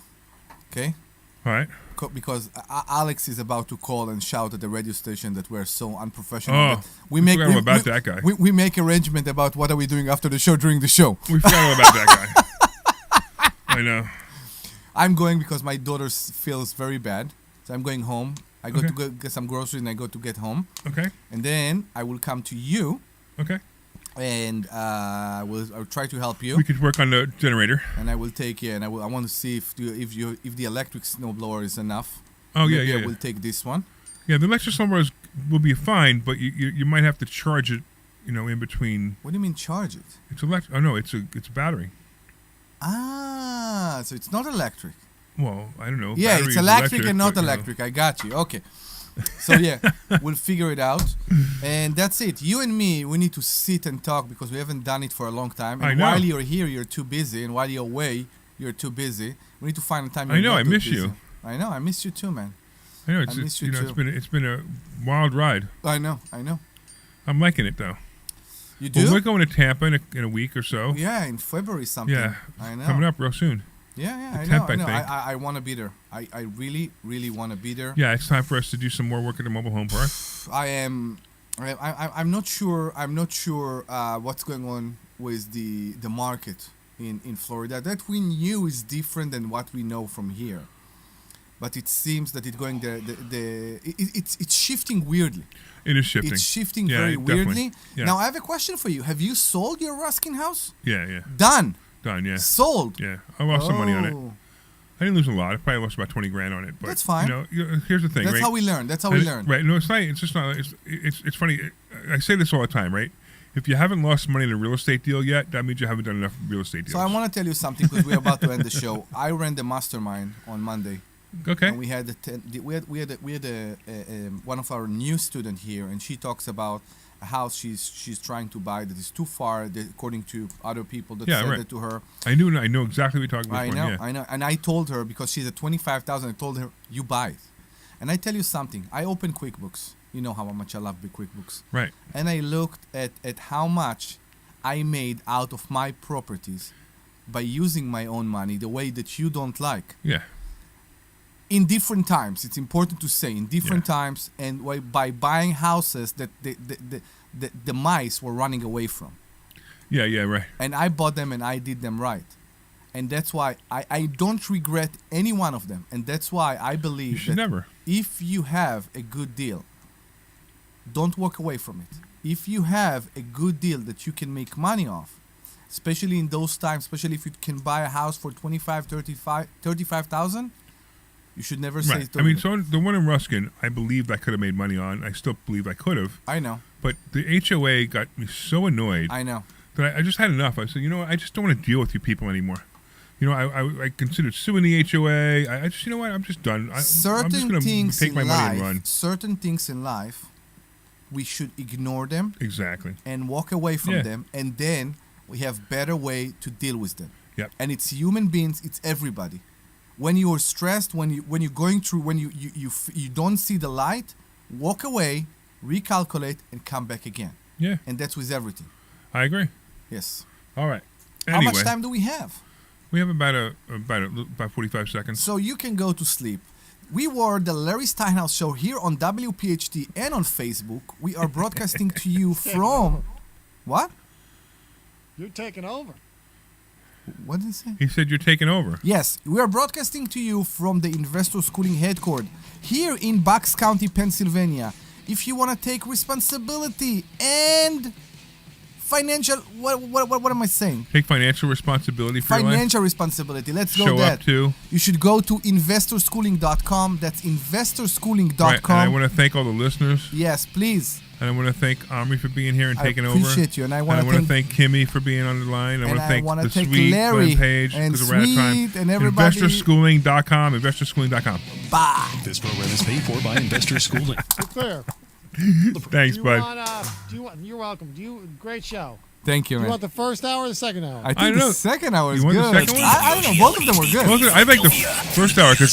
okay? All right. Because Alex is about to call and shout at the radio station that we're so unprofessional. Oh, we make that guy. We make arrangement about what are we doing after the show during the show. We forgot about that guy. I know. I'm going because my daughter feels very bad, so I'm going home. I go to go get some groceries and I go to get home. Okay. And then I will come to you. Okay. And I'll try to help you. We could work on the generator. And I will take and I want to see if the electric snowblower is enough. Oh Maybe yeah. I will take this one. Yeah, the electric snowblower will be fine, but you might have to charge it, in between. What do you mean charge it? It's electric. Oh no, it's a battery. Ah, so it's not electric. Well, I don't know. Yeah, it's electric and not electric. I got you. Okay. So yeah, we'll figure it out, and that's it. You and me, we need to sit and talk because we haven't done it for a long time. And while you're here, you're too busy, and while you're away, you're too busy. We need to find a time. I know. I miss you. I know. I miss you too, man. I know. It's been a wild ride. I know. I'm liking it though. You do? Well, we're going to Tampa in a week or so. Yeah, in February something. Yeah, I know. Coming up real soon. Yeah, I know. I want to be there. I really, really want to be there. Yeah, it's time for us to do some more work at the mobile home park. I'm not sure. What's going on with the market in Florida. That we knew is different than what we know from here. but it seems that it's going it's shifting weirdly. It is shifting. It's shifting very weirdly. Yeah. Now I have a question for you. Have you sold your Ruskin house? Yeah. Done, yeah. Sold. Yeah, I lost some money on it. I didn't lose a lot. I probably lost about $20,000 on it. But, that's fine. Here's the thing. That's right? how we learn. Right? No, it's not. It's just not. It's funny. I say this all the time, right? If you haven't lost money in a real estate deal yet, that means you haven't done enough real estate deals. So I want to tell you something because we're about to end the show. I ran the mastermind on Monday. Okay. And we had one of our new student here, and she talks about a house she's trying to buy that is too far, according to other people that said it to her. I know exactly what you're talking about. I know. And I told her, because she's at 25,000, I told her, you buy it. And I tell you something. I opened QuickBooks. You know how much I love big QuickBooks. Right. And I looked at how much I made out of my properties by using my own money the way that you don't like. Yeah. In different times. It's important to say, in different times, and by buying houses that the mice were running away from. Yeah, right. And I bought them and I did them right. And that's why I don't regret any one of them. And that's why I believe that if you have a good deal, don't walk away from it. If you have a good deal that you can make money off, especially in those times, especially if you can buy a house for 35,000, you should never say. Right. I mean, so the one in Ruskin, I believed I could have made money on. I still believe I could have. I know. But the HOA got me so annoyed. I know. That I just had enough. I said, you know what? I just don't want to deal with you people anymore. You know, I considered suing the HOA. I just, you know what? I'm just done. I'm just going to take my money and run. Certain things in life, we should ignore them. Exactly. And walk away from them. And then we have better way to deal with them. Yep. And it's human beings. It's everybody. When you're stressed, when you're going through, when you don't see the light, walk away, recalculate, and come back again. Yeah. And that's with everything. I agree. Yes. All right. Anyway, how much time do we have? We have about 45 seconds. So you can go to sleep. We were the Larry Steinhouse Show here on WPHT and on Facebook. We are broadcasting to you from... What? You're taking over. What did he say? He said you're taking over. Yes, we are broadcasting to you from the Investor Schooling headquarters here in Bucks County, Pennsylvania. If you want to take responsibility and financial... What am I saying? Take financial responsibility for your life? Financial responsibility. Let's go Show that. up to. You should go to investorschooling.com. That's investorschooling.com. Right, and I want to thank all the listeners. Yes, please. And I want to thank Omri for being here and taking over. I appreciate you. And I want to thank Kimmy for being on the line. I want to thank the Sweet Larry Page and Sweet and everybody. Investorschooling.com. Investorschooling.com. Bye. This program is paid for by Investor Schooling. Clear. Thanks, bud. You're welcome. Great show. Thank you, man. You want the first hour or the second hour? I think the second hour is you good. Want the second one? I don't know. Both of them were good. I think the first hour because